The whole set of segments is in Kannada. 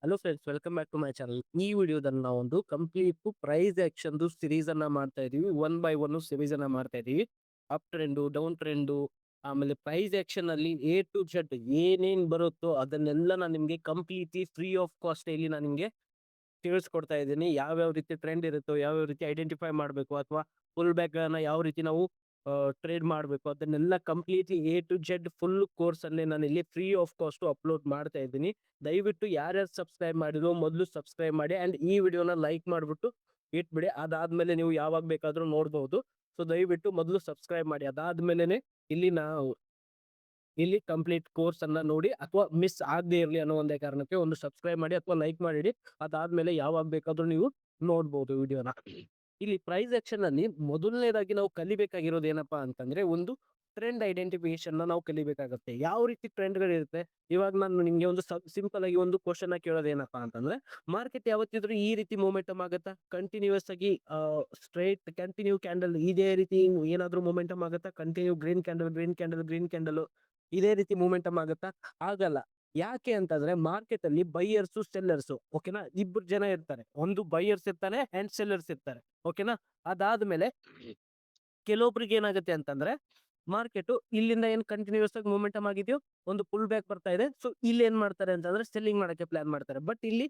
Hello friends, welcome back to my channel. ಈ ವಿಡಿಯೋದಲ್ಲಿ ನಾವೊಂದು ಕಂಪ್ಲೀಟ್ ಪ್ರೈಸ್ ಆಕ್ಷನ್ ಸಿರೀಸ್ ಅನ್ನ ಮಾಡ್ತಾ ಇದೀವಿ. ಒನ್ ಬೈ ಒನ್ ಸಿರೀಸ್ ಅನ್ನ ಮಾಡ್ತಾ ಇದೀವಿ. ಅಪ್ ಟ್ರೆಂಡು, ಡೌನ್ ಟ್ರೆಂಡು, ಆಮೇಲೆ ಪ್ರೈಸ್ ಆಕ್ಷನ್ ಅಲ್ಲಿ ಎ ಟು ಜೆಡ್ ಏನೇನ್ ಬರುತ್ತೋ ಅದನ್ನೆಲ್ಲ ನಾನು ನಿಮ್ಗೆ ಕಂಪ್ಲೀಟ್ಲಿ ಫ್ರೀ ಆಫ್ ಕಾಸ್ಟ್ ಇಲ್ಲಿ ನಾನು ನಿಮ್ಗೆ ತಿಳಿಸ್ಕೊಡ್ತಾ ಇದ್ದೀನಿ. ಯಾವ್ಯಾವ ರೀತಿ ಟ್ರೆಂಡ್ ಇರುತ್ತೋ, ಯಾವ್ಯಾವ ರೀತಿ ಐಡೆಂಟಿಫೈ ಮಾಡಬೇಕು, ಅಥವಾ ಫುಲ್ ಬ್ಯಾಕ್ ಗಳನ್ನ ಯಾವ ರೀತಿ ನಾವು ಟ್ರೇಡ್ ಮಾಡಬೇಕು, ಅದನ್ನೆಲ್ಲ completely A to Z full course ಅಲ್ಲೇ ನಾನು ಇಲ್ಲಿ ಫ್ರೀ ಆಫ್ ಕಾಸ್ಟ್ ಅಪ್ಲೋಡ್ ಮಾಡ್ತಾ ಇದ್ದೀನಿ. ದಯವಿಟ್ಟು ಯಾರ್ಯಾರು ಸಬ್ಸ್ಕ್ರೈಬ್ ಮಾಡಿರೋ ಮೊದಲು ಸಬ್ಸ್ಕ್ರೈಬ್ ಮಾಡಿ ಅಂಡ್ ಈ ವಿಡಿಯೋನ ಲೈಕ್ ಮಾಡ್ಬಿಟ್ಟು ಇಟ್ಬಿಡಿ. ಅದಾದ್ಮೇಲೆ ನೀವು ಯಾವಾಗ ಬೇಕಾದ್ರೂ ನೋಡಬಹುದು. ಸೊ ದಯವಿಟ್ಟು ಮೊದಲು ಸಬ್ಸ್ಕ್ರೈಬ್ ಮಾಡಿ. ಅದಾದ್ಮೇಲೆ ಇಲ್ಲಿ ಕಂಪ್ಲೀಟ್ ಕೋರ್ಸ್ ಅನ್ನ ನೋಡಿ, ಅಥವಾ ಮಿಸ್ ಆಗದೆ ಇರಲಿ ಅನ್ನೋ ಒಂದೇ ಕಾರಣಕ್ಕೆ ಒಂದು ಸಬ್ಸ್ಕ್ರೈಬ್ ಮಾಡಿ ಅಥವಾ ಲೈಕ್ ಮಾಡಿಡಿ. ಅದಾದ್ಮೇಲೆ ಯಾವಾಗ ಬೇಕಾದ್ರೂ ನೀವು ನೋಡ್ಬೋದು ವಿಡಿಯೋನ. ಇಲ್ಲಿ ಪ್ರೈಸ್ ಆಕ್ಷನ್ ಅಲ್ಲಿ ಮೊದಲನೇದಾಗಿ ನಾವು ಕಲಿಬೇಕಾಗಿರೋದು ಏನಪ್ಪಾ ಅಂತಂದ್ರೆ, ಒಂದು ಟ್ರೆಂಡ್ ಐಡೆಂಟಿಫಿಕೇಶನ್ ನಾವು ಕಲಿಬೇಕಾಗುತ್ತೆ. ಯಾವ ರೀತಿ ಟ್ರೆಂಡ್ಗಳಿರುತ್ತೆ. ಇವಾಗ ನಾನು ನಿಮ್ಗೆ ಒಂದು ಸಿಂಪಲ್ ಆಗಿ ಒಂದು ಕ್ವಶನ್ ಕೇಳೋದು ಏನಪ್ಪಾ ಅಂತಂದ್ರೆ, ಮಾರ್ಕೆಟ್ ಯಾವತ್ತಿದ್ರು ಈ ರೀತಿ ಮೊಮೆಂಟಮ್ ಆಗುತ್ತಾ, ಕಂಟಿನ್ಯೂಸ್ ಆಗಿ ಸ್ಟ್ರೈಟ್ ಕಂಟಿನ್ಯೂ ಕ್ಯಾಂಡಲ್ ಇದೇ ರೀತಿ ಏನಾದ್ರೂ ಮೊಮೆಂಟಮ್ ಆಗುತ್ತಾ, continue green candle green candle green candle ಇದೇ ರೀತಿ ಮೂವ್ಮೆಂಟಮ್ ಆಗುತ್ತಾ? ಆಗಲ್ಲ. ಯಾಕೆ ಅಂತಂದ್ರೆ ಮಾರ್ಕೆಟ್ ಅಲ್ಲಿ ಬೈಯರ್ಸ್ ಸೆಲ್ಲರ್ಸ್, ಓಕೆನಾ, ಇಬ್ರು ಜನ ಇರ್ತಾರೆ. ಒಂದು ಬೈಯರ್ಸ್ ಇರ್ತಾನೆ ಅಂಡ್ ಸೆಲ್ಲರ್ಸ್ ಇರ್ತಾರೆ, ಓಕೆನಾ. ಅದಾದ್ಮೇಲೆ ಕೆಲವೊಬ್ರಿಗೆ ಏನಾಗುತ್ತೆ ಅಂತಂದ್ರೆ, ಮಾರ್ಕೆಟ್ ಇಲ್ಲಿಂದ ಏನ್ ಕಂಟಿನ್ಯೂಸ್ ಆಗಿ ಮೂವ್ಮೆಂಟಮ್ ಆಗಿದೆಯೋ, ಒಂದು ಪುಲ್ ಬ್ಯಾಕ್ ಬರ್ತಾ ಇದೆ. ಸೊ ಇಲ್ಲಿ ಏನ್ ಮಾಡ್ತಾರೆ ಅಂತಂದ್ರೆ ಸೆಲ್ಲಿಂಗ್ ಮಾಡಕ್ಕೆ ಪ್ಲಾನ್ ಮಾಡ್ತಾರೆ. ಬಟ್ ಇಲ್ಲಿ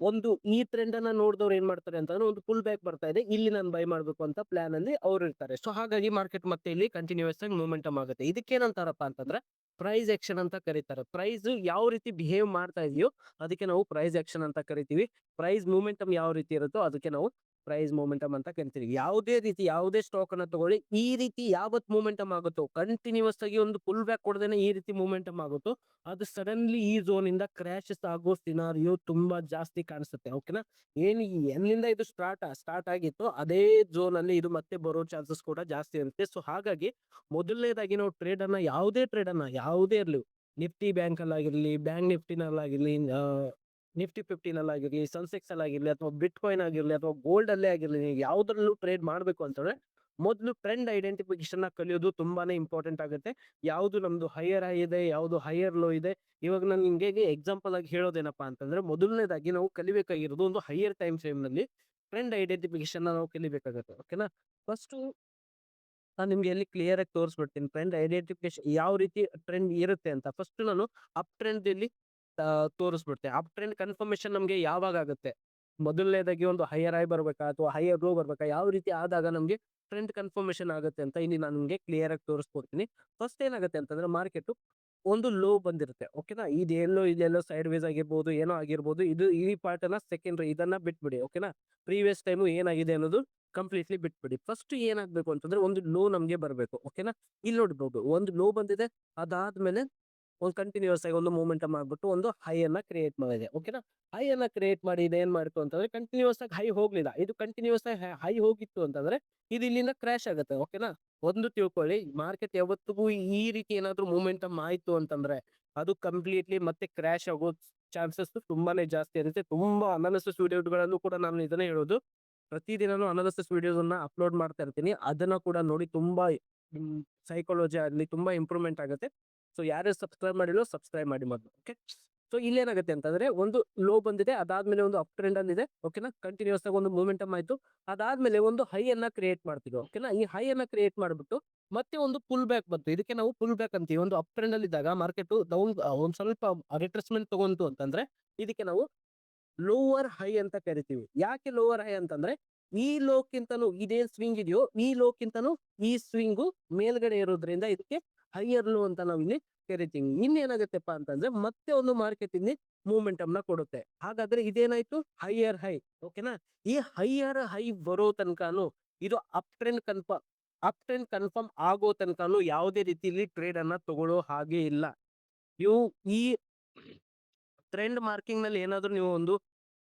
ಒಂದು ಈ ಟ್ರೆಂಡ್ ಅನ್ನ ನೋಡಿದವ್ರು ಏನ್ ಮಾಡ್ತಾರೆ ಅಂತಂದ್ರೆ, ಒಂದು ಪುಲ್ ಬ್ಯಾಕ್ ಬರ್ತಾ ಇದೆ, ಇಲ್ಲಿ ನಾನು ಬೈ ಮಾಡ್ಬೇಕು ಅಂತ ಪ್ಲಾನ್ ಅಲ್ಲಿ ಅವ್ರು ಇರ್ತಾರೆ. ಸೊ ಹಾಗಾಗಿ ಮಾರ್ಕೆಟ್ ಮತ್ತೆ ಇಲ್ಲಿ ಕಂಟಿನ್ಯೂಸ್ ಆಗಿ ಮೂವ್ಮೆಂಟಮ್ ಆಗುತ್ತೆ. ಇದಕ್ಕೇನಂತಾರಪ್ಪ ಅಂತಂದ್ರೆ ಪ್ರೈಸ್ ಆಕ್ಷನ್ ಅಂತ ಕರೀತಾರೆ. ಪ್ರೈಸ್ ಯಾವ ರೀತಿ ಬಿಹೇವ್ ಮಾಡ್ತಾ ಇದೆಯೋ ಅದಕ್ಕೆ ನಾವು ಪ್ರೈಸ್ ಆಕ್ಷನ್ ಅಂತ ಕರಿತೀವಿ. ಪ್ರೈಸ್ ಮೂವ್ಮೆಂಟಮ್ ಯಾವ ರೀತಿ ಇರುತ್ತೋ ಅದಕ್ಕೆ ನಾವು ಪ್ರೈಸ್ ಮೂವ್ಮೆಂಟಮ್ ಅಂತ ಕರಿತೀವಿ. ಯಾವುದೇ ರೀತಿ ಯಾವುದೇ ಸ್ಟಾಕ್ ಅನ್ನ ತಗೊಳ್ಳಿ, ಈ ರೀತಿ ಯಾವತ್ ಮೂವ್ಮೆಂಟಮ್ ಆಗುತ್ತೋ, ಕಂಟಿನ್ಯೂಸ್ ಆಗಿ ಒಂದು ಫುಲ್ ಬ್ಯಾಕ್ ಕೊಡದೇನೆ ಈ ರೀತಿ ಮೂವ್ಮೆಂಟಮ್ ಆಗುತ್ತೋ, ಅದು ಸಡನ್ಲಿ ಈ ಝೋನ್ ಇಂದ ಕ್ರಾಶಸ್ ಆಗೋ ಸಿನಾರಿಯೋ ತುಂಬಾ ಜಾಸ್ತಿ ಕಾಣಿಸುತ್ತೆ, ಓಕೆನಾ. ಏನು ಎಲ್ಲಿಂದ ಇದು ಸ್ಟಾರ್ಟ್ ಆಗಿತ್ತು ಅದೇ ಝೋನ್ ಅಲ್ಲಿ ಇದು ಮತ್ತೆ ಬರೋ ಚಾನ್ಸಸ್ ಕೂಡ ಜಾಸ್ತಿ ಇರುತ್ತೆ. ಸೊ ಹಾಗಾಗಿ ಮೊದಲನೇದಾಗಿ ನಾವು ಟ್ರೇಡ್ ಅನ್ನ ಯಾವುದೇ ಇರಲಿ, ನಿಫ್ಟಿ ಬ್ಯಾಂಕ್ ಅಲ್ಲಿ ಆಗಿರ್ಲಿ, ಬ್ಯಾಂಕ್ ನಿಫ್ಟಿನಲ್ಲಾಗಿರ್ಲಿ, ನಿಫ್ಟಿ 15 ಅಲ್ಲಾಗಿರ್ಲಿ, ಸೆನ್ಸೆಕ್ಸ್ ಅಲ್ಲಾಗಿರ್ಲಿ, ಅಥವಾ ಬಿಟ್ ಕಾಯಿನ್ ಆಗಿರ್ಲಿ, ಅಥವಾ ಗೋಲ್ಡ್ ಅಲ್ಲೇ ಆಗಿರ್ಲಿ, ನೀವು ಯಾವ್ದ್ರಲ್ಲೂ ಟ್ರೇಡ್ ಮಾಡ್ಬೇಕು ಅಂತಂದ್ರೆ ಮೊದಲು ಟ್ರೆಂಡ್ ಐಡೆಂಟಿಫಿಕೇಶನ್ ಕಲಿಯೋದು ತುಂಬಾನೇ ಇಂಪಾರ್ಟೆಂಟ್ ಆಗುತ್ತೆ. ಯಾವ್ದು ನಮ್ದು ಹೈಯರ್ ಹೈ ಇದೆ, ಯಾವ್ದು ಹೈಯರ್ ಲೋ ಇದೆ. ಇವಾಗ ನಾನು ನಿಮ್ಗೆ ಎಕ್ಸಾಂಪಲ್ ಆಗಿ ಹೇಳೋದೇನಪ್ಪಾ ಅಂತಂದ್ರೆ, ಮೊದಲನೇದಾಗಿ ನಾವು ಕಲಿಬೇಕಾಗಿರೋದು ಒಂದು ಹೈಯರ್ ಟೈಮ್ ಫ್ರೇಮ್ ನಲ್ಲಿ ಟ್ರೆಂಡ್ ಐಡೆಂಟಿಫಿಕೇಶನ್ ನಾವು ಕಲಿಬೇಕಾಗುತ್ತೆ, ಓಕೆನಾ. ಫಸ್ಟ್ ನಾನು ನಿಮ್ಗೆ ಎಲ್ಲಿ ಕ್ಲಿಯರ್ ಆಗಿ ತೋರಿಸ್ಬಿಡ್ತೀನಿ ಟ್ರೆಂಡ್ ಐಡೆಂಟಿಫಿಕೇಶನ್ ಯಾವ ರೀತಿ ಟ್ರೆಂಡ್ ಇರುತ್ತೆ ಅಂತ. ಫಸ್ಟ್ ನಾನು ಅಪ್ ಟ್ರೆಂಡ್ ಇಲ್ಲಿ ತೋರಿಸ್ಬಿಡ್ತೇನೆ. ಅಪ್ ಟ್ರೆಂಡ್ ಕನ್ಫರ್ಮೇಶನ್ ನಮ್ಗೆ ಯಾವಾಗ ಆಗುತ್ತೆ, ಮೊದಲನೇದಾಗಿ ಒಂದು ಹೈಯರ್ ಹೈ ಬರ್ಬೇಕಾ ಅಥವಾ ಹೈಯರ್ ಲೋ ಬರ್ಬೇಕಾ, ಯಾವ ರೀತಿ ಆದಾಗ ನಮ್ಗೆ ಟ್ರೆಂಡ್ ಕನ್ಫರ್ಮೇಶನ್ ಆಗುತ್ತೆ ಅಂತ ಇಲ್ಲಿ ನಾನು ನಿಮ್ಗೆ ಕ್ಲಿಯರ್ ಆಗಿ ತೋರಿಸ್ಕೊಡ್ತೀನಿ. ಫಸ್ಟ್ ಏನಾಗುತ್ತೆ ಅಂತಂದ್ರೆ, ಮಾರ್ಕೆಟ್ ಒಂದು ಲೋ ಬಂದಿರುತ್ತೆ, ಓಕೆನಾ. ಇದೆಲ್ಲೋ ಸೈಡ್ ವೇಸ್ ಆಗಿರ್ಬೋದು, ಏನೋ ಆಗಿರ್ಬೋದು. ಈ ಪಾರ್ಟ್ ಅನ್ನ ಸೆಕೆಂಡ್ರಿ, ಇದನ್ನ ಬಿಟ್ಬಿಡಿ, ಓಕೆನಾ. ಪ್ರೀವಿಯಸ್ ಟೈಮು ಏನಾಗಿದೆ ಅನ್ನೋದು ಕಂಪ್ಲೀಟ್ಲಿ ಬಿಟ್ಬಿಡಿ. ಫಸ್ಟ್ ಏನಾಗ್ಬೇಕು ಅಂತಂದ್ರೆ, ಒಂದು ಲೋ ನಮ್ಗೆ ಬರಬೇಕು, ಓಕೆನಾ. ಇಲ್ಲಿ ನೋಡ್ಬೋದು ಒಂದು ಲೋ ಬಂದಿದೆ. ಅದಾದ್ಮೇಲೆ ಒಂದು ಕಂಟಿನ್ಯೂಸ್ ಆಗಿ ಒಂದು ಮೂವ್ಮೆಂಟಮ್ ಆಗ್ಬಿಟ್ಟು ಒಂದು ಹೈ ಅನ್ನ ಕ್ರಿಯೇಟ್ ಮಾಡಿದೆ, ಓಕೆನಾ. ಹೈ ಅನ್ನ ಕ್ರಿಯೇಟ್ ಮಾಡಿ ಇದೇನ್ ಮಾಡ್ತು ಅಂತಂದ್ರೆ, ಕಂಟಿನ್ಯೂಸ್ ಆಗಿ ಹೈ ಹೋಗ್ಲಿಲ್ಲ. ಇದು ಕಂಟಿನ್ಯೂಸ್ ಆಗಿ ಹೈ ಹೋಗಿತ್ತು ಅಂತಂದ್ರೆ ಇದು ಇಲ್ಲಿಂದ ಕ್ರಾಶ್ ಆಗುತ್ತೆ, ಓಕೆನಾ. ಒಂದು ತಿಳ್ಕೊಳ್ಳಿ, ಮಾರ್ಕೆಟ್ ಯಾವತ್ತಿಗೂ ಈ ರೀತಿ ಏನಾದ್ರು ಮೂವ್ಮೆಂಟಮ್ ಆಯ್ತು ಅಂತಂದ್ರೆ ಅದು ಕಂಪ್ಲೀಟ್ಲಿ ಮತ್ತೆ ಕ್ರಾಶ್ ಆಗೋ ಚಾನ್ಸಸ್ ತುಂಬಾನೇ ಜಾಸ್ತಿ ಇರುತ್ತೆ. ತುಂಬಾ ಅನಾಲಿಸಿಸ್ ವಿಡಿಯೋಗಳಲ್ಲೂ ಕೂಡ ನಾನು ಇದನ್ನೇ ಹೇಳೋದು. ಪ್ರತಿದಿನನೂ ಅನಾಲಿಸಿಸ್ ವಿಡಿಯೋಸ್ ಅನ್ನ ಅಪ್ಲೋಡ್ ಮಾಡ್ತಾ ಇರ್ತೀನಿ. ಅದನ್ನ ಕೂಡ ನೋಡಿ, ತುಂಬಾ ಸೈಕಾಲಜಿ ಆಗಲಿ ತುಂಬಾ ಇಂಪ್ರೂವ್ಮೆಂಟ್ ಆಗುತ್ತೆ. ಸೊ ಯಾರು ಸಬ್ಸ್ಕ್ರೈಬ್ ಮಾಡಿಲ್ಲ ಸಬ್ಸ್ಕ್ರೈಬ್ ಮಾಡಿ ಮೊದಲು, ಓಕೆ. ಸೊ ಇಲ್ಲೇನಾಗುತ್ತೆ ಅಂತಂದ್ರೆ, ಒಂದು ಲೋ ಬಂದಿದೆ, ಅದಾದ್ಮೇಲೆ ಒಂದು ಅಪ್ ಟ್ರೆಂಡ್ ಅಲ್ಲಿ ಇದೆ, ಓಕೆನಾ. ಕಂಟಿನ್ಯೂಸ್ ಆಗಿ ಒಂದು ಮೂವ್ಮೆಂಟಮ್ ಆಯ್ತು. ಅದಾದ್ಮೇಲೆ ಒಂದು ಹೈ ಅನ್ನ ಕ್ರಿಯೇಟ್ ಮಾಡ್ತಿದ್ವಿ, ಓಕೆನಾ. ಈ ಹೈ ಅನ್ನ ಕ್ರಿಯೇಟ್ ಮಾಡ್ಬಿಟ್ಟು ಮತ್ತೆ ಒಂದು ಪುಲ್ ಬ್ಯಾಕ್ ಬಂತು. ಇದಕ್ಕೆ ನಾವು ಪುಲ್ ಬ್ಯಾಕ್ ಅಂತೀವಿ. ಒಂದು ಅಪ್ ಟ್ರೆಂಡ್ ಅಲ್ಲಿ ಇದ್ದಾಗ ಮಾರ್ಕೆಟ್ ಡೌನ್ ಒಂದ್ ಸ್ವಲ್ಪ ರಿಟ್ರೆಸ್ಮೆಂಟ್ ತಗೊಂತು ಅಂತಂದ್ರೆ ಇದಕ್ಕೆ ನಾವು ಲೋವರ್ ಹೈ ಅಂತ ಕರಿತೀವಿ. ಯಾಕೆ ಲೋವರ್ ಹೈ ಅಂತಂದ್ರೆ, ಈ ಲೋಕ್ಕಿಂತನೂ ಇದೇನ್ ಸ್ವಿಂಗ್ ಇದೆಯೋ ಈ ಲೋಕ್ಕಿಂತನೂ ಈ ಸ್ವಿಂಗು ಮೇಲ್ಗಡೆ ಇರೋದ್ರಿಂದ ಇದಕ್ಕೆ ಹೈಯರ್ ಲೋ ಅಂತ ನಾವು ಇಲ್ಲಿ ಕರಿತೀವಿ. ಇನ್ನೇನಾಗತ್ತೆಪ್ಪ ಅಂತಂದ್ರೆ, ಮತ್ತೆ ಒಂದು ಮಾರ್ಕೆಟ್ ಇಲ್ಲಿ ಮೂವ್ಮೆಂಟಮ್ ನ ಕೊಡುತ್ತೆ. ಹಾಗಾದ್ರೆ ಇದೇನಾಯ್ತು, ಹೈಯರ್ ಹೈ, ಓಕೆನಾ. ಈ ಹೈಯರ್ ಹೈ ಬರೋ ತನಕನು ಇದು ಅಪ್ ಟ್ರೆಂಡ್ ಕನ್ಫರ್ಮ್ ಆಗೋ ತನಕನು ಯಾವುದೇ ರೀತಿಯಲ್ಲಿ ಟ್ರೇಡ್ ಅನ್ನ ತಗೊಳ್ಳೋ ಹಾಗೆ ಇಲ್ಲ. ನೀವು ಈ ಟ್ರೆಂಡ್ ಮಾರ್ಕಿಂಗ್ ನಲ್ಲಿ ಏನಾದ್ರು ನೀವು ಒಂದು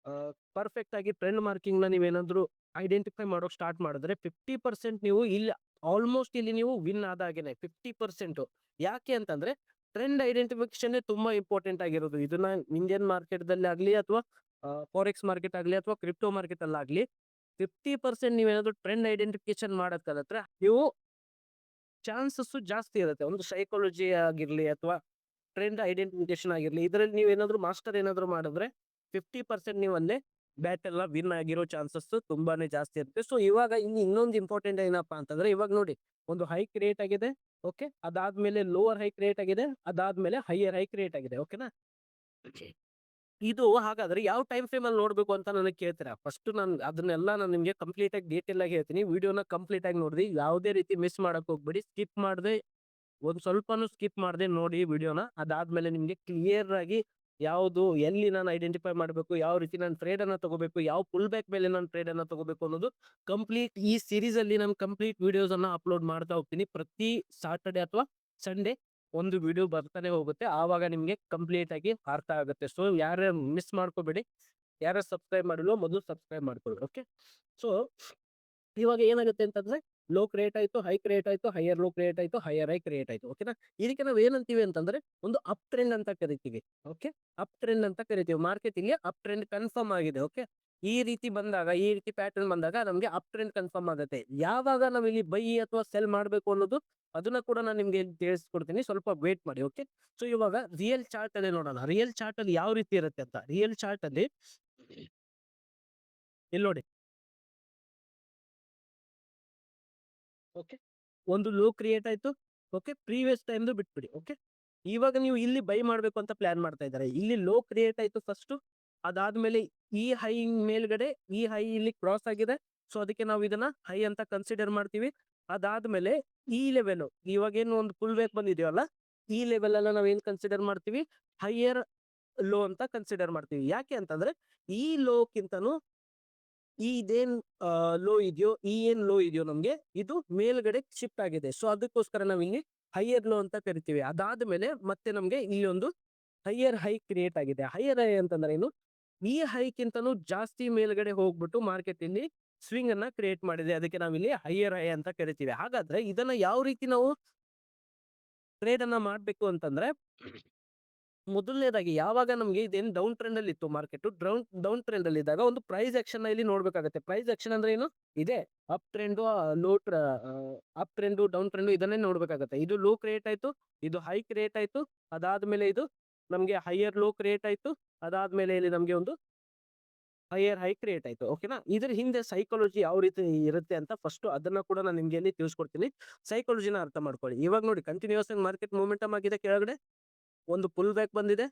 ಪರ್ಫೆಕ್ಟ್ ಆಗಿ ಟ್ರೆಂಡ್ ಮಾರ್ಕಿಂಗ್ ನ ನೀವೇನಾದ್ರು ಐಡೆಂಟಿಫೈ ಮಾಡೋಕ್ ಸ್ಟಾರ್ಟ್ ಮಾಡಿದ್ರೆ 50% ನೀವು ಇಲ್ಲಿ ಆಲ್ಮೋಸ್ಟ್ ಇಲ್ಲಿ ನೀವು ವಿನ್ ಆದಾಗೇನೆ 50%. ಯಾಕೆ ಅಂತಂದ್ರೆ, ಟ್ರೆಂಡ್ ಐಡೆಂಟಿಫಿಕೇಶನ್ ತುಂಬಾ ಇಂಪಾರ್ಟೆಂಟ್ ಆಗಿರೋದು. ಇದನ್ನ ಇಂಡಿಯನ್ ಮಾರ್ಕೆಟ್ ದಲ್ಲಿ ಆಗ್ಲಿ, ಅಥವಾ ಫಾರೆಕ್ಸ್ ಮಾರ್ಕೆಟ್ ಆಗ್ಲಿ, ಅಥವಾ ಕ್ರಿಪ್ಟೋ ಮಾರ್ಕೆಟ್ ಅಲ್ಲಿ ಆಗ್ಲಿ, 50% ನೀವೇನಾದ್ರು ಟ್ರೆಂಡ್ ಐಡೆಂಟಿಫಿಕೇಶನ್ ಮಾಡಕ್ ಕಲಿತ್ರೆ ನೀವು ಚಾನ್ಸಸ್ ಜಾಸ್ತಿ ಇರುತ್ತೆ. ಒಂದು ಸೈಕಾಲಜಿ ಆಗಿರ್ಲಿ ಅಥವಾ ಟ್ರೆಂಡ್ ಐಡೆಂಟಿಫಿಕೇಶನ್ ಆಗಿರ್ಲಿ, ಇದರಲ್ಲಿ ನೀವೇನಾದ್ರು ಮಾಸ್ಟರ್ ಏನಾದ್ರು ಮಾಡಿದ್ರೆ 50% ನೀವು ಅಲ್ಲೇ ಬ್ಯಾಟ್ ಎಲ್ಲ ವಿನ್ ಆಗಿರೋ ಚಾನ್ಸಸ್ ತುಂಬಾನೇ ಜಾಸ್ತಿ ಇರುತ್ತೆ. ಸೊ ಇವಾಗ ಇಲ್ಲಿ ಇನ್ನೊಂದು ಇಂಪಾರ್ಟೆಂಟ್ ಏನಪ್ಪಾ ಅಂತಂದ್ರೆ, ಇವಾಗ ನೋಡಿ ಒಂದು ಹೈ ಕ್ರಿಯೇಟ್ ಆಗಿದೆ. ಓಕೆ, ಅದಾದ್ಮೇಲೆ ಲೋವರ್ ಹೈ ಕ್ರಿಯೇಟ್ ಆಗಿದೆ, ಅದಾದ್ಮೇಲೆ ಹೈಯರ್ ಹೈ ಕ್ರಿಯೇಟ್ ಆಗಿದೆ. ಓಕೆನಾ, ಇದು ಹಾಗಾದ್ರೆ ಯಾವ ಟೈಮ್ ಫ್ರೇಮ್ ಅಲ್ಲಿ ನೋಡ್ಬೇಕು ಅಂತ ನನಗೆ ಕೇಳ್ತೀರಾ. ಫಸ್ಟ್ ನಾನು ಅದನ್ನೆಲ್ಲ ನಾನು ನಿಮಗೆ ಕಂಪ್ಲೀಟ್ ಆಗಿ ಡೀಟೇಲ್ ಆಗಿ ಹೇಳ್ತೀನಿ. ವಿಡಿಯೋನ ಕಂಪ್ಲೀಟ್ ಆಗಿ ನೋಡ್ರಿ, ಯಾವುದೇ ರೀತಿ ಮಿಸ್ ಮಾಡಕ್ ಹೋಗ್ಬೇಡಿ. ಸ್ಕಿಪ್ ಮಾಡದೆ, ಒಂದು ಸ್ವಲ್ಪನೂ ಸ್ಕಿಪ್ ಮಾಡದೆ ನೋಡಿ ವಿಡಿಯೋನ. ಅದಾದ್ಮೇಲೆ ನಿಮ್ಗೆ ಕ್ಲಿಯರ್ ಆಗಿ ಯಾವುದು ಎಲ್ಲಿ ನಾನು ಐಡೆಂಟಿಫೈ ಮಾಡಬೇಕು, ಯಾವ ರೀತಿ ನಾನು ಟ್ರೇಡ್ ಅನ್ನ ತಗೋಬೇಕು, ಯಾವ ಪುಲ್ ಬ್ಯಾಕ್ ಮೇಲೆ ನಾನು ಟ್ರೇಡ್ ಅನ್ನ ತಗೋಬೇಕು ಅನ್ನೋದು ಕಂಪ್ಲೀಟ್ ಈ ಸೀರೀಸ್ ಅಲ್ಲಿ ನಾನು ಕಂಪ್ಲೀಟ್ ವಿಡಿಯೋಸ್ ಅನ್ನ ಅಪ್ಲೋಡ್ ಮಾಡ್ತಾ ಹೋಗ್ತೀನಿ. ಪ್ರತಿ ಸಾಟರ್ಡೆ ಅಥವಾ ಸಂಡೇ ಒಂದು ವಿಡಿಯೋ ಬರ್ತಾನೆ ಹೋಗುತ್ತೆ. ಆವಾಗ ನಿಮ್ಗೆ ಕಂಪ್ಲೀಟ್ ಆಗಿ ಅರ್ಥ ಆಗುತ್ತೆ. ಸೊ ಯಾರೇ ಮಿಸ್ ಮಾಡ್ಕೋಬೇಡಿ. ಯಾರು ಸಬ್ಸ್ಕ್ರೈಬ್ ಮಾಡಿಲ್ವೋ ಮೊದಲು ಸಬ್ಸ್ಕ್ರೈಬ್ ಮಾಡ್ಕೊಳ್ಳಿ. ಓಕೆ, ಸೊ ಇವಾಗ ಏನಾಗುತ್ತೆ ಅಂತಂದ್ರೆ, ಲೋ ಕ್ರಿಯೇಟ್ ಆಯ್ತು, ಹೈ ಕ್ರಿಯೇಟ್ ಆಯ್ತು, ಹೈಯರ್ ಲೋ ಕ್ರಿಯೇಟ್ ಆಯ್ತು, ಹೈಯರ್ ಹೈ ಕ್ರಿಯೇಟ್ ಆಯ್ತು. ಓಕೆನಾ, ಇದಕ್ಕೆ ನಾವು ಏನಂತೀವಿ ಅಂತಂದ್ರೆ ಒಂದು ಅಪ್ ಟ್ರೆಂಡ್ ಅಂತ ಕರಿತೀವಿ. ಓಕೆ, ಅಪ್ ಟ್ರೆಂಡ್ ಅಂತ ಕರಿತೀವಿ. ಮಾರ್ಕೆಟ್ ಇಲ್ಲಿ ಅಪ್ ಟ್ರೆಂಡ್ ಕನ್ಫರ್ಮ್ ಆಗಿದೆ. ಓಕೆ, ಈ ರೀತಿ ಬಂದಾಗ, ಈ ರೀತಿ ಪ್ಯಾಟರ್ನ್ ಬಂದಾಗ ನಮಗೆ ಅಪ್ ಟ್ರೆಂಡ್ ಕನ್ಫರ್ಮ್ ಆಗುತ್ತೆ. ಯಾವಾಗ ನಾವು ಇಲ್ಲಿ ಬೈ ಅಥವಾ ಸೆಲ್ ಮಾಡಬೇಕು ಅನ್ನೋದು ಅದನ್ನ ಕೂಡ ನಾನು ನಿಮ್ಗೆ ತಿಳಿಸ್ಕೊಡ್ತೀನಿ. ಸ್ವಲ್ಪ ವೇಟ್ ಮಾಡಿ. ಓಕೆ, ಸೊ ಇವಾಗ ರಿಯಲ್ ಚಾರ್ಟ್ ಅಲ್ಲಿ ನೋಡೋಣ. ರಿಯಲ್ ಚಾರ್ಟ್ ಅಲ್ಲಿ ಯಾವ ರೀತಿ ಇರುತ್ತೆ ಅಂತ. ರಿಯಲ್ ಚಾರ್ಟ್ ಅಲ್ಲಿ ಇಲ್ಲಿ ನೋಡಿ. ಓಕೆ, ಒಂದು ಲೋ ಕ್ರಿಯೇಟ್ ಆಯ್ತು. ಓಕೆ, ಪ್ರೀವಿಯಸ್ ಟೈಮ್ದು ಬಿಟ್ಬಿಡಿ. ಓಕೆ, ಇವಾಗ ನೀವು ಇಲ್ಲಿ ಬೈ ಮಾಡ್ಬೇಕು ಅಂತ ಪ್ಲಾನ್ ಮಾಡ್ತಾ ಇದ್ದಾರೆ. ಇಲ್ಲಿ ಲೋ ಕ್ರಿಯೇಟ್ ಆಯ್ತು ಫಸ್ಟ್, ಅದಾದ್ಮೇಲೆ ಈ ಹೈ ಮೇಲ್ಗಡೆ ಈ ಹೈ ಇಲ್ಲಿ ಕ್ರಾಸ್ ಆಗಿದೆ. ಸೊ ಅದಕ್ಕೆ ನಾವು ಇದನ್ನ ಹೈ ಅಂತ ಕನ್ಸಿಡರ್ ಮಾಡ್ತೀವಿ. ಅದಾದ್ಮೇಲೆ ಈ ಲೆವೆಲ್, ಇವಾಗ ಏನು ಒಂದು ಫುಲ್ ವೇಕ್ ಬಂದಿದೆಯಲ್ಲ, ಈ ಲೆವೆಲ್ ಎಲ್ಲ ನಾವ್ ಏನ್ ಕನ್ಸಿಡರ್ ಮಾಡ್ತೀವಿ, ಹೈಯರ್ ಲೋ ಅಂತ ಕನ್ಸಿಡರ್ ಮಾಡ್ತೀವಿ. ಯಾಕೆ ಅಂತಂದ್ರೆ ಈ ಲೋಕ್ಕಿಂತನೂ ಇದೇನ್ ಲೋ ಇದೆಯೋ, ಈ ಏನ್ ಲೋ ಇದೆಯೋ ನಮ್ಗೆ ಇದು ಮೇಲ್ಗಡೆ ಶಿಫ್ಟ್ ಆಗಿದೆ. ಸೊ ಅದಕ್ಕೋಸ್ಕರ ನಾವ್ ಇಲ್ಲಿ ಹೈಯರ್ ಲೋ ಅಂತ ಕರಿತೀವಿ. ಅದಾದ್ಮೇಲೆ ಮತ್ತೆ ನಮ್ಗೆ ಇಲ್ಲಿ ಒಂದು ಹೈಯರ್ ಹೈ ಕ್ರಿಯೇಟ್ ಆಗಿದೆ. ಹೈಯರ್ ಹೈ ಅಂತಂದ್ರೆ ಏನು, ಈ ಹೈಕ್ಕಿಂತನೂ ಜಾಸ್ತಿ ಮೇಲ್ಗಡೆ ಹೋಗ್ಬಿಟ್ಟು ಮಾರ್ಕೆಟ್ ಇಲ್ಲಿ ಸ್ವಿಂಗ್ ಅನ್ನ ಕ್ರಿಯೇಟ್ ಮಾಡಿದೆ. ಅದಕ್ಕೆ ನಾವಿಲ್ಲಿ ಹೈಯರ್ ಹೈ ಅಂತ ಕರಿತೀವಿ. ಹಾಗಾದ್ರೆ ಇದನ್ನ ಯಾವ ರೀತಿ ನಾವು ಟ್ರೇಡ್ ಅನ್ನ ಮಾಡ್ಬೇಕು ಅಂತಂದ್ರೆ, ಮೊದಲನೇದಾಗಿ ಯಾವಾಗ ನಮ್ಗೆ ಇದೇನು ಡೌನ್ ಟ್ರೆಂಡ್ ಅಲ್ಲಿ ಇತ್ತು ಮಾರ್ಕೆಟ್, ಡೌನ್ ಟ್ರೆಂಡ್ ಅಲ್ಲಿ ಇದ್ದಾಗ ಒಂದು ಪ್ರೈಸ್ ಆಕ್ಷನ್ ಇಲ್ಲಿ ನೋಡ್ಬೇಕಾಗುತ್ತೆ. ಪ್ರೈಸ್ ಆಕ್ಷನ್ ಅಂದ್ರೆ ಏನು, ಇದೆ up trend, low up trend, down trend ಇದನ್ನೇ ನೋಡ್ಬೇಕಾಗತ್ತೆ. ಇದು ಲೋ ಕ್ರಿಯೇಟ್ ಆಯ್ತು, ಇದು ಹೈ ಕ್ರಿಯೇಟ್ ಆಯ್ತು, ಅದಾದ್ಮೇಲೆ ಇದು ನಮ್ಗೆ ಹೈಯರ್ ಲೋ ಕ್ರಿಯೇಟ್ ಆಯ್ತು, ಅದಾದ್ಮೇಲೆ ಇಲ್ಲಿ ನಮ್ಗೆ ಒಂದು ಹೈಯರ್ ಹೈ ಕ್ರಿಯೇಟ್ ಆಯ್ತು. ಓಕೆನಾ, ಇದ್ರ ಹಿಂದೆ ಸೈಕಾಲಜಿ ಯಾವ ರೀತಿ ಇರುತ್ತೆ ಅಂತ ಫಸ್ಟ್ ಅದನ್ನ ಕೂಡ ನಾನು ನಿಮ್ಗೆ ಇಲ್ಲಿ ತಿಳಿಸ್ಕೊಡ್ತೀನಿ. ಸೈಕಾಲಜಿನ ಅರ್ಥ ಮಾಡ್ಕೊಳ್ಳಿ. ಇವಾಗ ನೋಡಿ, ಕಂಟಿನ್ಯೂಸ್ ಆಗಿ ಮಾರ್ಕೆಟ್ ಮೂಮೆಂಟಮ್ ಆಗಿದೆ. ಕೆಳಗಡೆ ಒಂದು ಪುಲ್ ಬ್ಯಾಕ್ ಬಂದಿದೆ.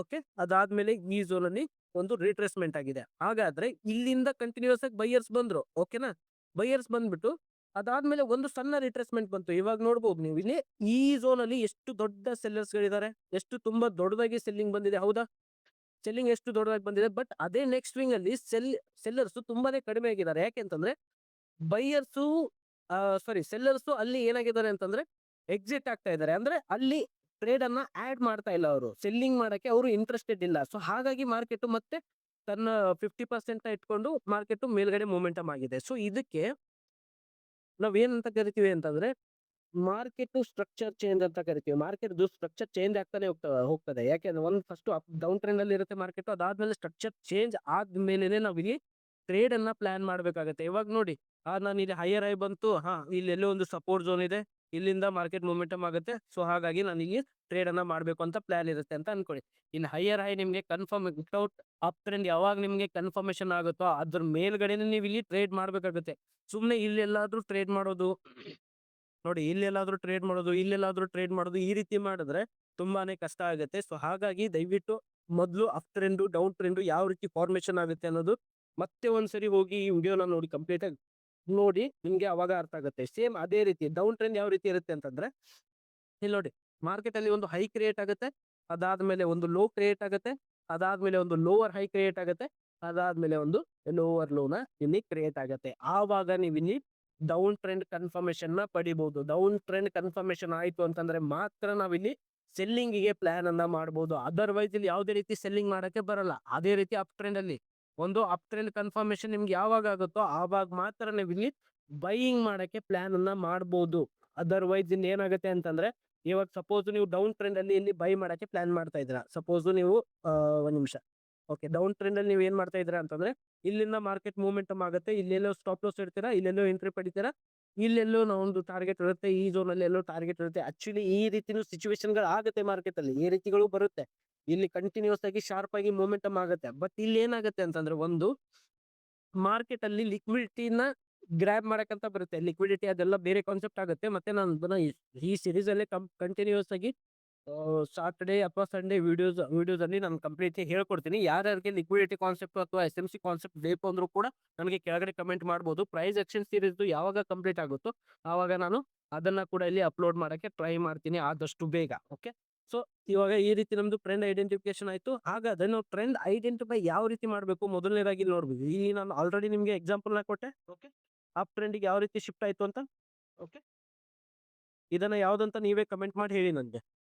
ಓಕೆ, ಅದಾದ್ಮೇಲೆ ಈ ಝೋನ್ ಅಲ್ಲಿ ಒಂದು ರಿಟ್ರೇಸ್ಮೆಂಟ್ ಆಗಿದೆ. ಹಾಗಾದ್ರೆ ಇಲ್ಲಿಂದ ಕಂಟಿನ್ಯೂಸ್ ಆಗಿ ಬೈಯರ್ಸ್ ಬಂದ್ರು. ಓಕೆನಾ, ಬೈಯರ್ಸ್ ಬಂದ್ಬಿಟ್ಟು ಅದಾದ್ಮೇಲೆ ಒಂದು ಸಣ್ಣ ರಿಟ್ರೇಸ್ಮೆಂಟ್ ಬಂತು. ಇವಾಗ ನೋಡ್ಬೋದು ನೀವು ಇಲ್ಲಿ ಈ ಝೋನ್ ಅಲ್ಲಿ ಎಷ್ಟು ದೊಡ್ಡ ಸೆಲ್ಲರ್ಸ್ ಗಳಿದ್ದಾರೆ, ಎಷ್ಟು ತುಂಬಾ ದೊಡ್ಡದಾಗಿ ಸೆಲ್ಲಿಂಗ್ ಬಂದಿದೆ. ಹೌದಾ, ಸೆಲ್ಲಿಂಗ್ ಎಷ್ಟು ದೊಡ್ಡದಾಗಿ ಬಂದಿದೆ. ಬಟ್ ಅದೇ ನೆಕ್ಸ್ಟ್ ವಿಂಗ್ ಅಲ್ಲಿ ಸೆಲ್ಲರ್ಸ್ ತುಂಬಾನೇ ಕಡಿಮೆ ಆಗಿದ್ದಾರೆ. ಯಾಕೆಂತಂದ್ರೆ ಬೈಯರ್ಸು ಸೆಲ್ಲರ್ಸು ಅಲ್ಲಿ ಏನಾಗಿದ್ದಾರೆ ಅಂತಂದ್ರೆ ಎಕ್ಸಿಟ್ ಆಗ್ತಾ ಇದ್ದಾರೆ. ಅಂದ್ರೆ ಅಲ್ಲಿ ಟ್ರೇಡ್ ಅನ್ನ ಆಡ್ ಮಾಡ್ತಾ ಇಲ್ಲ, ಅವರು ಸೆಲ್ಲಿಂಗ್ ಮಾಡಕ್ಕೆ ಅವರು ಇಂಟ್ರೆಸ್ಟೆಡ್ ಇಲ್ಲ. ಸೊ ಹಾಗಾಗಿ ಮಾರ್ಕೆಟ್ ಮತ್ತೆ ತನ್ನ 50% ಇಟ್ಕೊಂಡು ಮಾರ್ಕೆಟ್ ಮೇಲ್ಗಡೆ ಮೂಮೆಂಟಮ್ ಆಗಿದೆ. ಸೊ ಇದಕ್ಕೆ ನಾವ್ ಏನಂತ ಕರಿತೀವಿ ಅಂತಂದ್ರೆ ಮಾರ್ಕೆಟ್ ಸ್ಟ್ರಕ್ಚರ್ ಚೇಂಜ್ ಅಂತ ಕರಿತೀವಿ. ಮಾರ್ಕೆಟ್ ಸ್ಟ್ರಕ್ಚರ್ ಚೇಂಜ್ ಆಗ್ತಾನೆ ಹೋಗ್ತದೆ. ಯಾಕೆಂದ್ರೆ ಒಂದು ಫಸ್ಟ್ ಅಪ್ ಡೌನ್ ಟ್ರೆಂಡ್ ಅಲ್ಲಿ ಇರುತ್ತೆ ಮಾರ್ಕೆಟ್, ಅದಾದ್ಮೇಲೆ ಸ್ಟ್ರಕ್ಚರ್ ಚೇಂಜ್ ಆದ್ಮೇಲೆ ನಾವ್ ಇಲ್ಲಿ ಟ್ರೇಡ್ ಅನ್ನ ಪ್ಲಾನ್ ಮಾಡ್ಬೇಕಾಗತ್ತೆ. ಇವಾಗ ನೋಡಿ, ನಾನು ಇಲ್ಲಿ ಹೈಯರ್ ಹೈ ಬಂತು, ಇಲ್ಲೆಲ್ಲೋ ಒಂದು ಸಪೋರ್ಟ್ ಝೋನ್ ಇದೆ, ಇಲ್ಲಿಂದ ಮಾರ್ಕೆಟ್ ಮೂಮೆಂಟಮ್ ಆಗುತ್ತೆ. ಸೊ ಹಾಗಾಗಿ ನಾನು ಇಲ್ಲಿ ಟ್ರೇಡ್ ಅನ್ನ ಮಾಡ್ಬೇಕು ಅಂತ ಪ್ಲಾನ್ ಇರುತ್ತೆ ಅಂತ ಅನ್ಕೊಳ್ಳಿ. ಇನ್ನು ಹೈಯರ್ ಹೈ ನಿಮ್ಗೆ ಕನ್ಫರ್ಮ್ ವಿತೌಟ್ ಅಪ್ ಟ್ರೆಂಡ್ ಯಾವಾಗ ನಿಮ್ಗೆ ಕನ್ಫರ್ಮೇಶನ್ ಆಗುತ್ತೋ ಅದ್ರ ಮೇಲ್ಗಡೆನೆ ನೀವು ಇಲ್ಲಿ ಟ್ರೇಡ್ ಮಾಡ್ಬೇಕಾಗುತ್ತೆ. ಸುಮ್ನೆ ಇಲ್ಲೆಲ್ಲಾದ್ರೂ ಟ್ರೇಡ್ ಮಾಡೋದು, ನೋಡಿ ಇಲ್ಲೆಲ್ಲಾದ್ರೂ ಟ್ರೇಡ್ ಮಾಡೋದು, ಇಲ್ಲೆಲ್ಲಾದ್ರೂ ಟ್ರೇಡ್ ಮಾಡೋದು, ಈ ರೀತಿ ಮಾಡಿದ್ರೆ ತುಂಬಾನೇ ಕಷ್ಟ ಆಗುತ್ತೆ. ಸೊ ಹಾಗಾಗಿ ದಯವಿಟ್ಟು ಮೊದಲು ಅಪ್ ಟ್ರೆಂಡ್, ಡೌನ್ ಟ್ರೆಂಡ್ ಯಾವ ರೀತಿ ಫಾರ್ಮೇಶನ್ ಆಗುತ್ತೆ ಅನ್ನೋದು ಮತ್ತೆ ಒಂದ್ಸರಿ ಹೋಗಿ ಈ ವಿಡಿಯೋನ ನೋಡಿ, ಕಂಪ್ಲೀಟ್ ಆಗಿ ನೋಡಿ, ನಿಮ್ಗೆ ಅವಾಗ ಅರ್ಥ ಆಗುತ್ತೆ. ಸೇಮ್ ಅದೇ ರೀತಿ ಡೌನ್ ಟ್ರೆಂಡ್ ಯಾವ ರೀತಿ ಇರುತ್ತೆ ಅಂತಂದ್ರೆ, ಇಲ್ಲಿ ನೋಡಿ, ಮಾರ್ಕೆಟ್ ಅಲ್ಲಿ ಒಂದು ಹೈ ಕ್ರಿಯೇಟ್ ಆಗುತ್ತೆ, ಅದಾದ್ಮೇಲೆ ಒಂದು ಲೋ ಕ್ರಿಯೇಟ್ ಆಗುತ್ತೆ, ಅದಾದ್ಮೇಲೆ ಒಂದು ಲೋವರ್ ಹೈ ಕ್ರಿಯೇಟ್ ಆಗುತ್ತೆ, ಅದಾದ್ಮೇಲೆ ಒಂದು ಲೋವರ್ ಲೋನ ಇಲ್ಲಿ ಕ್ರಿಯೇಟ್ ಆಗುತ್ತೆ. ಆವಾಗ ನೀವು ಇಲ್ಲಿ ಡೌನ್ ಟ್ರೆಂಡ್ ಕನ್ಫರ್ಮೇಶನ್ ನ ಪಡಿಬಹುದು. ಡೌನ್ ಟ್ರೆಂಡ್ ಕನ್ಫರ್ಮೇಶನ್ ಆಯ್ತು ಅಂತಂದ್ರೆ ಮಾತ್ರ ನಾವಿಲ್ಲಿ ಸೆಲ್ಲಿಂಗ್ ಗೆ ಪ್ಲಾನ್ ಅನ್ನ ಮಾಡಬಹುದು. ಅದರ್ವೈಸ್ ಇಲ್ಲಿ ಯಾವುದೇ ರೀತಿ ಸೆಲ್ಲಿಂಗ್ ಮಾಡಕ್ಕೆ ಬರಲ್ಲ. ಅದೇ ರೀತಿ ಅಪ್ ಟ್ರೆಂಡ್ ಅಲ್ಲಿ ಒಂದು ಅಪ್ ಟ್ರೆಂಡ್ ಕನ್ಫರ್ಮೇಶನ್ ನಿಮ್ಗೆ ಯಾವಾಗ ಆಗುತ್ತೋ ಆವಾಗ ಮಾತ್ರ ನೀವು ಇಲ್ಲಿ ಬೈಯಿಂಗ್ ಮಾಡಕ್ಕೆ ಪ್ಲಾನ್ ಅನ್ನ ಮಾಡಬಹುದು. ಅದರ್ವೈಸ್ ಇಲ್ಲಿ ಏನಾಗುತ್ತೆ ಅಂತಂದ್ರೆ, ಇವಾಗ ಸಪೋಸ್ ನೀವು ಡೌನ್ ಟ್ರೆಂಡ್ ಅಲ್ಲಿ ಇಲ್ಲಿ ಬೈ ಮಾಡಕ್ಕೆ ಪ್ಲಾನ್ ಮಾಡ್ತಾ ಇದ್ದೀರಾ. ಸಪೋಸ್ ನೀವು ಒಂದ್ ನಿಮಿಷ, ಓಕೆ, ಡೌನ್ ಟ್ರೆಂಡ್ ಅಲ್ಲಿ ನೀವು ಏನ್ ಮಾಡ್ತಾ ಇದ್ದೀರಾ ಅಂತಂದ್ರೆ, ಇಲ್ಲಿಂದ ಮಾರ್ಕೆಟ್ ಮೂವ್ಮೆಂಟಮ್ ಆಗುತ್ತೆ, ಇಲ್ಲೆಲ್ಲೋ ಸ್ಟಾಪ್ ಲಾಸ್ ಇಡ್ತೀರಾ, ಇಲ್ಲೆಲ್ಲೋ ಎಂಟ್ರಿ ಪಡಿತೀರಾ, ಇಲ್ಲೆಲ್ಲೋ ಒಂದು ಟಾರ್ಗೆಟ್ ಇರುತ್ತೆ, ಈ ಝೋನ್ ಅಲ್ಲಿ ಎಲ್ಲೋ ಟಾರ್ಗೆಟ್ ಇರುತ್ತೆ. ಆಕ್ಚುಲಿ ಈ ರೀತಿನೂ ಸಿಚುವೇಶನ್ ಗಳು ಆಗುತ್ತೆ ಮಾರ್ಕೆಟ್ ಅಲ್ಲಿ, ಈ ರೀತಿಗಳು ಬರುತ್ತೆ. ಇಲ್ಲಿ ಕಂಟಿನ್ಯೂಸ್ ಆಗಿ ಶಾರ್ಪ್ ಆಗಿ ಮೂಮೆಂಟಮ್ ಆಗುತ್ತೆ. ಬಟ್ ಇಲ್ಲಿ ಏನಾಗುತ್ತೆ ಅಂತಂದ್ರೆ, ಒಂದು ಮಾರ್ಕೆಟ್ ಅಲ್ಲಿ ಲಿಕ್ವಿಡಿಟಿನ ಗ್ರಾಬ್ ಮಾಡಕ್ಕಂತ ಬರುತ್ತೆ. ಲಿಕ್ವಿಡಿಟಿ ಅದೆಲ್ಲ ಬೇರೆ ಕಾನ್ಸೆಪ್ಟ್ ಆಗುತ್ತೆ. ಮತ್ತೆ ನಾನು ಅದನ್ನ ಈ ಸೀರೀಸ್ ಅಲ್ಲೇ ಕಂಟಿನ್ಯೂಸ್ ಆಗಿ ಸಾಟರ್ಡೆ ಅಥವಾ ಸಂಡೇ ವಿಡಿಯೋಸ್ ಅಲ್ಲಿ ನಾನು ಕಂಪ್ಲೀಟ್ ಹೇಳ್ಕೊಡ್ತೀನಿ. ಯಾರ್ಯಾರಿಗೆ ಲಿಕ್ವಿಡಿಟಿ ಕಾನ್ಸೆಪ್ಟ್ ಅಥವಾ SMC ಕಾನ್ಸೆಪ್ಟ್ ಬೇಕು ಅಂದ್ರೂ ಕೂಡ ನನಗೆ ಕೆಳಗಡೆ ಕಮೆಂಟ್ ಮಾಡ್ಬೋದು. ಪ್ರೈಸ್ ಆಕ್ಷನ್ ಸೀರೀಸ್ ಯಾವಾಗ ಕಂಪ್ಲೀಟ್ ಆಗುತ್ತೋ ಆವಾಗ ನಾನು ಅದನ್ನ ಕೂಡ ಇಲ್ಲಿ ಅಪ್ಲೋಡ್ ಮಾಡಕ್ಕೆ ಟ್ರೈ ಮಾಡ್ತೀನಿ ಆದಷ್ಟು ಬೇಗ. ಓಕೆ, ಸೊ ಇವಾಗ ಈ ರೀತಿ ನಮ್ದು ಟ್ರೆಂಡ್ ಐಡೆಂಟಿಫಿಕೇಶನ್ ಆಯ್ತು. ಹಾಗಾದ್ರೆ ನಾವು ಟ್ರೆಂಡ್ ಐಡೆಂಟಿಫೈ ಯಾವ ರೀತಿ ಮಾಡಬೇಕು ಮೊದಲನೇದಾಗಿ ನೋಡ್ಬೇಕು. ಇಲ್ಲಿ ನಾನು ಆಲ್ರೆಡಿ ನಿಮ್ಗೆ ಎಕ್ಸಾಂಪಲ್ ನ ಕೊಟ್ಟೆ. ಓಕೆ, ಅಪ್ ಟ್ರೆಂಡಿಗೆ ಯಾವ ರೀತಿ ಶಿಫ್ಟ್ ಆಯ್ತು ಅಂತ. ಓಕೆ, ಇದನ್ನ ಯಾವ್ದಂತ ನೀವೇ ಕಮೆಂಟ್ ಮಾಡಿ ಹೇಳಿ ನನಗೆ.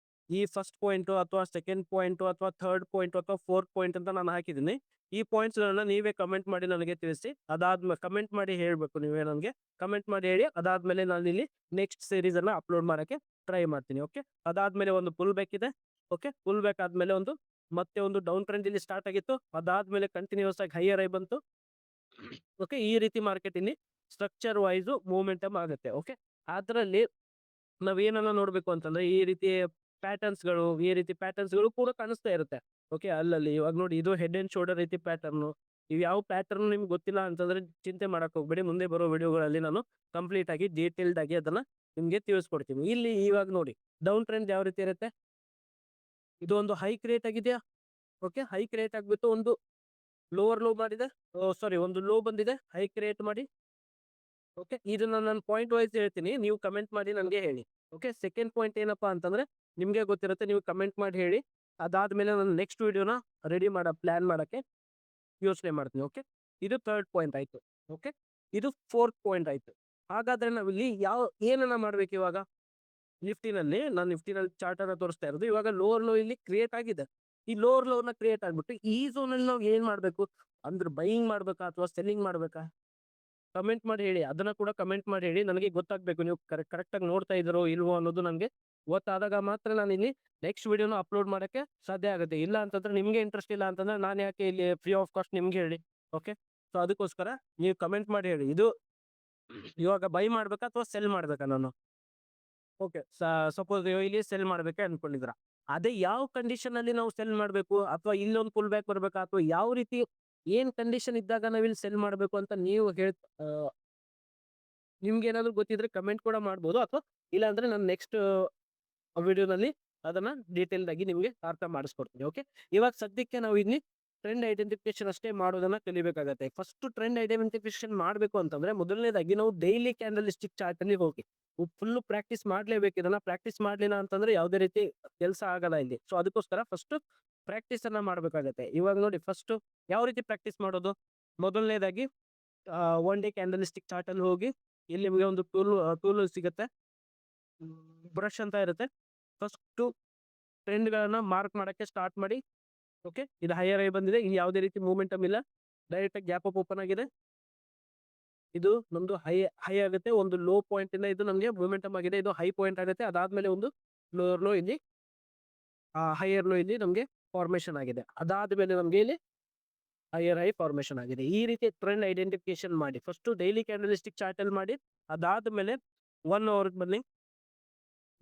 ಈ ಫಸ್ಟ್ ಪಾಯಿಂಟ್ ಅಥವಾ ಸೆಕೆಂಡ್ ಪಾಯಿಂಟ್ ಅಥವಾ ಥರ್ಡ್ ಪಾಯಿಂಟ್ ಅಥವಾ ಫೋರ್ತ್ ಪಾಯಿಂಟ್ ಅಂತ ನಾನು ಹಾಕಿದ್ದೀನಿ. ಈ ಪಾಯಿಂಟ್ಸ್ ಗಳನ್ನ ನೀವೇ ಕಮೆಂಟ್ ಮಾಡಿ ನನಗೆ ತಿಳಿಸಿ. ಅದಾದ್ಮೇಲೆ ಕಮೆಂಟ್ ಮಾಡಿ ಹೇಳ್ಬೇಕು ನೀವೇ ನನಗೆ. ಕಮೆಂಟ್ ಮಾಡಿ ಹೇಳಿ, ಅದಾದ್ಮೇಲೆ ನಾನು ಇಲ್ಲಿ ನೆಕ್ಸ್ಟ್ ಸೀರೀಸ್ ಅನ್ನ ಅಪ್ಲೋಡ್ ಮಾಡಕ್ಕೆ ಟ್ರೈ ಮಾಡ್ತೀನಿ. ಓಕೆ, ಅದಾದ್ಮೇಲೆ ಒಂದು ಪುಲ್ ಬ್ಯಾಕ್ ಇದೆ. ಓಕೆ, ಪುಲ್ ಬ್ಯಾಕ್ ಆದ್ಮೇಲೆ ಮತ್ತೆ ಒಂದು ಡೌನ್ ಟ್ರೆಂಡ್ ಇಲ್ಲಿ ಸ್ಟಾರ್ಟ್ ಆಗಿತ್ತು. ಅದಾದ್ಮೇಲೆ ಕಂಟಿನ್ಯೂಸ್ ಆಗಿ ಹೈಯರ್ ಆಗಿ ಬಂತು. ಓಕೆ, ಈ ರೀತಿ ಮಾರ್ಕೆಟ್ ಇಲ್ಲಿ ಸ್ಟ್ರಕ್ಚರ್ ವೈಸ್ ಮೂವ್ಮೆಂಟಮ್ ಆಗುತ್ತೆ. ಓಕೆ, ಅದರಲ್ಲಿ ನಾವೇನನ್ನ ನೋಡ್ಬೇಕು ಅಂತಂದ್ರೆ, ಈ ರೀತಿ ಪ್ಯಾಟರ್ನ್ಸ್ ಗಳು ಕೂಡ ಕಾಣಿಸ್ತಾ ಇರುತ್ತೆ. ಓಕೆ, ಅಲ್ಲಲ್ಲಿ ಇವಾಗ ನೋಡಿ, ಇದು ಹೆಡ್ ಅಂಡ್ ಶೋಲ್ಡರ್ ರೀತಿ ಪ್ಯಾಟರ್ನ್. ಇವು ಯಾವ ಪ್ಯಾಟರ್ನ್ ನಿಮ್ಗೆ ಗೊತ್ತಿಲ್ಲ ಅಂತಂದ್ರೆ ಚಿಂತೆ ಮಾಡಕ್ ಹೋಗ್ಬೇಡಿ. ಮುಂದೆ ಬರೋ ವಿಡಿಯೋಗಳಲ್ಲಿ ನಾನು ಕಂಪ್ಲೀಟ್ ಆಗಿ ಡೀಟೇಲ್ಡ್ ಆಗಿ ಅದನ್ನ ನಿಮ್ಗೆ ತಿಳಿಸ್ಕೊಡ್ತೀನಿ. ಇಲ್ಲಿ ಇವಾಗ ನೋಡಿ, ಡೌನ್ ಟ್ರೆಂಡ್ ಯಾವ ರೀತಿ ಇರುತ್ತೆ. ಇದು ಒಂದು ಹೈ ಕ್ರಿಯೇಟ್ ಆಗಿದೆಯಾ. ಓಕೆ, ಹೈ ಕ್ರಿಯೇಟ್ ಆಗ್ಬಿಟ್ಟು ಒಂದು ಲೋವರ್ ಲೋ ಮಾಡಿದೆ. ಸಾರಿ, ಒಂದು ಲೋ ಬಂದಿದೆ, ಹೈ ಕ್ರಿಯೇಟ್ ಮಾಡಿ. ಓಕೆ, ಇದನ್ನ ನಾನು ಪಾಯಿಂಟ್ ವೈಸ್ ಹೇಳ್ತೀನಿ, ನೀವು ಕಮೆಂಟ್ ಮಾಡಿ ನನಗೆ ಹೇಳಿ. ಓಕೆ, ಸೆಕೆಂಡ್ ಪಾಯಿಂಟ್ ಏನಪ್ಪಾ ಅಂತಂದ್ರೆ ನಿಮ್ಗೆ ಗೊತ್ತಿರುತ್ತೆ, ನೀವು ಕಮೆಂಟ್ ಮಾಡಿ ಹೇಳಿ. ಅದಾದ್ಮೇಲೆ ನಾನು ನೆಕ್ಸ್ಟ್ ವಿಡಿಯೋನ ರೆಡಿ ಪ್ಲಾನ್ ಮಾಡಕ್ಕೆ ಯೋಚನೆ ಮಾಡ್ತೀನಿ. ಓಕೆ, ಇದು ಥರ್ಡ್ ಪಾಯಿಂಟ್ ಆಯ್ತು. ಓಕೆ, ಇದು ಫೋರ್ತ್ ಪಾಯಿಂಟ್ ಆಯ್ತು. ಹಾಗಾದ್ರೆ ನಾವಿಲ್ಲಿ ಏನನ್ನ ಮಾಡ್ಬೇಕು ಇವಾಗ. ನಾನು ನಿಫ್ಟಿನಲ್ಲಿ ಚಾರ್ಟ್ ಅನ್ನ ತೋರಿಸ್ತಾ ಇರೋದು. ಇವಾಗ ಲೋವರ್ ಲೋ ಇಲ್ಲಿ ಕ್ರಿಯೇಟ್ ಆಗಿದೆ. ಈ ಲೋವರ್ ಲೋನ ಕ್ರಿಯೇಟ್ ಆಗ್ಬಿಟ್ಟು ಈ ಝೋನ್ ಅಲ್ಲಿ ನಾವು ಏನ್ ಮಾಡ್ಬೇಕು ಅಂದ್ರೆ, ಬೈಯಿಂಗ್ ಮಾಡ್ಬೇಕಾ ಅಥವಾ ಸೆಲ್ಲಿಂಗ್ ಮಾಡ್ಬೇಕಾ? ಕಮೆಂಟ್ ಮಾಡಿ ಹೇಳಿ. ಅದನ್ನ ಕೂಡ ಕಮೆಂಟ್ ಮಾಡಿ ಹೇಳಿ, ನನಗೆ ಗೊತ್ತಾಗ್ಬೇಕು ನೀವು ಕರೆಕ್ಟ್ ಆಗಿ ನೋಡ್ತಾ ಇದ್ರೋ ಇಲ್ವೋ ಅನ್ನೋದು ನನಗೆ ಗೊತ್ತಾದಾಗ ಮಾತ್ರ ನಾನು ಇಲ್ಲಿ ನೆಕ್ಸ್ಟ್ ವಿಡಿಯೋನ ಅಪ್ಲೋಡ್ ಮಾಡಕ್ಕೆ ಸಾಧ್ಯ ಆಗುತ್ತೆ. ಇಲ್ಲ ಅಂತಂದ್ರೆ, ನಿಮ್ಗೆ ಇಂಟ್ರೆಸ್ಟ್ ಇಲ್ಲ ಅಂತಂದ್ರೆ ನಾನು ಯಾಕೆ ಇಲ್ಲಿ ಫ್ರೀ ಆಫ್ ಕಾಸ್ಟ್ ನಿಮ್ಗೆ ಹೇಳಿ. ಓಕೆ, ಸೊ ಅದಕ್ಕೋಸ್ಕರ ನೀವು ಕಮೆಂಟ್ ಮಾಡಿ ಹೇಳಿ, ಇದು ಇವಾಗ ಬೈ ಮಾಡ್ಬೇಕಾ ಅಥವಾ ಸೆಲ್ ಮಾಡ್ಬೇಕಾ ನಾನು. ಓಕೆ, ಸಪೋಸ್ ಇಲ್ಲಿ ಸೆಲ್ ಮಾಡ್ಬೇಕಾ ಅನ್ಕೊಂಡಿದ್ರ, ಅದೇ ಯಾವ ಕಂಡೀಷನ್ ಅಲ್ಲಿ ನಾವು ಸೆಲ್ ಮಾಡ್ಬೇಕು, ಅಥವಾ ಇಲ್ಲೊಂದು ಪುಲ್ ಬ್ಯಾಕ್ ಬರ್ಬೇಕಾ, ಅಥವಾ ಯಾವ ರೀತಿ ಏನ್ ಕಂಡೀಷನ್ ಇದ್ದಾಗ ನಾವಿಲ್ಲಿ ಸೆಲ್ ಮಾಡ್ಬೇಕು ಅಂತ ನೀವು ನಿಮ್ಗೆ ಏನಾದ್ರು ಗೊತ್ತಿದ್ರೆ ಕಮೆಂಟ್ ಕೂಡ ಮಾಡ್ಬೋದು. ಅಥವಾ ಇಲ್ಲ ಅಂದ್ರೆ ನಾನು ನೆಕ್ಸ್ಟ್ ವಿಡಿಯೋನಲ್ಲಿ ಅದನ್ನ ಡೀಟೇಲ್ ಆಗಿ ನಿಮ್ಗೆ ಅರ್ಥ ಮಾಡಿಸ್ಕೊಡ್ತೀನಿ. ಓಕೆ, ಇವಾಗ ಸದ್ಯಕ್ಕೆ ನಾವು ಇಲ್ಲಿ ಟ್ರೆಂಡ್ ಐಡೆಂಟಿಫಿಕೇಶನ್ ಅಷ್ಟೇ ಮಾಡೋದನ್ನ ಕಲಿಬೇಕಾಗತ್ತೆ. ಫಸ್ಟ್ ಟ್ರೆಂಡ್ ಐಡೆಂಟಿಫಿಕೇಶನ್ ಮಾಡ್ಬೇಕು ಅಂತಂದ್ರೆ, ಮೊದಲನೇದಾಗಿ ನಾವು ಡೈಲಿ ಕ್ಯಾಂಡಲ್ ಸ್ಟಿಕ್ ಚಾರ್ಟ್ ಅಲ್ಲಿ ಹೋಗಿ ಫುಲ್ ಪ್ರಾಕ್ಟೀಸ್ ಮಾಡ್ಲೇಬೇಕು. ಇದನ್ನ ಪ್ರಾಕ್ಟೀಸ್ ಮಾಡ್ಲಿಲ್ಲ ಅಂತಂದ್ರೆ ಯಾವುದೇ ರೀತಿ ಕೆಲಸ ಆಗಲ್ಲ ಇಲ್ಲಿ. ಸೊ ಅದಕ್ಕೋಸ್ಕರ ಫಸ್ಟ್ ಪ್ರಾಕ್ಟೀಸ್ ಅನ್ನ ಮಾಡ್ಬೇಕಾಗತ್ತೆ. ಇವಾಗ ನೋಡಿ, ಫಸ್ಟ್ ಯಾವ ರೀತಿ ಪ್ರಾಕ್ಟೀಸ್ ಮಾಡೋದು. ಮೊದಲನೇದಾಗಿ one day candle stick chart ಅಲ್ಲಿ ಹೋಗಿ, ಇಲ್ಲಿ ನಿಮಗೆ ಒಂದು ಟೂಲ್ ಸಿಗುತ್ತೆ, ಬ್ರಷ್ ಅಂತ ಇರುತ್ತೆ. ಫಸ್ಟ್ ಟ್ರೆಂಡ್ ಗಳನ್ನ ಮಾರ್ಕ್ ಮಾಡಕ್ಕೆ ಸ್ಟಾರ್ಟ್ ಮಾಡಿ. ಓಕೆ, ಇದು ಹೈಯರ್ ಆಗಿ ಬಂದಿದೆ, ಇಲ್ಲಿ ಯಾವುದೇ ರೀತಿ ಮೂವ್ಮೆಂಟಮ್ ಇಲ್ಲ, ಡೈರೆಕ್ಟ್ ಆಗಿ ಗ್ಯಾಪ್ ಅಪ್ ಓಪನ್ ಆಗಿದೆ. ಇದು ನಮ್ದು ಹೈ ಆಗುತ್ತೆ, ಒಂದು ಲೋ ಪಾಯಿಂಟ್ ಇಂದ ಇದು ನಮಗೆ ಮೂವ್ಮೆಂಟಮ್ ಆಗಿದೆ, ಇದು ಹೈ ಪಾಯಿಂಟ್ ಆಗುತ್ತೆ. ಅದಾದ್ಮೇಲೆ ಒಂದು ಲೋವರ್ ಲೋ ಇಲ್ಲಿ, ಹೈಯರ್ ಲೋ ಇಲ್ಲಿ ನಮಗೆ ಫಾರ್ಮೇಶನ್ ಆಗಿದೆ. ಅದಾದ್ಮೇಲೆ ನಮ್ಗೆ ಇಲ್ಲಿ ಹೈಯರ್ ಹೈ ಫಾರ್ಮೇಶನ್ ಆಗಿದೆ. ಈ ರೀತಿ ಟ್ರೆಂಡ್ ಐಡೆಂಟಿಫಿಕೇಶನ್ ಮಾಡಿ ಫಸ್ಟ್ ಡೈಲಿ ಕ್ಯಾಂಡಲಿಸ್ಟಿಕ್ ಚಾರ್ಟ್ ಅಲ್ಲಿ ಮಾಡಿ. ಅದಾದ್ಮೇಲೆ 1 hour ಬನ್ನಿ.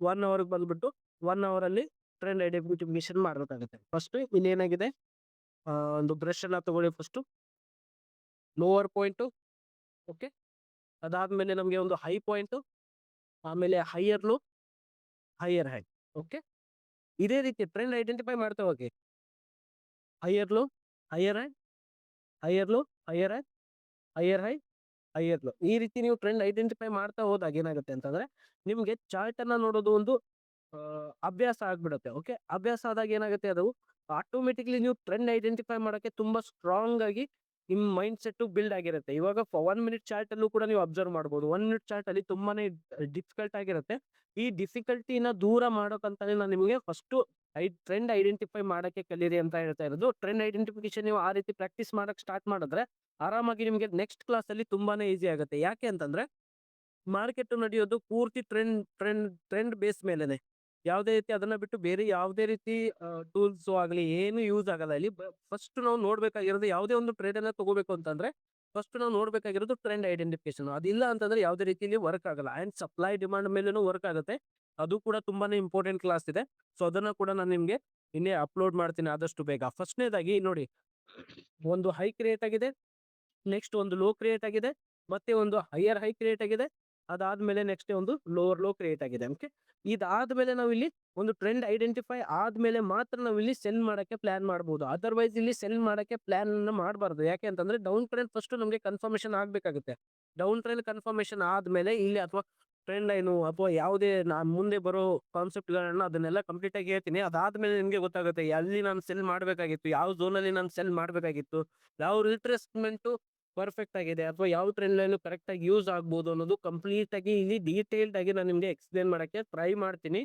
1 hour ಬಂದ್ಬಿಟ್ಟು 1 hour ಅಲ್ಲಿ ಟ್ರೆಂಡ್ ಐಡೆಂಟಿಫಿಕೇಶನ್ ಮಾಡಬೇಕಾಗುತ್ತೆ. ಫಸ್ಟ್ ಇಲ್ಲಿ ಏನಾಗಿದೆ, ಒಂದು ಬ್ರಷ್ ಅನ್ನ ತಗೊಳ್ಳಿ. First lower point. ಓಕೆ, ಅದಾದ್ಮೇಲೆ ನಮಗೆ ಒಂದು ಹೈ ಪಾಯಿಂಟ್, ಆಮೇಲೆ higher low, higher high. Okay, ಇದೇ ರೀತಿ ಟ್ರೆಂಡ್ ಐಡೆಂಟಿಫೈ ಮಾಡ್ತಾ ಹೋಗಿ. Higher low, higher high, higher low, higher high, higher high, higher low. ಈ ರೀತಿ ನೀವು ಟ್ರೆಂಡ್ ಐಡೆಂಟಿಫೈ ಮಾಡ್ತಾ ಹೋದಾಗ ಏನಾಗುತ್ತೆ ಅಂತಂದ್ರೆ, ನಿಮ್ಗೆ ಚಾರ್ಟ್ ಅನ್ನ ನೋಡೋದು ಒಂದು ಅಭ್ಯಾಸ ಆಗ್ಬಿಡುತ್ತೆ. ಓಕೆ, ಅಭ್ಯಾಸ ಆದಾಗ ಏನಾಗುತ್ತೆ, ಅದು ಆಟೋಮೆಟಿಕ್ಲಿ ನೀವು ಟ್ರೆಂಡ್ ಐಡೆಂಟಿಫೈ ಮಾಡಕ್ಕೆ ತುಂಬಾ ಸ್ಟ್ರಾಂಗ್ ಆಗಿ ನಿಮ್ ಮೈಂಡ್ ಸೆಟ್ ಬಿಲ್ಡ್ ಆಗಿರುತ್ತೆ. ಇವಾಗ 1 minute ಚಾರ್ಟ್ ಅಲ್ಲೂ ಕೂಡ ನೀವು ಅಬ್ಸರ್ವ್ ಮಾಡ್ಬೋದು. 1 minute ಚಾರ್ಟ್ ಅಲ್ಲಿ ತುಂಬಾನೇ ಡಿಫಿಕಲ್ಟ್ ಆಗಿರುತ್ತೆ. ಈ ಡಿಫಿಕಲ್ಟಿನ ದೂರ ಮಾಡೋಕಂತಾನೆ ನಾನು ನಿಮಗೆ ಫಸ್ಟ್ ಟ್ರೆಂಡ್ ಐಡೆಂಟಿಫೈ ಮಾಡಕ್ಕೆ ಕಲೀರಿ ಅಂತ ಹೇಳ್ತಾ ಇರೋದು. ಟ್ರೆಂಡ್ ಐಡೆಂಟಿಫಿಕೇಶನ್ ನೀವು ಆ ರೀತಿ ಪ್ರಾಕ್ಟೀಸ್ ಮಾಡಕ್ ಸ್ಟಾರ್ಟ್ ಮಾಡಿದ್ರೆ ಆರಾಮಾಗಿ ನಿಮಗೆ ನೆಕ್ಸ್ಟ್ ಕ್ಲಾಸ್ ಅಲ್ಲಿ ತುಂಬಾನೇ ಈಸಿ ಆಗುತ್ತೆ. ಯಾಕೆ ಅಂತಂದ್ರೆ, ಮಾರ್ಕೆಟ್ ನಡೆಯೋದು ಪೂರ್ತಿ ಟ್ರೆಂಡ್ ಬೇಸ್ ಮೇಲೆನೆ. ಯಾವುದೇ ರೀತಿ ಅದನ್ನ ಬಿಟ್ಟು ಬೇರೆ ಯಾವುದೇ ರೀತಿ ಟೂಲ್ಸ್ ಆಗಲಿ ಏನು ಯೂಸ್ ಆಗಲ್ಲ ಇಲ್ಲಿ. ಫಸ್ಟ್ ನಾವು ನೋಡ್ಬೇಕಾಗಿರೋದು, ಯಾವುದೇ ಒಂದು ಟ್ರೇಡ್ ಅನ್ನ ತಗೋಬೇಕು ಅಂತಂದ್ರೆ ಫಸ್ಟ್ ನಾವು ನೋಡ್ಬೇಕಾಗಿರೋದು ಟ್ರೆಂಡ್ ಐಡೆಂಟಿಫಿಕೇಶನ್. ಅದಿಲ್ಲ ಅಂತಂದ್ರೆ ಯಾವುದೇ ರೀತಿಯಲ್ಲಿ ವರ್ಕ್ ಆಗಲ್ಲ. ಅಂಡ್ ಸಪ್ಲೈ ಡಿಮಾಂಡ್ ಮೇಲೇನು ವರ್ಕ್ ಆಗುತ್ತೆ. ಅದು ಕೂಡ ತುಂಬಾನೇ ಇಂಪಾರ್ಟೆಂಟ್ ಕ್ಲಾಸ್ ಇದೆ. ಸೊ ಅದನ್ನ ಕೂಡ ನಾನು ನಿಮ್ಗೆ ಇನ್ನೇ ಅಪ್ಲೋಡ್ ಮಾಡ್ತೀನಿ ಆದಷ್ಟು ಬೇಗ. ಫಸ್ಟ್ನೇದಾಗಿ ನೋಡಿ, ಒಂದು ಹೈ ಕ್ರಿಯೇಟ್ ಆಗಿದೆ, ನೆಕ್ಸ್ಟ್ ಒಂದು ಲೋ ಕ್ರಿಯೇಟ್ ಆಗಿದೆ, ಮತ್ತೆ ಒಂದು ಹೈಯರ್ ಹೈ ಕ್ರಿಯೇಟ್ ಆಗಿದೆ. ಅದಾದ್ಮೇಲೆ ನೆಕ್ಸ್ಟ್ ಒಂದು ಲೋವರ್ ಲೋ ಕ್ರಿಯೇಟ್ ಆಗಿದೆ. ಓಕೆ, ಇದಾದ್ಮೇಲೆ ನಾವು ಇಲ್ಲಿ ಒಂದು ಟ್ರೆಂಡ್ ಐಡೆಂಟಿಫೈ ಆದ್ಮೇಲೆ ಮಾತ್ರ ನಾವು ಇಲ್ಲಿ ಸೆಲ್ ಮಾಡಕ್ಕೆ ಪ್ಲಾನ್ ಮಾಡಬಹುದು. ಅದರ್ವೈಸ್ ಇಲ್ಲಿ ಸೆಲ್ ಮಾಡಕ್ಕೆ ಪ್ಲಾನ್ ಮಾಡಬಾರ್ದು. ಯಾಕೆ ಅಂತಂದ್ರೆ ಡೌನ್ ಟ್ರೆಂಡ್ ಫಸ್ಟ್ ನಮಗೆ ಕನ್ಫರ್ಮೇಶನ್ ಆಗ್ಬೇಕಾಗುತ್ತೆ. ಡೌನ್ ಟ್ರೆಂಡ್ ಕನ್ಫರ್ಮೇಶನ್ ಆದ್ಮೇಲೆ ಇಲ್ಲಿ ಅಥವಾ ಟ್ರೆಂಡ್ ಲೈನು ಅಥವಾ ಯಾವುದೇ ಮುಂದೆ ಬರೋ ಕಾನ್ಸೆಪ್ಟ್ಗಳನ್ನ ಅದನ್ನೆಲ್ಲ ಕಂಪ್ಲೀಟ್ ಆಗಿ ಹೇಳ್ತೀನಿ. ಅದಾದ್ಮೇಲೆ ನಿಮ್ಗೆ ಗೊತ್ತಾಗುತ್ತೆ ಎಲ್ಲಿ ನಾನು ಸೆಲ್ ಮಾಡಬೇಕಾಗಿತ್ತು, ಯಾವ ಝೋನ್ ಅಲ್ಲಿ ನಾನು ಸೆಲ್ ಮಾಡಬೇಕಾಗಿತ್ತು, ಯಾವ ರಿಟ್ರೇಸ್ಮೆಂಟ್ ಪರ್ಫೆಕ್ಟ್ ಆಗಿದೆ, ಅಥವಾ ಯಾವ ಟ್ರೆಂಡ್ ಲೈನ್ ಕರೆಕ್ಟ್ ಆಗಿ ಯೂಸ್ ಆಗ್ಬೋದು ಅನ್ನೋದು ಕಂಪ್ಲೀಟ್ ಆಗಿ ಇಲ್ಲಿ ಡೀಟೇಲ್ಡ್ ಆಗಿ ನಾನು ನಿಮ್ಗೆ ಎಕ್ಸ್ಪ್ಲೇನ್ ಮಾಡಕ್ಕೆ ಟ್ರೈ ಮಾಡ್ತೀನಿ.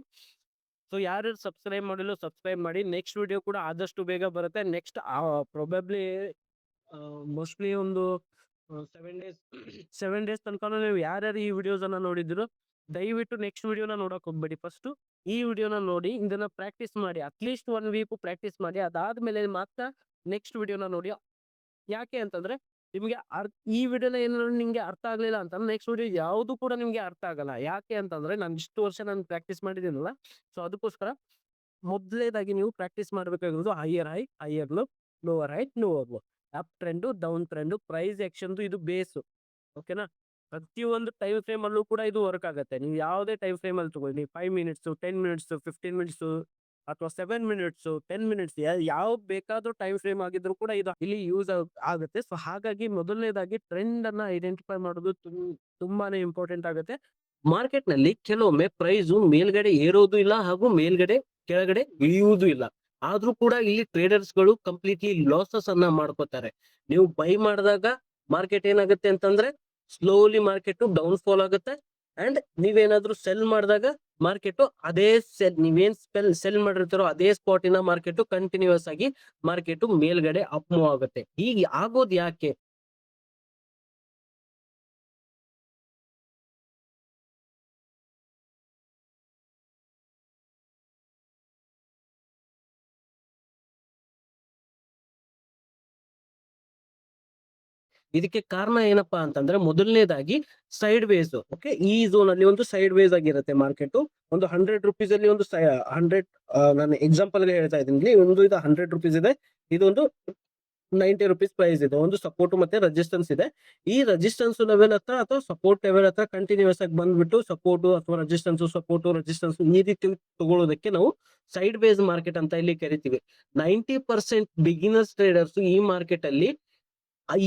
ಸೊ ಯಾರು ಸಬ್ಸ್ಕ್ರೈಬ್ ಮಾಡಿಲ್ಲ ಸಬ್ಸ್ಕ್ರೈಬ್ ಮಾಡಿ. ನೆಕ್ಸ್ಟ್ ವಿಡಿಯೋ ಕೂಡ ಆದಷ್ಟು ಬೇಗ ಬರುತ್ತೆ. ನೆಕ್ಸ್ಟ್ ಪ್ರೊಬೆಬ್ಲಿ ಮೋಸ್ಟ್ಲಿ ಒಂದು 7 ಡೇಸ್ ತನಕ ನೀವು ಯಾರ್ಯಾರು ಈ ವಿಡಿಯೋಸ್ ಅನ್ನ ನೋಡಿದ್ರು ದಯವಿಟ್ಟು ನೆಕ್ಸ್ಟ್ ವಿಡಿಯೋನ ನೋಡಕ್ ಹೋಗ್ಬೇಡಿ. ಫಸ್ಟ್ ಈ ವಿಡಿಯೋನ ನೋಡಿ, ಇದನ್ನ ಪ್ರಾಕ್ಟೀಸ್ ಮಾಡಿ, ಅಟ್ಲೀಸ್ಟ್ 1 ವೀಕ್ ಪ್ರಾಕ್ಟೀಸ್ ಮಾಡಿ. ಅದಾದ್ಮೇಲೆ ಮಾತ್ರ ನೆಕ್ಸ್ಟ್ ವಿಡಿಯೋನ ನೋಡಿ. ಯಾಕೆ ಅಂತಂದ್ರೆ ನಿಮ್ಗೆ ಈ ವಿಡಿಯೋನ ಏನಾದ್ರು ನಿಮ್ಗೆ ಅರ್ಥ ಆಗ್ಲಿಲ್ಲ ಅಂತಂದ್ರೆ ನೆಕ್ಸ್ಟ್ ವಿಡಿಯೋ ಯಾವುದು ಕೂಡ ನಿಮ್ಗೆ ಅರ್ಥ ಆಗಲ್ಲ. ಯಾಕೆ ಅಂತಂದ್ರೆ ನಾನು ಇಷ್ಟು ವರ್ಷ ನಾನು ಪ್ರಾಕ್ಟೀಸ್ ಮಾಡಿದ್ದೀನಲ್ಲ, ಸೊ ಅದಕ್ಕೋಸ್ಕರ ಮೊದಲನೇದಾಗಿ ನೀವು ಪ್ರಾಕ್ಟೀಸ್ ಮಾಡ್ಬೇಕಾಗಿರೋದು higher high, higher low, lower high, lower low, up trend, down trend, price action ಇದು ಬೇಸು. ಓಕೆನಾ, ಪ್ರತಿಯೊಂದು ಟೈಮ್ ಫ್ರೇಮ್ ಅಲ್ಲೂ ಕೂಡ ಇದು ವರ್ಕ್ ಆಗುತ್ತೆ. ನೀವು ಯಾವುದೇ ಟೈಮ್ ಫ್ರೇಮ್ ಅಲ್ಲಿ ತಗೊಳ್ಳಿ, 5 ಮಿನಿಟ್ಸ್, 10 ಮಿನಿಟ್ಸ್, 15 ಮಿನಿಟ್ಸ್ ಅಥವಾ 7 ಮಿನಿಟ್ಸ್, 10 ಮಿನಿಟ್ಸ್, ಯಾವ ಬೇಕಾದ್ರೂ ಟೈಮ್ ಫ್ರೇಮ್ ಆಗಿದ್ರು ಕೂಡ ಇದು ಇಲ್ಲಿ ಯೂಸ್ ಆಗುತ್ತೆ. ಸೊ ಹಾಗಾಗಿ ಮೊದಲನೇದಾಗಿ ಟ್ರೆಂಡ್ ಅನ್ನ ಐಡೆಂಟಿಫೈ ಮಾಡೋದು ತುಂಬಾನೇ ಇಂಪಾರ್ಟೆಂಟ್ ಆಗುತ್ತೆ. ಮಾರ್ಕೆಟ್ ನಲ್ಲಿ ಕೆಲವೊಮ್ಮೆ ಪ್ರೈಸ್ ಮೇಲ್ಗಡೆ ಏರೋದು ಇಲ್ಲ ಹಾಗೂ ಮೇಲ್ಗಡೆ ಕೆಳಗಡೆ ಇಳಿಯುವುದು ಇಲ್ಲ. ಆದ್ರೂ ಕೂಡ ಇಲ್ಲಿ ಟ್ರೇಡರ್ಸ್ ಗಳು ಕಂಪ್ಲೀಟ್ಲಿ ಲಾಸಸ್ ಅನ್ನ ಮಾಡ್ಕೋತಾರೆ. ನೀವು ಬೈ ಮಾಡಿದಾಗ ಮಾರ್ಕೆಟ್ ಏನಾಗುತ್ತೆ ಅಂತಂದ್ರೆ ಸ್ಲೋಲಿ ಮಾರ್ಕೆಟ್ ಡೌನ್ ಫಾಲ್ ಆಗುತ್ತೆ. ಅಂಡ್ ನೀವೇನಾದ್ರೂ ಸೆಲ್ ಮಾಡಿದಾಗ ಮಾರ್ಕೆಟ್ ಅದೇ ನೀವೇನ್ ಸೆಲ್ ಮಾಡಿರ್ತಾರೋ ಅದೇ ಸ್ಪಾಟಿನ ಮಾರ್ಕೆಟ್ ಕಂಟಿನ್ಯೂಸ್ ಆಗಿ ಮಾರ್ಕೆಟ್ ಮೇಲ್ಗಡೆ ಅಪ್ ಮೂವ್ ಆಗುತ್ತೆ. ಹೀಗೆ ಆಗೋದು ಯಾಕೆ? ಇದಕ್ಕೆ ಕಾರಣ ಏನಪ್ಪಾ ಅಂತಂದ್ರೆ ಮೊದಲನೇದಾಗಿ ಸೈಡ್ ವೇಸ್. ಓಕೆ, ಈ ಝೋನ್ ಅಲ್ಲಿ ಒಂದು ಸೈಡ್ ವೇಸ್ ಆಗಿರುತ್ತೆ ಮಾರ್ಕೆಟ್. ಒಂದು 100 ರುಪೀಸ್ ಅಲ್ಲಿ ಒಂದು 100, ನಾನು ಎಕ್ಸಾಂಪಲ್ ಗೆ ಹೇಳ್ತಾ ಇದ್ದೀನಿ. ಒಂದು ಇದು 100 ರುಪೀಸ್ ಇದೆ, ಇದೊಂದು 90 ರುಪೀಸ್ ಪ್ರೈಸ್ ಇದೆ. ಒಂದು ಸಪೋರ್ಟ್ ಮತ್ತೆ ರೆಸಿಸ್ಟೆನ್ಸ್ ಇದೆ. ಈ ರೆಸಿಸ್ಟೆನ್ಸ್ ಲೆವೆಲ್ ಹತ್ರ ಅಥವಾ ಸಪೋರ್ಟ್ ಲೆವೆಲ್ ಹತ್ರ ಕಂಟಿನ್ಯೂಸ್ ಆಗಿ ಬಂದ್ಬಿಟ್ಟು ಸಪೋರ್ಟ್ ಅಥವಾ ರೆಸಿಸ್ಟೆನ್ಸ್ ಈ ರೀತಿ ತಗೊಳ್ಳೋದಕ್ಕೆ ನಾವು ಸೈಡ್ ವೇಸ್ ಮಾರ್ಕೆಟ್ ಅಂತ ಇಲ್ಲಿ ಕರಿತೀವಿ. 90% ಬಿಗಿನರ್ಸ್ ಟ್ರೇಡರ್ಸ್ ಈ ಮಾರ್ಕೆಟ್ ಅಲ್ಲಿ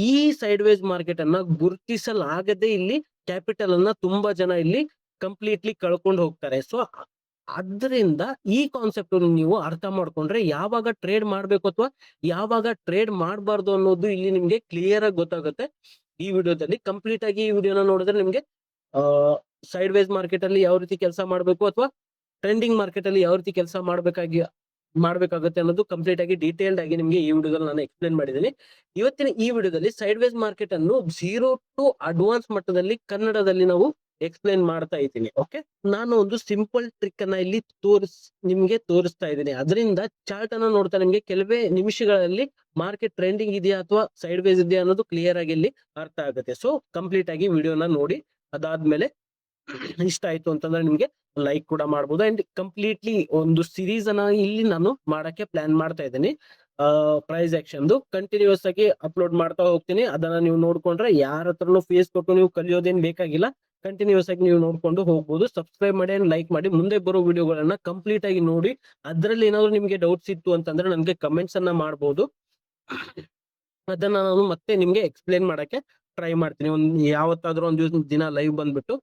ಈ ಸೈಡ್ ವೇಸ್ ಮಾರ್ಕೆಟ್ ಅನ್ನ ಗುರುತಿಸಲಾಗದೆ ಇಲ್ಲಿ ಕ್ಯಾಪಿಟಲ್ ಅನ್ನ ತುಂಬಾ ಜನ ಇಲ್ಲಿ ಕಂಪ್ಲೀಟ್ಲಿ ಕಳ್ಕೊಂಡು ಹೋಗ್ತಾರೆ. ಸೊ ಅದರಿಂದ ಈ ಕಾನ್ಸೆಪ್ಟ್ ನೀವು ಅರ್ಥ ಮಾಡ್ಕೊಂಡ್ರೆ ಯಾವಾಗ ಟ್ರೇಡ್ ಮಾಡ್ಬೇಕು ಅಥವಾ ಯಾವಾಗ ಟ್ರೇಡ್ ಮಾಡಬಾರ್ದು ಅನ್ನೋದು ಇಲ್ಲಿ ನಿಮ್ಗೆ ಕ್ಲಿಯರ್ ಆಗಿ ಗೊತ್ತಾಗುತ್ತೆ. ಈ ವಿಡಿಯೋದಲ್ಲಿ ಕಂಪ್ಲೀಟ್ ಆಗಿ ಈ ವಿಡಿಯೋನ ನೋಡಿದ್ರೆ ನಿಮ್ಗೆ ಸೈಡ್ ವೇಸ್ ಮಾರ್ಕೆಟ್ ಅಲ್ಲಿ ಯಾವ ರೀತಿ ಕೆಲಸ ಮಾಡಬೇಕು ಅಥವಾ ಟ್ರೆಂಡಿಂಗ್ ಮಾರ್ಕೆಟ್ ಅಲ್ಲಿ ಯಾವ ರೀತಿ ಕೆಲಸ ಮಾಡ್ಬೇಕಾಗುತ್ತೆ ಅನ್ನೋದು ಕಂಪ್ಲೀಟ್ ಆಗಿ ಡೀಟೇಲ್ಡ್ ಆಗಿ ನಿಮ್ಗೆ ಈ ವಿಡಿಯೋದಲ್ಲಿ ನಾನು ಎಕ್ಸ್ಪ್ಲೇನ್ ಮಾಡಿದ್ದೀನಿ. ಇವತ್ತಿನ ಈ ವಿಡಿಯೋದಲ್ಲಿ ಸೈಡ್ ವೇಸ್ ಮಾರ್ಕೆಟ್ ಅನ್ನು 0 ಟು ಅಡ್ವಾನ್ಸ್ ಮಟ್ಟದಲ್ಲಿ ಕನ್ನಡದಲ್ಲಿ ನಾವು ಎಕ್ಸ್ಪ್ಲೇನ್ ಮಾಡ್ತಾ ಇದ್ದೀನಿ. ಓಕೆ, ನಾನು ಒಂದು ಸಿಂಪಲ್ ಟ್ರಿಕ್ ಅನ್ನ ಇಲ್ಲಿ ನಿಮ್ಗೆ ತೋರಿಸ್ತಾ ಇದ್ದೀನಿ. ಅದರಿಂದ ಚಾರ್ಟ್ ಅನ್ನ ನೋಡ್ತಾ ನಿಮ್ಗೆ ಕೆಲವೇ ನಿಮಿಷಗಳಲ್ಲಿ ಮಾರ್ಕೆಟ್ ಟ್ರೆಂಡಿಂಗ್ ಇದೆಯಾ ಅಥವಾ ಸೈಡ್ ವೇಸ್ ಇದೆಯಾ ಅನ್ನೋದು ಕ್ಲಿಯರ್ ಆಗಿ ಇಲ್ಲಿ ಅರ್ಥ ಆಗುತ್ತೆ. ಸೊ ಕಂಪ್ಲೀಟ್ ಆಗಿ ವಿಡಿಯೋನ ನೋಡಿ, ಅದಾದ್ಮೇಲೆ ಇಷ್ಟ ಆಯ್ತು ಅಂತಂದ್ರೆ ನಿಮ್ಗೆ ಲೈಕ್ ಕೂಡ ಮಾಡ್ಬೋದು. ಅಂಡ್ ಕಂಪ್ಲೀಟ್ಲಿ ಒಂದು ಸಿರೀಸ್ ಅನ್ನ ಇಲ್ಲಿ ನಾನು ಮಾಡಕ್ಕೆ ಪ್ಲಾನ್ ಮಾಡ್ತಾ ಇದ್ದೀನಿ. ಪ್ರೈಸ್ ಆಕ್ಷನ್ ಕಂಟಿನ್ಯೂಸ್ ಆಗಿ ಅಪ್ಲೋಡ್ ಮಾಡ್ತಾ ಹೋಗ್ತೀನಿ. ಅದನ್ನ ನೀವು ನೋಡ್ಕೊಂಡ್ರೆ ಯಾರ ಹತ್ರನು ಫೇಸ್ ಕೊಟ್ಟು ನೀವು ಕಲಿಯೋದೇನ್ ಬೇಕಾಗಿಲ್ಲ. ಕಂಟಿನ್ಯೂಸ್ ಆಗಿ ನೀವು ನೋಡ್ಕೊಂಡು ಹೋಗ್ಬೋದು. ಸಬ್ಸ್ಕ್ರೈಬ್ ಮಾಡಿ ಅಂಡ್ ಲೈಕ್ ಮಾಡಿ. ಮುಂದೆ ಬರೋ ವಿಡಿಯೋಗಳನ್ನ ಕಂಪ್ಲೀಟ್ ಆಗಿ ನೋಡಿ. ಅದ್ರಲ್ಲಿ ಏನಾದ್ರು ನಿಮ್ಗೆ ಡೌಟ್ಸ್ ಇತ್ತು ಅಂತಂದ್ರೆ ನನ್ಗೆ ಕಮೆಂಟ್ಸ್ ಅನ್ನ ಮಾಡ್ಬೋದು. ಅದನ್ನ ನಾನು ಮತ್ತೆ ನಿಮ್ಗೆ ಎಕ್ಸ್ಪ್ಲೇನ್ ಮಾಡಕ್ಕೆ ಟ್ರೈ ಮಾಡ್ತೀನಿ. ಯಾವತ್ತಾದ್ರೂ ಒಂದು ದಿನ ಲೈವ್ ಬಂದ್ಬಿಟ್ಟು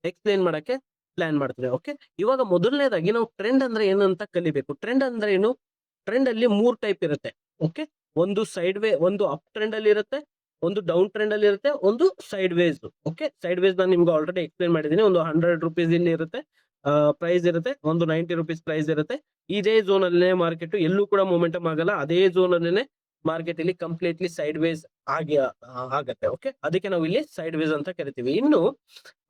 ಎಕ್ಸ್ಪ್ಲೇನ್ ಮಾಡಕ್ಕೆ ಪ್ಲಾನ್ ಮಾಡ್ತೀನಿ. ಓಕೆ, ಇವಾಗ ಮೊದಲನೇದಾಗಿ ನಾವು ಟ್ರೆಂಡ್ ಅಂದ್ರೆ ಏನು ಅಂತ ಕಲಿಬೇಕು. ಟ್ರೆಂಡ್ ಅಂದ್ರೆ ಏನು? ಟ್ರೆಂಡ್ ಅಲ್ಲಿ 3 ಟೈಪ್ ಇರುತ್ತೆ. ಓಕೆ, ಒಂದು ಸೈಡ್ ವೇ, ಒಂದು ಅಪ್ ಟ್ರೆಂಡ್ ಅಲ್ಲಿ ಇರುತ್ತೆ, ಒಂದು ಡೌನ್ ಟ್ರೆಂಡ್ ಅಲ್ಲಿ ಇರುತ್ತೆ, ಒಂದು sideways. Okay, sideways ನಾನು ನಿಮ್ಗೆ ಆಲ್ರೆಡಿ ಎಕ್ಸ್ಪ್ಲೇನ್ ಮಾಡಿದ್ದೀನಿ. ಒಂದು 100 ರುಪೀಸ್ ಇಲ್ಲಿ ಇರುತ್ತೆ ಪ್ರೈಸ್ ಇರುತ್ತೆ, ಒಂದು 90 ರುಪೀಸ್ ಪ್ರೈಸ್ ಇರುತ್ತೆ. ಇದೇ ಝೋನ್ ಅಲ್ಲೇ ಮಾರ್ಕೆಟ್ ಎಲ್ಲೂ ಕೂಡ ಮೊಮೆಂಟಮ್ ಆಗಲ್ಲ. ಅದೇ ಝೋನ್ ಅಲ್ಲೇ ಮಾರ್ಕೆಟ್ ಇಲ್ಲಿ ಕಂಪ್ಲೀಟ್ಲಿ ಸೈಡ್ ವೇಸ್ ಆಗತ್ತೆ. ಓಕೆ, ಅದಕ್ಕೆ ನಾವು ಇಲ್ಲಿ ಸೈಡ್ ವೇಸ್ ಅಂತ ಕರಿತೀವಿ. ಇನ್ನು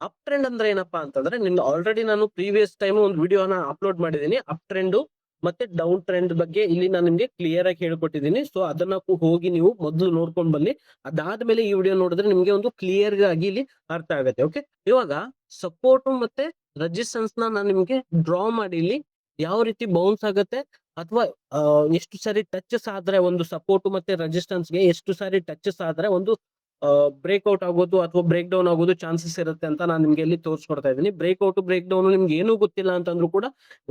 ಅಪ್ ಟ್ರೆಂಡ್ ಅಂದ್ರೆ ಏನಪ್ಪಾ ಅಂತಂದ್ರೆ ಆಲ್ರೆಡಿ ನಾನು ಪ್ರೀವಿಯಸ್ ಟೈಮ್ ಒಂದು ವಿಡಿಯೋನ ಅಪ್ಲೋಡ್ ಮಾಡಿದ್ದೀನಿ. ಅಪ್ ಟ್ರೆಂಡ್ ಮತ್ತೆ ಡೌನ್ ಟ್ರೆಂಡ್ ಬಗ್ಗೆ ಇಲ್ಲಿ ನಾನು ನಿಮ್ಗೆ ಕ್ಲಿಯರ್ ಆಗಿ ಹೇಳ್ಕೊಟ್ಟಿದ್ದೀನಿ. ಸೊ ಅದನ್ನ ಹೋಗಿ ನೀವು ಮೊದಲು ನೋಡ್ಕೊಂಡ್ ಬನ್ನಿ. ಅದಾದ್ಮೇಲೆ ಈ ವಿಡಿಯೋ ನೋಡಿದ್ರೆ ನಿಮ್ಗೆ ಒಂದು ಕ್ಲಿಯರ್ ಆಗಿ ಇಲ್ಲಿ ಅರ್ಥ ಆಗುತ್ತೆ. ಓಕೆ, ಇವಾಗ ಸಪೋರ್ಟ್ ಮತ್ತೆ ರೆಸಿಸ್ಟೆನ್ಸ್ ನಾನು ನಿಮ್ಗೆ ಡ್ರಾ ಮಾಡಿ ಇಲ್ಲಿ ಯಾವ ರೀತಿ ಬೌನ್ಸ್ ಆಗುತ್ತೆ ಅಥವಾ ಎಷ್ಟು ಸಾರಿ ಟಚಸ್ ಆದ್ರೆ ಒಂದು ಸಪೋರ್ಟ್ ಮತ್ತೆ ರೆಸಿಸ್ಟೆನ್ಸ್ ಗೆ ಎಷ್ಟು ಸಾರಿ ಟಚಸ್ ಆದ್ರೆ ಒಂದು ಬ್ರೇಕ್ಔಟ್ ಆಗೋದು ಅಥವಾ ಬ್ರೇಕ್ ಡೌನ್ ಆಗೋದು ಚಾನ್ಸಸ್ ಇರುತ್ತೆ ಅಂತ ನಾನು ನಿಮ್ಗೆ ಇಲ್ಲಿ ತೋರಿಸ್ಕೊಡ್ತಾ ಇದ್ದೀನಿ. ಬ್ರೇಕ್ಔಟ್ ಬ್ರೇಕ್ ಡೌನ್ ನಿಮ್ಗೆ ಏನೂ ಗೊತ್ತಿಲ್ಲ ಅಂತಂದ್ರೂ ಕೂಡ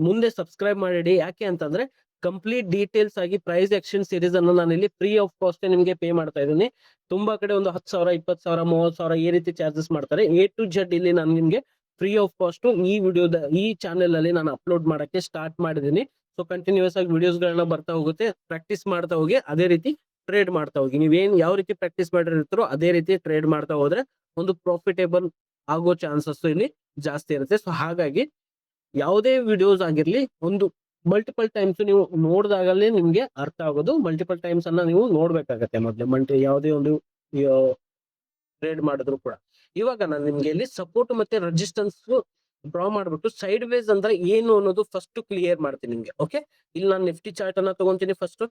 ಮುಂದೆ ಸಬ್ಸ್ಕ್ರೈಬ್ ಮಾಡಿಡಿ. ಯಾಕೆ ಅಂತಂದ್ರೆ ಕಂಪ್ಲೀಟ್ ಡೀಟೇಲ್ಸ್ ಆಗಿ ಪ್ರೈಸ್ ಆಕ್ಷನ್ ಸೀರೀಸ್ ಅನ್ನು ನಾನು ಇಲ್ಲಿ ಫ್ರೀ ಆಫ್ ಕಾಸ್ಟ್ ನಿಮ್ಗೆ ಪೇ ಮಾಡ್ತಾ ಇದ್ದೀನಿ. ತುಂಬಾ ಕಡೆ ಒಂದು 10,000 20,000 30,000 ಈ ರೀತಿ ಚಾರ್ಜಸ್ ಮಾಡ್ತಾರೆ. ಎ ಟು ಜೆಡ್ ಇಲ್ಲಿ ನಾನು ನಿಮ್ಗೆ ಫ್ರೀ ಆಫ್ ಕಾಸ್ಟ್ ಈ ವಿಡಿಯೋದ ಈ ಚಾನೆಲ್ ಅಲ್ಲಿ ನಾನು ಅಪ್ಲೋಡ್ ಮಾಡಕ್ಕೆ ಸ್ಟಾರ್ಟ್ ಮಾಡಿದ್ದೀನಿ. ಸೊ ಕಂಟಿನ್ಯೂಸ್ ಆಗಿ ವಿಡಿಯೋಸ್ ಗಳನ್ನ ಬರ್ತಾ ಹೋಗುತ್ತೆ. ಪ್ರಾಕ್ಟೀಸ್ ಮಾಡ್ತಾ ಹೋಗಿ ಅದೇ ರೀತಿ ಟ್ರೇಡ್ ಮಾಡ್ತಾ ಹೋಗಿ. ನೀವೇನ್ ಯಾವ ರೀತಿ ಪ್ರಾಕ್ಟೀಸ್ ಮಾಡಿರ್ತೀರೋ ಅದೇ ರೀತಿ ಟ್ರೇಡ್ ಮಾಡ್ತಾ ಹೋದ್ರೆ ಒಂದು ಪ್ರಾಫಿಟೇಬಲ್ ಆಗೋ ಚಾನ್ಸಸ್ ಇಲ್ಲಿ ಜಾಸ್ತಿ ಇರುತ್ತೆ. ಸೊ ಹಾಗಾಗಿ ಯಾವುದೇ ವಿಡಿಯೋಸ್ ಆಗಿರ್ಲಿ ಒಂದು ಮಲ್ಟಿಪಲ್ ಟೈಮ್ಸ್ ನೀವು ನೋಡಿದಾಗಲೇ ನಿಮ್ಗೆ ಅರ್ಥ ಆಗೋದು. ಮಲ್ಟಿಪಲ್ ಟೈಮ್ಸ್ ಅನ್ನ ನೀವು ನೋಡ್ಬೇಕಾಗತ್ತೆ ಮೊದ್ಲು ಯಾವುದೇ ಒಂದು ಟ್ರೇಡ್ ಮಾಡಿದ್ರು ಕೂಡ. ಇವಾಗ ನಾನು ನಿಮ್ಗೆ ಇಲ್ಲಿ ಸಪೋರ್ಟ್ ಮತ್ತೆ ರೆಸಿಸ್ಟೆನ್ಸ್ ಡ್ರಾ ಮಾಡ್ಬಿಟ್ಟು ಸೈಡ್ ವೇಸ್ ಅಂದ್ರೆ ಏನು ಅನ್ನೋದು ಫಸ್ಟ್ ಕ್ಲಿಯರ್ ಮಾಡ್ತೀನಿ ನಿಮ್ಗೆ. ಓಕೆ, ಇಲ್ಲಿ ನಾನು ನಿಫ್ಟಿ ಚಾರ್ಟ್ ಅನ್ನ ತಗೊಂತೀನಿ ಫಸ್ಟ್.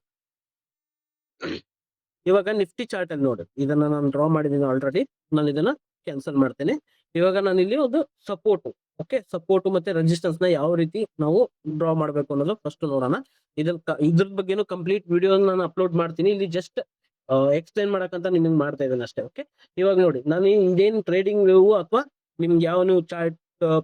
ಇವಾಗ ನಿಫ್ಟಿ ಚಾರ್ಟ್ ಅಲ್ಲಿ ನೋಡಿ, ಇದನ್ನ ನಾನು ಡ್ರಾ ಮಾಡಿದ್ದೀನಿ ಆಲ್ರೆಡಿ. ನಾನು ಇದನ್ನ ಕ್ಯಾನ್ಸಲ್ ಮಾಡ್ತೇನೆ. ಇವಾಗ ನಾನು ಇಲ್ಲಿ ಒಂದು ಸಪೋರ್ಟ್, ಓಕೆ, ಸಪೋರ್ಟ್ ಮತ್ತೆ ರೆಸಿಸ್ಟೆನ್ಸ್ ನ ಯಾವ ರೀತಿ ನಾವು ಡ್ರಾ ಮಾಡ್ಬೇಕು ಅನ್ನೋದು ಫಸ್ಟ್ ನೋಡೋಣ. ಇದ್ರ ಬಗ್ಗೆನು ಕಂಪ್ಲೀಟ್ ವಿಡಿಯೋ ನಾನು ಅಪ್ಲೋಡ್ ಮಾಡ್ತೀನಿ. ಇಲ್ಲಿ ಜಸ್ಟ್ ಎಕ್ಸ್ಪ್ಲೈನ್ ಮಾಡಕ್ಕಂತ ನಿಮ್ಗೆ ಮಾಡ್ತಾ ಇದ್ದೇನೆ ಅಷ್ಟೇ. ಓಕೆ, ಇವಾಗ ನೋಡಿ ನಾನು ಇದೇನ್ ಟ್ರೇಡಿಂಗ್ ಅಥವಾ ನಿಮ್ಗೆ ಯಾವ ನೀವು ಚಾರ್ಟ್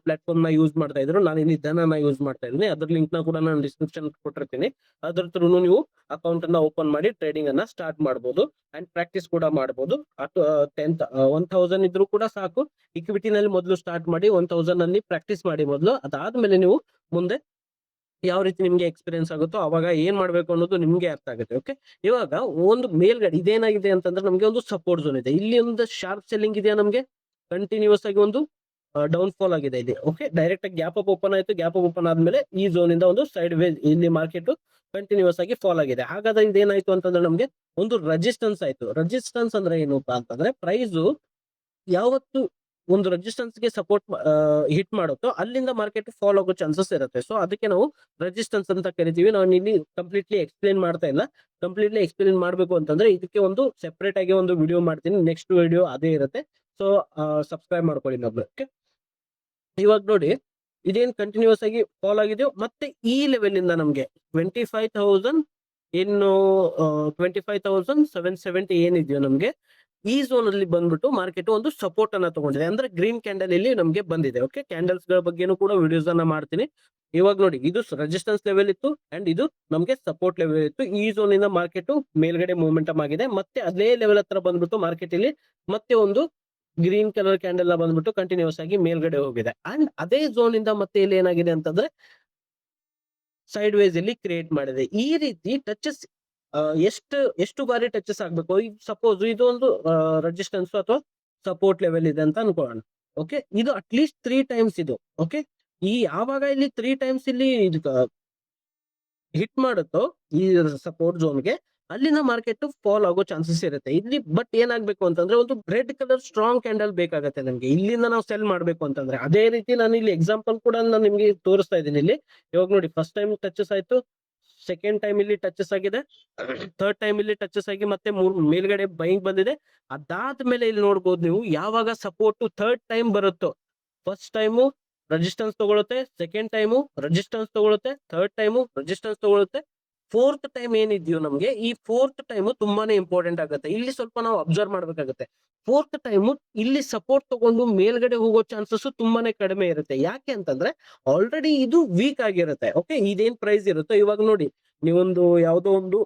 ಪ್ಲಾಟ್ಫಾರ್ಮ್ ನ ಯೂಸ್ ಮಾಡ್ತಾ ಇದ್ರು, ನಾನು ಇಲ್ಲಿ ಧನನ ಯೂಸ್ ಮಾಡ್ತಾ ಇದ್ದೀನಿ. ಅದ್ರ ಲಿಂಕ್ ನ ಕೂಡ ನಾನು ಡಿಸ್ಕ್ರಿಪ್ಷನ್ ಕೊಟ್ಟಿರ್ತೀನಿ. ಅದ್ರ ಥ್ರೂ ನೀವು ಅಕೌಂಟ್ ಅನ್ನ ಓಪನ್ ಮಾಡಿ ಟ್ರೇಡಿಂಗ್ ಅನ್ನ ಸ್ಟಾರ್ಟ್ ಮಾಡಬಹುದು ಅಂಡ್ ಪ್ರಾಕ್ಟೀಸ್ ಕೂಡ ಮಾಡಬಹುದು. 1000 ಇದ್ರೂ ಕೂಡ ಸಾಕು. ಇಕ್ವಿಟಿನಲ್ಲಿ ಮೊದಲು ಸ್ಟಾರ್ಟ್ ಮಾಡಿ 1000 ಅಲ್ಲಿ ಪ್ರಾಕ್ಟೀಸ್ ಮಾಡಿ ಮೊದಲು. ಅದಾದ್ಮೇಲೆ ನೀವು ಮುಂದೆ ಯಾವ ರೀತಿ ನಿಮ್ಗೆ ಎಕ್ಸ್ಪೀರಿಯನ್ಸ್ ಆಗುತ್ತೋ ಅವಾಗ ಏನ್ ಮಾಡ್ಬೇಕು ಅನ್ನೋದು ನಿಮ್ಗೆ ಅರ್ಥ ಆಗುತ್ತೆ. ಓಕೆ, ಇವಾಗ ಒಂದು ಮೇಲ್ಗಡೆ ಇದೇನಾಗಿದೆ ಅಂತಂದ್ರೆ ನಮ್ಗೆ ಒಂದು ಸಪೋರ್ಟ್ ಝೋನ್ ಇದೆ. ಇಲ್ಲಿ ಒಂದು ಶಾರ್ಪ್ ಸೆಲ್ಲಿಂಗ್ ಇದೆಯಾ, ನಮ್ಗೆ ಕಂಟಿನ್ಯೂಸ್ ಆಗಿ ಒಂದು ಡೌನ್ ಫಾಲ್ ಆಗಿದೆ ಇದೆ. ಓಕೆ, ಡೈರೆಕ್ಟ್ ಆಗಿ ಗ್ಯಾಪ್ ಅಪ್ ಓಪನ್ ಆಯ್ತು. ಗ್ಯಾಪ್ ಅಪ್ ಓಪನ್ ಆದ್ಮೇಲೆ ಈ ಝೋನ್ ಇಂದ ಒಂದು ಸೈಡ್ ವೇಸ್ ಇಲ್ಲಿ ಮಾರ್ಕೆಟ್ ಕಂಟಿನ್ಯೂಸ್ ಆಗಿ ಫಾಲ್ ಆಗಿದೆ. ಹಾಗಾದ್ರೆ ಇದೇನಾಯ್ತು ಅಂತಂದ್ರೆ ನಮ್ಗೆ ಒಂದು ರೆಸಿಸ್ಟೆನ್ಸ್ ಆಯ್ತು. ರೆಸಿಸ್ಟೆನ್ಸ್ ಅಂದ್ರೆ ಏನಪ್ಪಾ ಅಂತಂದ್ರೆ ಪ್ರೈಸ್ ಯಾವತ್ತು ಒಂದು ರೆಸಿಸ್ಟೆನ್ಸ್ ಗೆ ಸಪೋರ್ಟ್ ಹಿಟ್ ಮಾಡುತ್ತೋ ಅಲ್ಲಿಂದ ಮಾರ್ಕೆಟ್ ಫಾಲ್ ಆಗೋ ಚಾನ್ಸಸ್ ಇರುತ್ತೆ. ಸೊ ಅದಕ್ಕೆ ನಾವು ರೆಸಿಸ್ಟೆನ್ಸ್ ಅಂತ ಕರಿತೀವಿ. ನಾನು ಇಲ್ಲಿ ಕಂಪ್ಲೀಟ್ಲಿ ಎಕ್ಸ್ಪ್ಲೇನ್ ಮಾಡ್ತಾ ಇಲ್ಲ. ಕಂಪ್ಲೀಟ್ಲಿ ಎಕ್ಸ್ಪ್ಲೇನ್ ಮಾಡ್ಬೇಕು ಅಂತಂದ್ರೆ ಇದಕ್ಕೆ ಒಂದು ಸೆಪರೇಟ್ ಆಗಿ ಒಂದು ವಿಡಿಯೋ ಮಾಡ್ತೀನಿ. ನೆಕ್ಸ್ಟ್ ವಿಡಿಯೋ ಅದೇ ಇರುತ್ತೆ. ಸೊ ಸಬ್ಸ್ಕ್ರೈಬ್ ಮಾಡ್ಕೊಳ್ಳಿ ಮೊದಲು. ಓಕೆ, ಇವಾಗ ನೋಡಿ ಇದೇನ್ ಕಂಟಿನ್ಯೂಸ್ ಆಗಿ ಫಾಲ್ ಆಗಿದೆಯೋ ಮತ್ತೆ ಈ ಲೆವೆಲ್ ಇಂದ ನಮ್ಗೆ 25,000 ಇನ್ನು 25,770 ಏನಿದೆಯೋ ನಮ್ಗೆ ಈ ಝೋನ್ ಅಲ್ಲಿ ಬಂದ್ಬಿಟ್ಟು ಮಾರ್ಕೆಟ್ ಒಂದು ಸಪೋರ್ಟ್ ಅನ್ನ ತಗೊಂಡಿದೆ. ಅಂದ್ರೆ ಗ್ರೀನ್ ಕ್ಯಾಂಡಲ್ ಇಲ್ಲಿ ನಮ್ಗೆ ಬಂದಿದೆ. ಓಕೆ, ಕ್ಯಾಂಡಲ್ಸ್ ಗಳ ಬಗ್ಗೆನೂ ಕೂಡ ವಿಡಿಯೋಸ್ ಅನ್ನ ಮಾಡ್ತೀನಿ. ಇವಾಗ ನೋಡಿ ಇದು ರೆಸಿಸ್ಟೆನ್ಸ್ ಲೆವೆಲ್ ಇತ್ತು ಅಂಡ್ ಇದು ನಮ್ಗೆ ಸಪೋರ್ಟ್ ಲೆವೆಲ್ ಇತ್ತು. ಈ ಝೋನ್ ಇಂದ ಮಾರ್ಕೆಟ್ ಮೇಲ್ಗಡೆ ಮೂವ್ಮೆಂಟಮ್ ಆಗಿದೆ. ಮತ್ತೆ ಅದೇ ಲೆವೆಲ್ ಹತ್ರ ಬಂದ್ಬಿಟ್ಟು ಮಾರ್ಕೆಟ್ ಇಲ್ಲಿ ಮತ್ತೆ ಒಂದು ಗ್ರೀನ್ ಕಲರ್ ಕ್ಯಾಂಡಲ್ ಬಂದ್ಬಿಟ್ಟು ಕಂಟಿನ್ಯೂಸ್ ಆಗಿ ಮೇಲ್ಗಡೆ ಹೋಗಿದೆ. ಅಂಡ್ ಅದೇ ಝೋನ್ ಇಂದ ಮತ್ತೆ ಇಲ್ಲಿ ಏನಾಗಿದೆ ಅಂತಂದ್ರೆ ಸೈಡ್ ವೇಸ್ ಇಲ್ಲಿ ಕ್ರಿಯೇಟ್ ಮಾಡಿದೆ. ಈ ರೀತಿ ಟಚಸ್ ಎಷ್ಟು ಬಾರಿ ಟಚಸ್ ಆಗ್ಬೇಕು. ಸಪೋಸ್ ಇದು ಒಂದು ರೆಸಿಸ್ಟೆನ್ಸ್ ಅಥವಾ ಸಪೋರ್ಟ್ ಲೆವೆಲ್ ಇದೆ ಅಂತ ಅನ್ಕೊಳ್ಳೋಣ. ಓಕೆ, ಇದು ಅಟ್ಲೀಸ್ಟ್ 3 ಟೈಮ್ಸ್ ಇದು. ಓಕೆ, ಈ ಯಾವಾಗ ಇಲ್ಲಿ 3 ಟೈಮ್ಸ್ ಇಲ್ಲಿ ಹಿಟ್ ಮಾಡುತ್ತೋ ಈ ಸಪೋರ್ಟ್ ಝೋನ್ಗೆ ಅಲ್ಲಿನ ಮಾರ್ಕೆಟ್ ಫಾಲ್ ಆಗೋ ಚಾನ್ಸಸ್ ಇರುತ್ತೆ. ಇಲ್ಲಿ ಬಟ್ ಏನಾಗ್ಬೇಕು ಅಂತಂದ್ರೆ ಒಂದು ರೆಡ್ ಕಲರ್ ಸ್ಟ್ರಾಂಗ್ ಕ್ಯಾಂಡಲ್ ಬೇಕಾಗತ್ತೆ ನಮ್ಗೆ. ಇಲ್ಲಿಂದ ನಾವು ಸೆಲ್ ಮಾಡ್ಬೇಕು ಅಂತಂದ್ರೆ ಅದೇ ರೀತಿ ನಾನು ಇಲ್ಲಿ ಎಕ್ಸಾಂಪಲ್ ಕೂಡ ನಾನು ನಿಮ್ಗೆ ತೋರಿಸ್ತಾ ಇದ್ದೀನಿ. ಇಲ್ಲಿ ಇವಾಗ ನೋಡಿ ಫಸ್ಟ್ ಟೈಮ್ ಟಚಸ್ ಆಯ್ತು, ಸೆಕೆಂಡ್ ಟೈಮ್ ಇಲ್ಲಿ ಟಚಸ್ ಆಗಿದೆ, ಥರ್ಡ್ ಟೈಮ್ ಇಲ್ಲಿ ಟಚಸ್ ಆಗಿ ಮತ್ತೆ ಮೇಲ್ಗಡೆ ಬೈಂಗ್ ಬಂದಿದೆ. ಅದಾದ್ಮೇಲೆ ಇಲ್ಲಿ ನೋಡ್ಬೋದು ನೀವು ಯಾವಾಗ ಸಪೋರ್ಟ್ ಥರ್ಡ್ ಟೈಮ್ ಬರುತ್ತೋ, ಫಸ್ಟ್ ಟೈಮು ರೆಸಿಸ್ಟೆನ್ಸ್ ತಗೊಳುತ್ತೆ, ಸೆಕೆಂಡ್ ಟೈಮು ರೆಸಿಸ್ಟೆನ್ಸ್ ತಗೊಳುತ್ತೆ, ಥರ್ಡ್ ಟೈಮು ರೆಸಿಸ್ಟೆನ್ಸ್ ತಗೊಳುತ್ತೆ, ಫೋರ್ತ್ ಟೈಮ್ ಏನಿದೆಯೋ ನಮ್ಗೆ ಈ ಫೋರ್ತ್ ಟೈಮ್ ತುಂಬಾನೇ ಇಂಪಾರ್ಟೆಂಟ್ ಆಗುತ್ತೆ. ಇಲ್ಲಿ ಸ್ವಲ್ಪ ನಾವು ಅಬ್ಸರ್ವ್ ಮಾಡ್ಬೇಕಾಗುತ್ತೆ. ಫೋರ್ತ್ ಟೈಮ್ ಇಲ್ಲಿ ಸಪೋರ್ಟ್ ತಗೊಂಡು ಮೇಲ್ಗಡೆ ಹೋಗೋ ಚಾನ್ಸಸ್ ತುಂಬಾನೇ ಕಡಿಮೆ ಇರುತ್ತೆ. ಯಾಕೆ ಅಂತಂದ್ರೆ ಆಲ್ರೆಡಿ ಇದು ವೀಕ್ ಆಗಿರುತ್ತೆ. ಓಕೆ, ಇದೇನ್ ಪ್ರೈಸ್ ಇರುತ್ತೋ ಇವಾಗ ನೋಡಿ ನೀವೊಂದು ಯಾವ್ದೋ ಒಂದು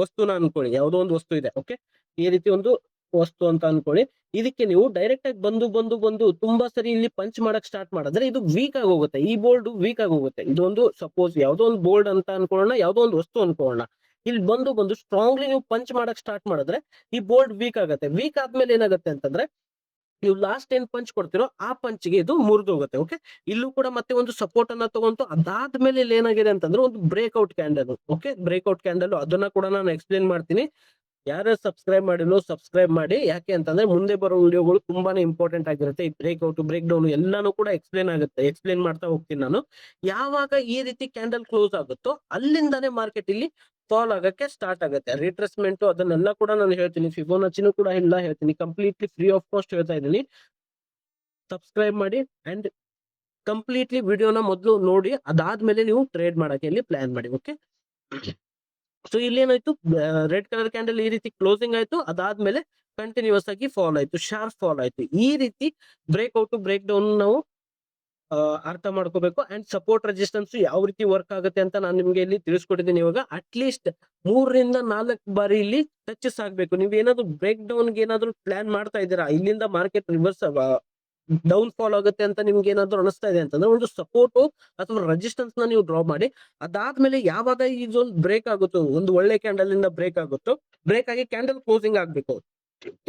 ವಸ್ತುನ ಅನ್ಕೊಳ್ಳಿ, ಯಾವ್ದೋ ಒಂದು ವಸ್ತು ಇದೆ. ಓಕೆ, ಈ ರೀತಿ ಒಂದು ವಸ್ತು ಅಂತ ಅನ್ಕೊಳ್ಳಿ. ಇದಕ್ಕೆ ನೀವು ಡೈರೆಕ್ಟ್ ಆಗಿ ಬಂದು ತುಂಬಾ ಸರಿ ಇಲ್ಲಿ ಪಂಚ್ ಮಾಡಕ್ ಸ್ಟಾರ್ಟ್ ಮಾಡಿದ್ರೆ ಇದು ವೀಕ್ ಆಗಿ ಹೋಗುತ್ತೆ. ಈ ಬೋಲ್ಡ್ ವೀಕ್ ಆಗಿ ಹೋಗುತ್ತೆ. ಇದೊಂದು ಸಪೋಸ್ ಯಾವ್ದೋ ಒಂದು ಬೋಲ್ಡ್ ಅಂತ ಅನ್ಕೊಳ್ಳೋಣ, ಯಾವ್ದೋ ಒಂದು ವಸ್ತು ಅನ್ಕೊಳ್ಳೋಣ. ಇಲ್ಲಿ ಬಂದು ಸ್ಟ್ರಾಂಗ್ಲಿ ನೀವು ಪಂಚ್ ಮಾಡಕ್ ಸ್ಟಾರ್ಟ್ ಮಾಡಿದ್ರೆ ಈ ಬೋಲ್ಡ್ ವೀಕ್ ಆಗುತ್ತೆ. ವೀಕ್ ಆದ್ಮೇಲೆ ಏನಾಗುತ್ತೆ ಅಂತಂದ್ರೆ ನೀವು ಲಾಸ್ಟ್ ಏನ್ ಪಂಚ್ ಕೊಡ್ತಿರೋ ಆ ಪಂಚ್ಗೆ ಇದು ಮುರಿದೋಗುತ್ತೆ. ಓಕೆ, ಇಲ್ಲೂ ಕೂಡ ಮತ್ತೆ ಒಂದು ಸಪೋರ್ಟ್ ಅನ್ನ ತಗೊಂತು. ಅದಾದ್ಮೇಲೆ ಇಲ್ಲಿ ಏನಾಗಿದೆ ಅಂತಂದ್ರೆ ಒಂದು breakout candle. Okay, breakout candle ಅದನ್ನ ಕೂಡ ನಾನು ಎಕ್ಸ್ಪ್ಲೇನ್ ಮಾಡ್ತೀನಿ. ಯಾರು ಸಬ್ಸ್ಕ್ರೈಬ್ ಮಾಡಿಲ್ಲ ಸಬ್ಸ್ಕ್ರೈಬ್ ಮಾಡಿ. ಯಾಕೆ ಅಂತಂದ್ರೆ ಮುಂದೆ ಬರೋ ವಿಡಿಯೋಗಳು ತುಂಬಾನೇ ಇಂಪಾರ್ಟೆಂಟ್ ಆಗಿರುತ್ತೆ. ಈ ಬ್ರೇಕ್ಔಟ್ ಬ್ರೇಕ್ ಡೌನ್ ಎಲ್ಲಾನು ಕೂಡ ಎಕ್ಸ್ಪ್ಲೇನ್ ಮಾಡ್ತಾ ಹೋಗ್ತೀನಿ ನಾನು. ಯಾವಾಗ ಈ ರೀತಿ ಕ್ಯಾಂಡಲ್ ಕ್ಲೋಸ್ ಆಗುತ್ತೋ ಅಲ್ಲಿಂದಾನೇ ಮಾರ್ಕೆಟ್ ಇಲ್ಲಿ ಫಾಲ್ ಆಗಕ್ಕೆ ಸ್ಟಾರ್ಟ್ ಆಗುತ್ತೆ. ರಿಟ್ರೆಸ್ಮೆಂಟ್ ಅದನ್ನೆಲ್ಲ ಕೂಡ ನಾನು ಹೇಳ್ತೀನಿ. ಫಿಬೋನಚಿನೂ ಕೂಡ ಎಲ್ಲ ಹೇಳ್ತೀನಿ. ಕಂಪ್ಲೀಟ್ಲಿ ಫ್ರೀ ಆಫ್ ಕಾಸ್ಟ್ ಹೇಳ್ತಾ ಇದ್ದೀನಿ. ಸಬ್ಸ್ಕ್ರೈಬ್ ಮಾಡಿ ಅಂಡ್ ಕಂಪ್ಲೀಟ್ಲಿ ವಿಡಿಯೋನ ಮೊದಲು ನೋಡಿ ಅದಾದ್ಮೇಲೆ ನೀವು ಟ್ರೇಡ್ ಮಾಡಕ್ಕೆ ಇಲ್ಲಿ ಪ್ಲಾನ್ ಮಾಡಿ. ಓಕೆ, ಸೊ ಇಲ್ಲಿ ಏನಾಯ್ತು, ರೆಡ್ ಕಲರ್ ಕ್ಯಾಂಡಲ್ ಈ ರೀತಿ ಕ್ಲೋಸಿಂಗ್ ಆಯ್ತು, ಅದಾದ್ಮೇಲೆ ಕಂಟಿನ್ಯೂಸ್ ಆಗಿ ಫಾಲ್ ಆಯ್ತು, ಶಾರ್ಪ್ ಫಾಲ್ ಆಯ್ತು. ಈ ರೀತಿ ಬ್ರೇಕ್ಔಟ್ ಬ್ರೇಕ್ ಡೌನ್ ನಾವು ಅರ್ಥ ಮಾಡ್ಕೋಬೇಕು. ಅಂಡ್ ಸಪೋರ್ಟ್ ರೆಸಿಸ್ಟೆನ್ಸ್ ಯಾವ ರೀತಿ ವರ್ಕ್ ಆಗುತ್ತೆ ಅಂತ ನಾನು ನಿಮ್ಗೆ ಇಲ್ಲಿ ತಿಳಿಸ್ಕೊಟ್ಟಿದ್ದೀನಿ. ಇವಾಗ ಅಟ್ಲೀಸ್ಟ್ 3-4 ಬಾರಿ ಇಲ್ಲಿ ಟಚಸ್ ಆಗ್ಬೇಕು. ನೀವು ಏನಾದ್ರು ಬ್ರೇಕ್ ಡೌನ್ಗೆ ಏನಾದ್ರು ಪ್ಲಾನ್ ಮಾಡ್ತಾ ಇದ್ದೀರಾ, ಇಲ್ಲಿಂದ ಮಾರ್ಕೆಟ್ ರಿವರ್ಸ್ ಡೌನ್ ಫಾಲ್ ಆಗುತ್ತೆ ಅಂತ ನಿಮ್ಗೆ ಏನಾದ್ರು ಅನಿಸ್ತಾ ಇದೆ ಅಂತಂದ್ರೆ ಒಂದು ಸಪೋರ್ಟ್ ಅಥವಾ ರೆಸಿಸ್ಟೆನ್ಸ್ ನ ನೀವು ಡ್ರಾ ಮಾಡಿ. ಅದಾದ್ಮೇಲೆ ಯಾವಾಗ ಈ ಝೋನ್ ಬ್ರೇಕ್ ಆಗುತ್ತೋ, ಒಂದು ಒಳ್ಳೆ ಕ್ಯಾಂಡಲ್ ಇಂದ ಬ್ರೇಕ್ ಆಗುತ್ತೋ, ಬ್ರೇಕ್ ಆಗಿ ಕ್ಯಾಂಡಲ್ ಕ್ಲೋಸಿಂಗ್ ಆಗ್ಬೇಕು.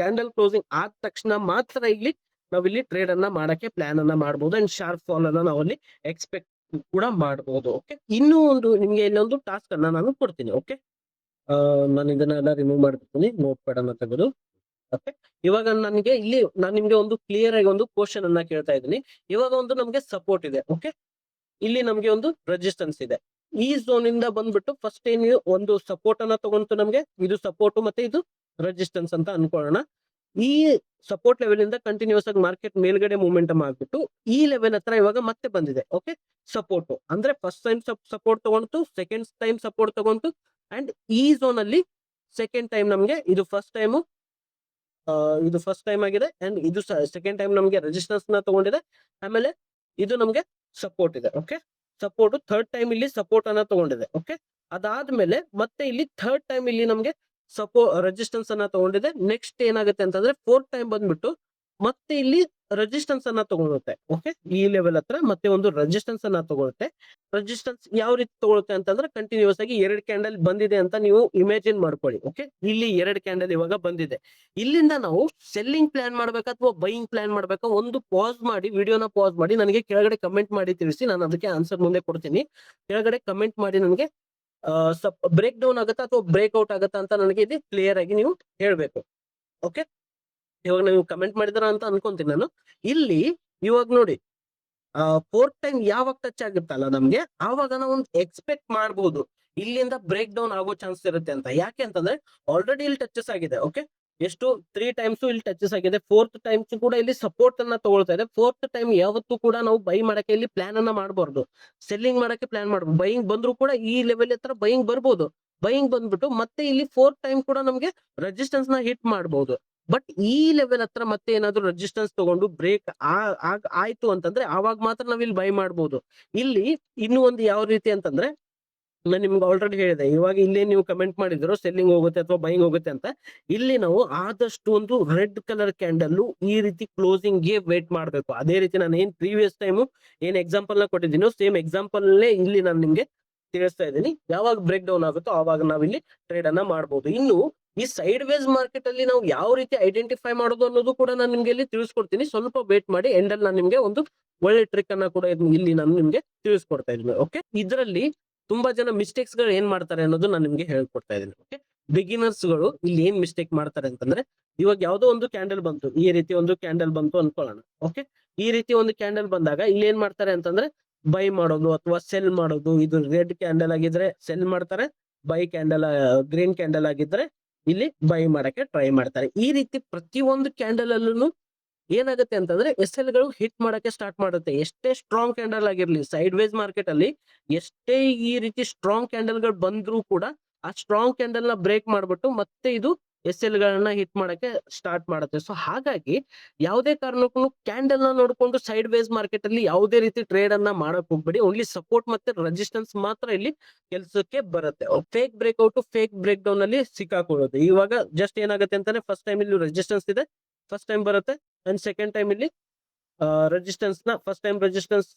ಕ್ಯಾಂಡಲ್ ಕ್ಲೋಸಿಂಗ್ ಆದ ತಕ್ಷಣ ಮಾತ್ರ ಇಲ್ಲಿ ನಾವಿಲ್ಲಿ ಟ್ರೇಡ್ ಅನ್ನ ಮಾಡಕ್ಕೆ ಪ್ಲಾನ್ ಅನ್ನ ಮಾಡಬಹುದು. ಅಂಡ್ ಶಾರ್ಪ್ ಫಾಲ್ ಅನ್ನ ನಾವಲ್ಲಿ ಎಕ್ಸ್ಪೆಕ್ಟ್ ಕೂಡ ಮಾಡಬಹುದು. ಓಕೆ, ಇನ್ನೂ ಒಂದು ನಿಮ್ಗೆ ಇಲ್ಲೊಂದು ಟಾಸ್ಕ್ ಅನ್ನ ನಾನು ಕೊಡ್ತೀನಿ. ಓಕೆ, ನಾನು ಇದನ್ನೆಲ್ಲ ರಿಮೂವ್ ಮಾಡ್ತೀನಿ, ನೋಟ್ ಪ್ಯಾಡ್ ಅನ್ನ ತೆಗೆದು. ಓಕೆ, ಇವಾಗ ನನಗೆ ಇಲ್ಲಿ ನಾನು ನಿಮ್ಗೆ ಒಂದು ಕ್ಲಿಯರ್ ಆಗಿ ಒಂದು ಕ್ವಶನ್ ಅನ್ನ ಕೇಳ್ತಾ ಇದ್ದೀನಿ. ಇವಾಗ ಒಂದು ನಮ್ಗೆ ಸಪೋರ್ಟ್ ಇದೆ. ಓಕೆ, ಇಲ್ಲಿ ನಮ್ಗೆ ಒಂದು ರೆಸಿಸ್ಟೆನ್ಸ್ ಇದೆ. ಈ ಝೋನ್ ಇಂದ ಬಂದ್ಬಿಟ್ಟು ಫಸ್ಟ್ ಏನ್ ಒಂದು ಸಪೋರ್ಟ್ ಅನ್ನ ತಗೊಂತು, ನಮ್ಗೆ ಇದು ಸಪೋರ್ಟ್ ಮತ್ತೆ ಇದು ರೆಸಿಸ್ಟೆನ್ಸ್ ಅಂತ ಅನ್ಕೊಳ್ಳೋಣ. ಈ ಸಪೋರ್ಟ್ ಲೆವೆಲ್ ಇಂದ ಕಂಟಿನ್ಯೂಸ್ ಆಗಿ ಮಾರ್ಕೆಟ್ ಮೇಲ್ಗಡೆ ಮೂವ್ಮೆಂಟಮ್ ಆಗ್ಬಿಟ್ಟು ಈ ಲೆವೆಲ್ ಹತ್ರ ಇವಾಗ ಮತ್ತೆ ಬಂದಿದೆ. ಓಕೆ, ಸಪೋರ್ಟ್ ಅಂದ್ರೆ ಫಸ್ಟ್ ಟೈಮ್ ಸಪೋರ್ಟ್ ತಗೊಂತು, ಸೆಕೆಂಡ್ ಟೈಮ್ ಸಪೋರ್ಟ್ ತಗೊಂತು, ಅಂಡ್ ಈ ಝೋನ್ ಅಲ್ಲಿ ಸೆಕೆಂಡ್ ಟೈಮ್ ನಮ್ಗೆ ಇದು ಫಸ್ಟ್ ಟೈಮ್ ಆಗಿದೆ, ಅಂಡ್ ಇದು ಸೆಕೆಂಡ್ ಟೈಮ್ ನಮ್ಗೆ ರೆಸಿಸ್ಟೆನ್ಸ್ ನ ತಗೊಂಡಿದೆ. ಆಮೇಲೆ ಇದು ನಮ್ಗೆ ಸಪೋರ್ಟ್ ಇದೆ. ಓಕೆ, ಸಪೋರ್ಟ್ ಥರ್ಡ್ ಟೈಮ್ ಇಲ್ಲಿ ಸಪೋರ್ಟ್ ಅನ್ನ ತಗೊಂಡಿದೆ. ಓಕೆ, ಅದಾದ್ಮೇಲೆ ಮತ್ತೆ ಇಲ್ಲಿ ಥರ್ಡ್ ಟೈಮ್ ಇಲ್ಲಿ ನಮ್ಗೆ ರೆಸಿಸ್ಟೆನ್ಸ್ ಅನ್ನ ತಗೊಂಡಿದೆ. ನೆಕ್ಸ್ಟ್ ಏನಾಗುತ್ತೆ ಅಂತಂದ್ರೆ ಫೋರ್ತ್ ಟೈಮ್ ಬಂದ್ಬಿಟ್ಟು ಮತ್ತೆ ಇಲ್ಲಿ ರೆಸಿಸ್ಟೆನ್ಸ್ ಅನ್ನ ತಗೊಳುತ್ತೆ. ಓಕೆ, ಈ ಲೆವೆಲ್ ಹತ್ರ ಮತ್ತೆ ಒಂದು ರೆಸಿಸ್ಟೆನ್ಸ್ ಅನ್ನ ತಗೊಳುತ್ತೆ. ರೆಸಿಸ್ಟೆನ್ಸ್ ಯಾವ ರೀತಿ ತಗೊಳುತ್ತೆ ಅಂತಂದ್ರೆ ಕಂಟಿನ್ಯೂಸ್ ಆಗಿ 2 ಕ್ಯಾಂಡಲ್ ಬಂದಿದೆ ಅಂತ ನೀವು ಇಮ್ಯಾಜಿನ್ ಮಾಡ್ಕೊಳ್ಳಿ. ಓಕೆ, ಇಲ್ಲಿ 2 ಕ್ಯಾಂಡಲ್ ಇವಾಗ ಬಂದಿದೆ. ಇಲ್ಲಿಂದ ನಾವು ಸೆಲ್ಲಿಂಗ್ ಪ್ಲಾನ್ ಮಾಡ್ಬೇಕಾ ಅಥವಾ ಬೈಯಿಂಗ್ ಪ್ಲಾನ್ ಮಾಡ್ಬೇಕಾ, ಒಂದು ಪಾಸ್ ಮಾಡಿ, ವಿಡಿಯೋನ ಪಾಸ್ ಮಾಡಿ ನನಗೆ ಕೆಳಗಡೆ ಕಮೆಂಟ್ ಮಾಡಿ ತಿಳಿಸಿ. ನಾನು ಅದಕ್ಕೆ ಆನ್ಸರ್ ಮುಂದೆ ಕೊಡ್ತೀನಿ. ಕೆಳಗಡೆ ಕಮೆಂಟ್ ಮಾಡಿ ನನಗೆ ಬ್ರೇಕ್ ಡೌನ್ ಆಗುತ್ತಾ ಅಥವಾ ಬ್ರೇಕ್ಔಟ್ ಆಗುತ್ತಾ ಅಂತ ನನಗೆ ಇಲ್ಲಿ ಕ್ಲಿಯರ್ ಆಗಿ ನೀವು ಹೇಳ್ಬೇಕು. ಓಕೆ, ಇವಾಗ ನೀವು ಕಮೆಂಟ್ ಮಾಡಿದಾರ ಅಂತ ಅನ್ಕೊಂತೀನಿ ನಾನು. ಇಲ್ಲಿ ಇವಾಗ ನೋಡಿ, ಫೋರ್ತ್ ಟೈಮ್ ಯಾವಾಗ ಟಚ್ ಆಗುತ್ತಲ್ಲ ನಮ್ಗೆ, ಆವಾಗ ನಾವು ಒಂದು ಎಕ್ಸ್ಪೆಕ್ಟ್ ಮಾಡಬಹುದು ಇಲ್ಲಿಂದ ಬ್ರೇಕ್ ಡೌನ್ ಆಗೋ ಚಾನ್ಸ್ ಇರುತ್ತೆ ಅಂತ. ಯಾಕೆ ಅಂತಂದ್ರೆ ಆಲ್ರೆಡಿ ಇಲ್ಲಿ ಟಚಸ್ ಆಗಿದೆ. ಓಕೆ, ಎಷ್ಟು 3 ಟೈಮ್ಸ್ ಇಲ್ಲಿ ಟಚಸ್ ಆಗಿದೆ. ಫೋರ್ತ್ ಟೈಮ್ಸ್ ಕೂಡ ಇಲ್ಲಿ ಸಪೋರ್ಟ್ ಅನ್ನ ತಗೊಳ್ತಾ ಇದೆ. ಫೋರ್ತ್ ಟೈಮ್ ಯಾವತ್ತೂ ಕೂಡ ನಾವು ಬೈ ಮಾಡಕ್ಕೆ ಇಲ್ಲಿ ಪ್ಲಾನ್ ಅನ್ನ ಮಾಡಬಾರ್ದು, ಸೆಲ್ಲಿಂಗ್ ಮಾಡಕ್ಕೆ ಪ್ಲಾನ್ ಮಾಡಬಹುದು. ಬೈಯಿಂಗ್ ಬಂದ್ರು ಕೂಡ ಈ ಲೆವೆಲ್ ಹತ್ರ ಬೈಯಿಂಗ್ ಬರ್ಬೋದು. ಬೈಯಿಂಗ್ ಬಂದ್ಬಿಟ್ಟು ಮತ್ತೆ ಇಲ್ಲಿ ಫೋರ್ತ್ ಟೈಮ್ ಕೂಡ ನಮ್ಗೆ ರೆಸಿಸ್ಟೆನ್ಸ್ ನ ಹಿಟ್ ಮಾಡಬಹುದು. ಬಟ್ ಈ ಲೆವೆಲ್ ಹತ್ರ ಮತ್ತೆ ಏನಾದ್ರು ರೆಸಿಸ್ಟೆನ್ಸ್ ತಗೊಂಡು ಬ್ರೇಕ್ ಆಯ್ತು ಅಂತಂದ್ರೆ ಆವಾಗ ಮಾತ್ರ ನಾವ್ ಇಲ್ಲಿ ಬೈ ಮಾಡಬಹುದು. ಇಲ್ಲಿ ಇನ್ನು ಒಂದು ಯಾವ ರೀತಿ ಅಂತಂದ್ರೆ, ನಾನು ನಿಮ್ಗೆ ಆಲ್ರೆಡಿ ಹೇಳಿದೆ, ಇವಾಗ ಇಲ್ಲಿ ನೀವು ಕಮೆಂಟ್ ಮಾಡಿದ್ರು ಸೆಲ್ಲಿಂಗ್ ಹೋಗುತ್ತೆ ಅಥವಾ ಬೈಯಿಂಗ್ ಹೋಗುತ್ತೆ ಅಂತ. ಇಲ್ಲಿ ನಾವು ಆದಷ್ಟು ಒಂದು ರೆಡ್ ಕಲರ್ ಕ್ಯಾಂಡಲ್ ಈ ರೀತಿ ಕ್ಲೋಸಿಂಗ್ ಗೆ ವೇಟ್ ಮಾಡಬೇಕು. ಅದೇ ರೀತಿ ನಾನು ಏನ್ ಪ್ರೀವಿಯಸ್ ಟೈಮ್ ಏನ್ ಎಕ್ಸಾಂಪಲ್ ನ ಕೊಟ್ಟಿದ್ದೀನೋ ಸೇಮ್ ಎಕ್ಸಾಂಪಲ್ ಇಲ್ಲಿ ನಾನು ನಿಮ್ಗೆ ತಿಳಿಸ್ತಾ ಇದ್ದೀನಿ. ಯಾವಾಗ ಬ್ರೇಕ್ ಡೌನ್ ಆಗುತ್ತೋ ಆವಾಗ ನಾವಿಲ್ಲಿ ಟ್ರೇಡ್ ಅನ್ನ ಮಾಡಬಹುದು. ಇನ್ನು ಈ ಸೈಡ್ ವೇಸ್ ಮಾರ್ಕೆಟ್ ಅಲ್ಲಿ ನಾವು ಯಾವ ರೀತಿ ಐಡೆಂಟಿಫೈ ಮಾಡೋದು ಅನ್ನೋದು ಕೂಡ ನಾನು ನಿಮ್ಗೆ ಇಲ್ಲಿ ತಿಳಿಸ್ಕೊಡ್ತೀನಿ. ಸ್ವಲ್ಪ ವೇಟ್ ಮಾಡಿ, ಎಂಡ್ ಅಲ್ಲಿ ನಾನು ನಿಮ್ಗೆ ಒಂದು ಒಳ್ಳೆ ಟ್ರಿಕ್ ಅನ್ನ ಕೂಡ ಇಲ್ಲಿ ನಾನು ನಿಮ್ಗೆ ತಿಳಿಸ್ಕೊಡ್ತಾ ಇದ್ದೀನಿ. ಓಕೆ, ಇದರಲ್ಲಿ ತುಂಬಾ ಜನ ಮಿಸ್ಟೇಕ್ಸ್ ಗಳು ಏನ್ ಮಾಡ್ತಾರೆ ಅನ್ನೋದು ನಾನು ನಿಮ್ಗೆ ಹೇಳ್ಕೊಡ್ತಾ ಇದ್ದೀನಿ. ಓಕೆ, ಬಿಗಿನರ್ಸ್ ಗಳು ಇಲ್ಲಿ ಏನ್ ಮಿಸ್ಟೇಕ್ ಮಾಡ್ತಾರೆ ಅಂತಂದ್ರೆ, ಇವಾಗ ಯಾವ್ದೋ ಒಂದು ಕ್ಯಾಂಡಲ್ ಬಂತು, ಈ ರೀತಿ ಒಂದು ಕ್ಯಾಂಡಲ್ ಬಂತು ಅನ್ಕೊಳ್ಳೋಣ. ಓಕೆ, ಈ ರೀತಿ ಒಂದು ಕ್ಯಾಂಡಲ್ ಬಂದಾಗ ಇಲ್ಲಿ ಏನ್ ಮಾಡ್ತಾರೆ ಅಂತಂದ್ರೆ ಬೈ ಮಾಡೋದು ಅಥವಾ ಸೆಲ್ ಮಾಡೋದು. ಇದು ರೆಡ್ ಕ್ಯಾಂಡಲ್ ಆಗಿದ್ರೆ ಸೆಲ್ ಮಾಡ್ತಾರೆ, ಬೈ ಕ್ಯಾಂಡಲ್ ಗ್ರೀನ್ ಕ್ಯಾಂಡಲ್ ಆಗಿದ್ರೆ ಇಲ್ಲಿ ಬೈ ಮಾಡಕ್ಕೆ ಟ್ರೈ ಮಾಡ್ತಾರೆ. ಈ ರೀತಿ ಪ್ರತಿಯೊಂದು ಕ್ಯಾಂಡಲ್ ಅಲ್ಲೂ ಏನಾಗುತ್ತೆ ಅಂತಂದ್ರೆ ಎಸ್ ಎಲ್ ಗಳು ಹಿಟ್ ಮಾಡಕ್ಕೆ ಸ್ಟಾರ್ಟ್ ಮಾಡುತ್ತೆ. ಎಷ್ಟೇ ಸ್ಟ್ರಾಂಗ್ ಕ್ಯಾಂಡಲ್ ಆಗಿರ್ಲಿ, ಸೈಡ್ ವೇಸ್ ಮಾರ್ಕೆಟ್ ಅಲ್ಲಿ ಎಷ್ಟೇ ಈ ರೀತಿ ಸ್ಟ್ರಾಂಗ್ ಕ್ಯಾಂಡಲ್ ಗಳು ಬಂದ್ರೂ ಕೂಡ ಆ ಸ್ಟ್ರಾಂಗ್ ಕ್ಯಾಂಡಲ್ ನ ಬ್ರೇಕ್ ಮಾಡ್ಬಿಟ್ಟು ಮತ್ತೆ ಇದು ಎಸ್ ಎಲ್ ಗಳನ್ನ ಹಿಟ್ ಮಾಡಕ್ಕೆ ಸ್ಟಾರ್ಟ್ ಮಾಡುತ್ತೆ. ಸೊ ಹಾಗಾಗಿ ಯಾವುದೇ ಕಾರಣಕ್ಕೂ ಕ್ಯಾಂಡಲ್ ನ ನೋಡ್ಕೊಂಡು ಸೈಡ್ ವೇಸ್ ಮಾರ್ಕೆಟ್ ಅಲ್ಲಿ ಯಾವುದೇ ರೀತಿ ಟ್ರೇಡ್ ಅನ್ನ ಮಾಡಕ್ ಹೋಗ್ಬೇಡಿ. ಓನ್ಲಿ ಸಪೋರ್ಟ್ ಮತ್ತೆ ರೆಸಿಸ್ಟೆನ್ಸ್ ಮಾತ್ರ ಇಲ್ಲಿ ಕೆಲಸಕ್ಕೆ ಬರುತ್ತೆ. Fake breakout, fake breakdown ಅಲ್ಲಿ ಸಿಕ್ಕಾಕೊಳ್ಳೋದು. ಇವಾಗ ಜಸ್ಟ್ ಏನಾಗುತ್ತೆ ಅಂತಂದ್ರೆ ಫಸ್ಟ್ ಟೈಮ್ ಇಲ್ಲಿ ರೆಸಿಸ್ಟೆನ್ಸ್ ಇದೆ, ಫಸ್ಟ್ ಟೈಮ್ ಬರುತ್ತೆ. ಅಂಡ್ ಸೆಕೆಂಡ್ ಟೈಮ್ ಇಲ್ಲಿ ರೆಸಿಸ್ಟೆನ್ಸ್ ನ ಫಸ್ಟ್ ಟೈಮ್ ರೆಸಿಸ್ಟೆನ್ಸ್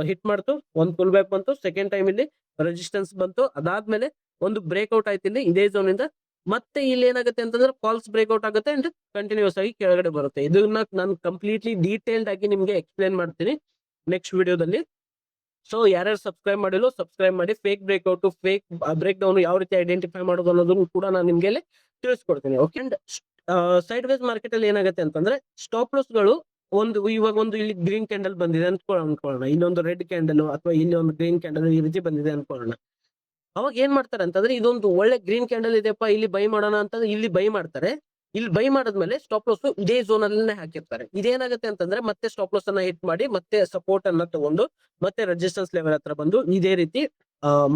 ಹಿಟ್ ಮಾಡ್ತು, ಒಂದು ಪುಲ್ ಬ್ಯಾಕ್ ಬಂತು. ಸೆಕೆಂಡ್ ಟೈಮ್ ಇಲ್ಲಿ ರೆಸಿಸ್ಟೆನ್ಸ್ ಬಂತು, ಅದಾದ್ಮೇಲೆ ಒಂದು ಬ್ರೇಕ್ಔಟ್ ಆಯ್ತು ಇಲ್ಲಿ ಇದೇ ಝೋನ್ ಇಂದ. ಮತ್ತೆ ಇಲ್ಲಿ ಏನಾಗುತ್ತೆ ಅಂತಂದ್ರೆ ಫಾಲ್ಸ್ ಬ್ರೇಕ್ಔಟ್ ಆಗುತ್ತೆ ಅಂಡ್ ಕಂಟಿನ್ಯೂಸ್ ಆಗಿ ಕೆಳಗಡೆ ಬರುತ್ತೆ. ಇದನ್ನ ನಾನು ಕಂಪ್ಲೀಟ್ಲಿ ಡೀಟೇಲ್ಡ್ ಆಗಿ ನಿಮ್ಗೆ ಎಕ್ಸ್ಪ್ಲೇನ್ ಮಾಡ್ತೀನಿ ನೆಕ್ಸ್ಟ್ ವಿಡಿಯೋದಲ್ಲಿ. ಸೊ ಯಾರ್ಯಾರು ಸಬ್ಸ್ಕ್ರೈಬ್ ಮಾಡಿಲ್ಲ ಸಬ್ಸ್ಕ್ರೈಬ್ ಮಾಡಿ. Fake breakout, fake breakdown ಯಾವ ರೀತಿ ಐಡೆಂಟಿಫೈ ಮಾಡೋದು ಅನ್ನೋದನ್ನು ಕೂಡ ನಾನು ನಿಮ್ಗೆ ತಿಳಿಸ್ಕೊಡ್ತೀನಿ. Okay, and sideways market ಅಲ್ಲಿ ಏನಾಗುತ್ತೆ ಅಂತಂದ್ರೆ ಸ್ಟಾಪ್ ಲಾಸ್ ಗಳು ಇವಾಗ ಒಂದು ಇಲ್ಲಿ ಗ್ರೀನ್ ಕ್ಯಾಂಡಲ್ ಬಂದಿದೆ ಅನ್ಕೊಳ್ಳೋಣ, ಇಲ್ಲೊಂದು ರೆಡ್ ಕ್ಯಾಂಡಲ್ ಅಥವಾ ಇಲ್ಲಿ ಒಂದು ಗ್ರೀನ್ ಕ್ಯಾಂಡಲ್ ಈ ರೀತಿ ಬಂದಿದೆ ಅನ್ಕೊಳ್ಳೋಣ. ಅವಾಗ ಏನ್ ಮಾಡ್ತಾರೆ ಅಂತಂದ್ರೆ ಇದೊಂದು ಒಳ್ಳೆ ಗ್ರೀನ್ ಕ್ಯಾಂಡಲ್ ಇದೆಯಪ್ಪ, ಇಲ್ಲಿ ಬೈ ಮಾಡೋಣ ಅಂತಂದ್ರೆ ಇಲ್ಲಿ ಬೈ ಮಾಡ್ತಾರೆ. ಇಲ್ಲಿ ಬೈ ಮಾಡಿದ್ಮೇಲೆ ಸ್ಟಾಪ್ ಲಾಸ್ ಇದೇ ಝೋನ್ ಅಲ್ಲೇ ಹಾಕಿರ್ತಾರೆ. ಇದೇನಾಗುತ್ತೆ ಅಂತಂದ್ರೆ ಮತ್ತೆ ಸ್ಟಾಪ್ ಲಾಸ್ ಅನ್ನ ಹಿಟ್ ಮಾಡಿ ಮತ್ತೆ ಸಪೋರ್ಟ್ ಅನ್ನ ತಗೊಂಡು ಮತ್ತೆ ರೆಸಿಸ್ಟೆನ್ಸ್ ಲೆವೆಲ್ ಹತ್ರ ಬಂದು ಇದೇ ರೀತಿ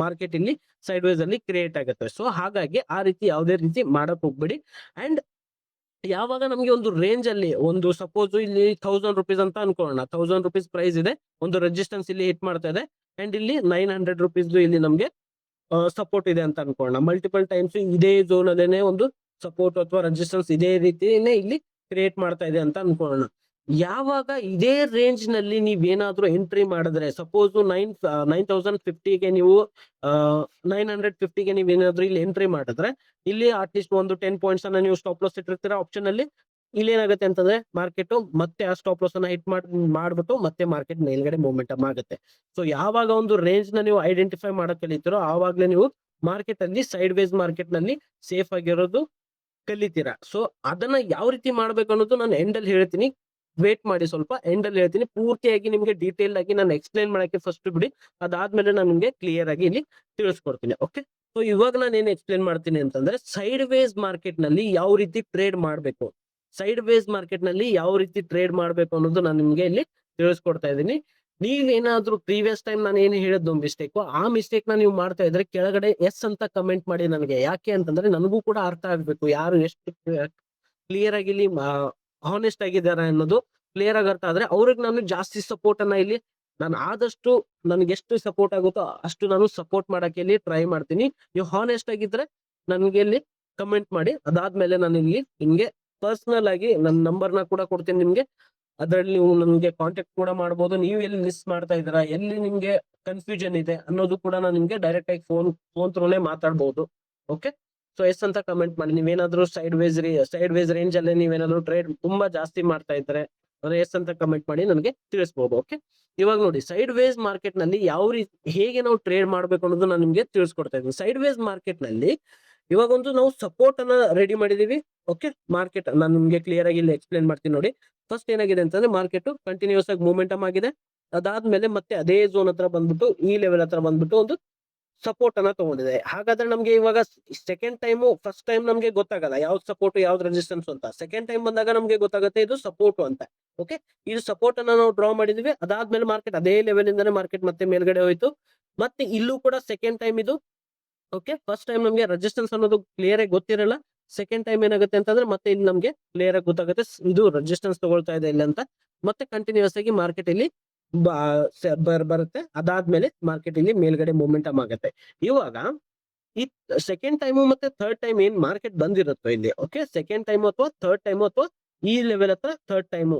ಮಾರ್ಕೆಟ್ ಇಲ್ಲಿ ಸೈಡ್ ವೈಸ್ ಅಲ್ಲಿ ಕ್ರಿಯೇಟ್ ಆಗುತ್ತೆ. ಸೊ ಹಾಗಾಗಿ ಆ ರೀತಿ ಯಾವುದೇ ರೀತಿ ಮಾಡಕ್ ಹೋಗ್ಬೇಡಿ. ಅಂಡ್ ಯಾವಾಗ ನಮಗೆ ಒಂದು ರೇಂಜ್ ಅಲ್ಲಿ ಒಂದು ಸಪೋಸ್ ಇಲ್ಲಿ 1000 ರೂಪೀಸ್ ಅಂತ ಅನ್ಕೊಳ್ಳೋಣ, 1000 ರೂಪೀಸ್ ಪ್ರೈಸ್ ಇದೆ, ಒಂದು ರೆಸಿಸ್ಟೆನ್ಸ್ ಇಲ್ಲಿ ಹಿಟ್ ಮಾಡ್ತಾ ಇದೆ ಅಂಡ್ ಇಲ್ಲಿ 900 ರೂಪೀಸ್ ಇಲ್ಲಿ ನಮ್ಗೆ ಸಪೋರ್ಟ್ ಇದೆ ಅಂತ ಅನ್ಕೊಳ್ಳೋಣ. ಮಲ್ಟಿಪಲ್ ಟೈಮ್ಸ್ ಇದೇ ಝೋನ್ ಅಲ್ಲೇನೆ ಒಂದು ಸಪೋರ್ಟ್ ಅಥವಾ ರೆಸಿಸ್ಟೆನ್ಸ್ ಇದೇ ರೀತಿನೇ ಇಲ್ಲಿ ಕ್ರಿಯೇಟ್ ಮಾಡ್ತಾ ಇದೆ ಅಂತ ಅನ್ಕೊಳ್ಳೋಣ. ಯಾವಾಗ ಇದೇ ರೇಂಜ್ ನಲ್ಲಿ ನೀವೇನಾದ್ರೂ ಎಂಟ್ರಿ ಮಾಡಿದ್ರೆ, ಸಪೋಸ್ 9050ಗೆ ನೀವು 950ಗೆ ನೀವೇನಾದ್ರೂ ಇಲ್ಲಿ ಎಂಟ್ರಿ ಮಾಡಿದ್ರೆ, ಇಲ್ಲಿ ಅಟ್ಲೀಸ್ಟ್ ಒಂದು 10 ಪಾಯಿಂಟ್ಸ್ ಅನ್ನ ನೀವು ಸ್ಟಾಪ್ ಲಾಸ್ ಇಟ್ಟಿರ್ತೀರಾ ಆಪ್ಷನ್ ಅಲ್ಲಿ. ಇಲ್ಲಿ ಏನಾಗುತ್ತೆ ಅಂತಂದ್ರೆ ಮಾರ್ಕೆಟ್ ಮತ್ತೆ ಆ ಸ್ಟಾಪ್ ಲಾಸ್ ಅನ್ನ ಹಿಟ್ ಮಾಡ್ಬಿಟ್ಟು ಮತ್ತೆ ಮಾರ್ಕೆಟ್ ಮೇಲ್ಗಡೆ ಮೂವ್ಮೆಂಟಮ್ ಆಗುತ್ತೆ. ಸೊ ಯಾವಾಗ ಒಂದು ರೇಂಜ್ ನ ನೀವು ಐಡೆಂಟಿಫೈ ಮಾಡಕ್ ಕಲಿತೀರೋ ಆವಾಗ್ಲೇ ನೀವು ಮಾರ್ಕೆಟ್ ಅಲ್ಲಿ ಸೈಡ್ ವೇಸ್ ಮಾರ್ಕೆಟ್ ನಲ್ಲಿ ಸೇಫ್ ಆಗಿರೋದು ಕಲಿತೀರಾ. ಸೊ ಅದನ್ನ ಯಾವ ರೀತಿ ಮಾಡ್ಬೇಕು ಅನ್ನೋದು ನಾನು ಎಂಡ್ ಅಲ್ಲಿ ಹೇಳ್ತೀನಿ. ವೇಟ್ ಮಾಡಿ ಸ್ವಲ್ಪ, ಎಂಡ್ ಅಲ್ಲಿ ಹೇಳ್ತೀನಿ. ಪೂರ್ತಿಯಾಗಿ ನಿಮ್ಗೆ ಡೀಟೇಲ್ ಆಗಿ ನಾನು ಎಕ್ಸ್ಪ್ಲೈನ್ ಮಾಡಕ್ಕೆ ಫಸ್ಟ್ ಬಿಡಿ, ಅದಾದ್ಮೇಲೆ ನಾನು ನಿಮ್ಗೆ ಕ್ಲಿಯರ್ ಆಗಿ ಇಲ್ಲಿ ತಿಳಿಸ್ಕೊಡ್ತೀನಿ. ಓಕೆ, ಸೊ ಇವಾಗ ನಾನು ಏನ್ ಎಕ್ಸ್ಪ್ಲೈನ್ ಮಾಡ್ತೀನಿ ಅಂತಂದ್ರೆ ಸೈಡ್ ವೇಸ್ ಮಾರ್ಕೆಟ್ ನಲ್ಲಿ ಯಾವ ರೀತಿ ಟ್ರೇಡ್ ಮಾಡ್ಬೇಕು, ಸೈಡ್ ವೇಸ್ ಮಾರ್ಕೆಟ್ ನಲ್ಲಿ ಯಾವ ರೀತಿ ಟ್ರೇಡ್ ಮಾಡ್ಬೇಕು ಅನ್ನೋದು ನಾನು ನಿಮ್ಗೆ ಇಲ್ಲಿ ತಿಳಿಸ್ಕೊಡ್ತಾ ಇದ್ದೀನಿ. ನೀವೇನಾದ್ರೂ ಪ್ರೀವಿಯಸ್ ಟೈಮ್ ನಾನು ಏನು ಹೇಳಿದ್ದು ಮಿಸ್ಟೇಕ್, ಆ ಮಿಸ್ಟೇಕ್ ನ ನೀವು ಮಾಡ್ತಾ ಇದ್ರೆ ಕೆಳಗಡೆ ಎಸ್ ಅಂತ ಕಮೆಂಟ್ ಮಾಡಿ ನನಗೆ. ಯಾಕೆ ಅಂತಂದ್ರೆ ನನಗೂ ಕೂಡ ಅರ್ಥ ಆಗ್ಬೇಕು ಯಾರು ಎಷ್ಟು ಕ್ಲಿಯರ್ ಆಗಿ ಇಲ್ಲಿ ಹಾನೆಸ್ಟ್ ಆಗಿದ್ದಾರೆ ಅನ್ನೋದು ಕ್ಲಿಯರ್ ಆಗಿ ಅರ್ಥ ಆದ್ರೆ ಅವ್ರಿಗೆ ನಾನು ಜಾಸ್ತಿ ಸಪೋರ್ಟ್ ಅನ್ನ ಇಲ್ಲಿ ನಾನು ಆದಷ್ಟು ನನ್ಗೆ ಎಷ್ಟು ಸಪೋರ್ಟ್ ಆಗುತ್ತೋ ಅಷ್ಟು ನಾನು ಸಪೋರ್ಟ್ ಮಾಡಕ್ಕೆ ಇಲ್ಲಿ ಟ್ರೈ ಮಾಡ್ತೀನಿ. ನೀವು ಹಾನೆಸ್ಟ್ ಆಗಿದ್ರೆ ನನ್ಗೆ ಇಲ್ಲಿ ಕಮೆಂಟ್ ಮಾಡಿ, ಅದಾದ್ಮೇಲೆ ನಾನು ಇಲ್ಲಿ ನಿಮ್ಗೆ ಪರ್ಸನಲ್ ಆಗಿ ನನ್ನ ನಂಬರ್ನ ಕೂಡ ಕೊಡ್ತೀನಿ ನಿಮ್ಗೆ. ಅದ್ರಲ್ಲಿ ನೀವು ನಮ್ಗೆ ಕಾಂಟ್ಯಾಕ್ಟ್ ಕೂಡ ಮಾಡ್ಬೋದು. ನೀವು ಎಲ್ಲಿ ಮಿಸ್ ಮಾಡ್ತಾ ಇದ್ದೀರಾ, ಎಲ್ಲಿ ನಿಮ್ಗೆ ಕನ್ಫ್ಯೂಷನ್ ಇದೆ ಅನ್ನೋದು ಕೂಡ ನಾನು ನಿಮ್ಗೆ ಡೈರೆಕ್ಟ್ ಆಗಿ ಫೋನ್ ಥ್ರೂನೇ ಮಾತಾಡ್ಬೋದು. ಓಕೆ, ಸೊ ಎಸ್ ಅಂತ ಕಮೆಂಟ್ ಮಾಡಿ. ನೀವೇನಾದ್ರೂ ಸೈಡ್ ವೇಸ್ ರೇಂಜ್ ಅಲ್ಲಿ ನೀವೇನಾದ್ರೂ ಟ್ರೇಡ್ ತುಂಬಾ ಜಾಸ್ತಿ ಮಾಡ್ತಾ ಇದ್ರೆ ಎಸ್ ಅಂತ ಕಮೆಂಟ್ ಮಾಡಿ ನನಗೆ ತಿಳಿಸ್ಬೋದು. ಓಕೆ, ಇವಾಗ ನೋಡಿ ಸೈಡ್ ವೇಸ್ ಮಾರ್ಕೆಟ್ ನಲ್ಲಿ ಯಾವ ರೀತಿ ಹೇಗೆ ನಾವು ಟ್ರೇಡ್ ಮಾಡ್ಬೇಕು ಅನ್ನೋದು ನಾನು ನಿಮ್ಗೆ ತಿಳಿಸ್ಕೊಡ್ತಾ ಇದ್ದೀನಿ. ಸೈಡ್ ವೇಸ್ ಮಾರ್ಕೆಟ್ ನಲ್ಲಿ ಇವಾಗ ಒಂದು ನಾವು ಸಪೋರ್ಟ್ ಅನ್ನ ರೆಡಿ ಮಾಡಿದೀವಿ. ಓಕೆ, ಮಾರ್ಕೆಟ್ ನಾನು ನಿಮ್ಗೆ ಕ್ಲಿಯರ್ ಆಗಿ ಇಲ್ಲಿ ಎಕ್ಸ್ಪ್ಲೇನ್ ಮಾಡ್ತೀನಿ ನೋಡಿ. ಫಸ್ಟ್ ಏನಾಗಿದೆ ಅಂತಂದ್ರೆ ಮಾರ್ಕೆಟ್ ಕಂಟಿನ್ಯೂಸ್ ಆಗಿ ಮೂವ್ಮೆಂಟಮ್ ಆಗಿದೆ. ಅದಾದ್ಮೇಲೆ ಮತ್ತೆ ಅದೇ ಝೋನ್ ಹತ್ರ ಬಂದ್ಬಿಟ್ಟು ಈ ಲೆವೆಲ್ ಹತ್ರ ಬಂದ್ಬಿಟ್ಟು ಒಂದು ಸಪೋರ್ಟ್ ಅನ್ನ ತಗೊಂಡಿದೆ. ಹಾಗಾದ್ರೆ ನಮ್ಗೆ ಇವಾಗ ಸೆಕೆಂಡ್ ಟೈಮ್, ಫಸ್ಟ್ ಟೈಮ್ ನಮ್ಗೆ ಗೊತ್ತಾಗಲ್ಲ ಯಾವ್ದು ಸಪೋರ್ಟ್ ಯಾವ್ದು ರೆಸಿಸ್ಟೆನ್ಸ್ ಅಂತ. ಸೆಕೆಂಡ್ ಟೈಮ್ ಬಂದಾಗ ನಮ್ಗೆ ಗೊತ್ತಾಗುತ್ತೆ ಇದು ಸಪೋರ್ಟ್ ಅಂತ. ಓಕೆ, ಇದು ಸಪೋರ್ಟ್ ಅನ್ನ ನಾವು ಡ್ರಾ ಮಾಡಿದ್ವಿ. ಅದಾದ್ಮೇಲೆ ಮಾರ್ಕೆಟ್ ಅದೇ ಲೆವೆಲ್ ಇಂದಾನೆ ಮಾರ್ಕೆಟ್ ಮತ್ತೆ ಮೇಲ್ಗಡೆ ಹೋಯ್ತು. ಮತ್ತೆ ಇಲ್ಲೂ ಕೂಡ ಸೆಕೆಂಡ್ ಟೈಮ್ ಇದು. ಓಕೆ, ಫಸ್ಟ್ ಟೈಮ್ ನಮ್ಗೆ ರೆಸಿಸ್ಟೆನ್ಸ್ ಅನ್ನೋದು ಕ್ಲಿಯರ್ ಆಗಿ ಗೊತ್ತಿರಲ್ಲ. ಸೆಕೆಂಡ್ ಟೈಮ್ ಏನಾಗುತ್ತೆ ಅಂತಂದ್ರೆ ಮತ್ತೆ ಇಲ್ಲಿ ನಮ್ಗೆ ಕ್ಲಿಯರ್ ಆಗಿ ಗೊತ್ತಾಗುತ್ತೆ ಇದು ರೆಸಿಸ್ಟೆನ್ಸ್ ತಗೊಳ್ತಾ ಇದೆ ಇಲ್ಲ ಅಂತ. ಮತ್ತೆ ಕಂಟಿನ್ಯೂಸ್ ಆಗಿ ಮಾರ್ಕೆಟ್ ಇಲ್ಲಿ ಬರುತ್ತೆ. ಅದಾದ್ಮೇಲೆ ಮಾರ್ಕೆಟ್ ಇಲ್ಲಿ ಮೇಲ್ಗಡೆ ಮೂವ್ಮೆಂಟಮ್ ಆಗುತ್ತೆ. ಇವಾಗ ಈ ಸೆಕೆಂಡ್ ಟೈಮು ಮತ್ತೆ ಥರ್ಡ್ ಟೈಮ್ ಏನ್ ಮಾರ್ಕೆಟ್ ಬಂದಿರುತ್ತೋ ಇಲ್ಲಿ, ಓಕೆ, ಸೆಕೆಂಡ್ ಟೈಮ್ ಅಥವಾ ಥರ್ಡ್ ಟೈಮ್ ಅಥವಾ ಈ ಲೆವೆಲ್ ಹತ್ರ third time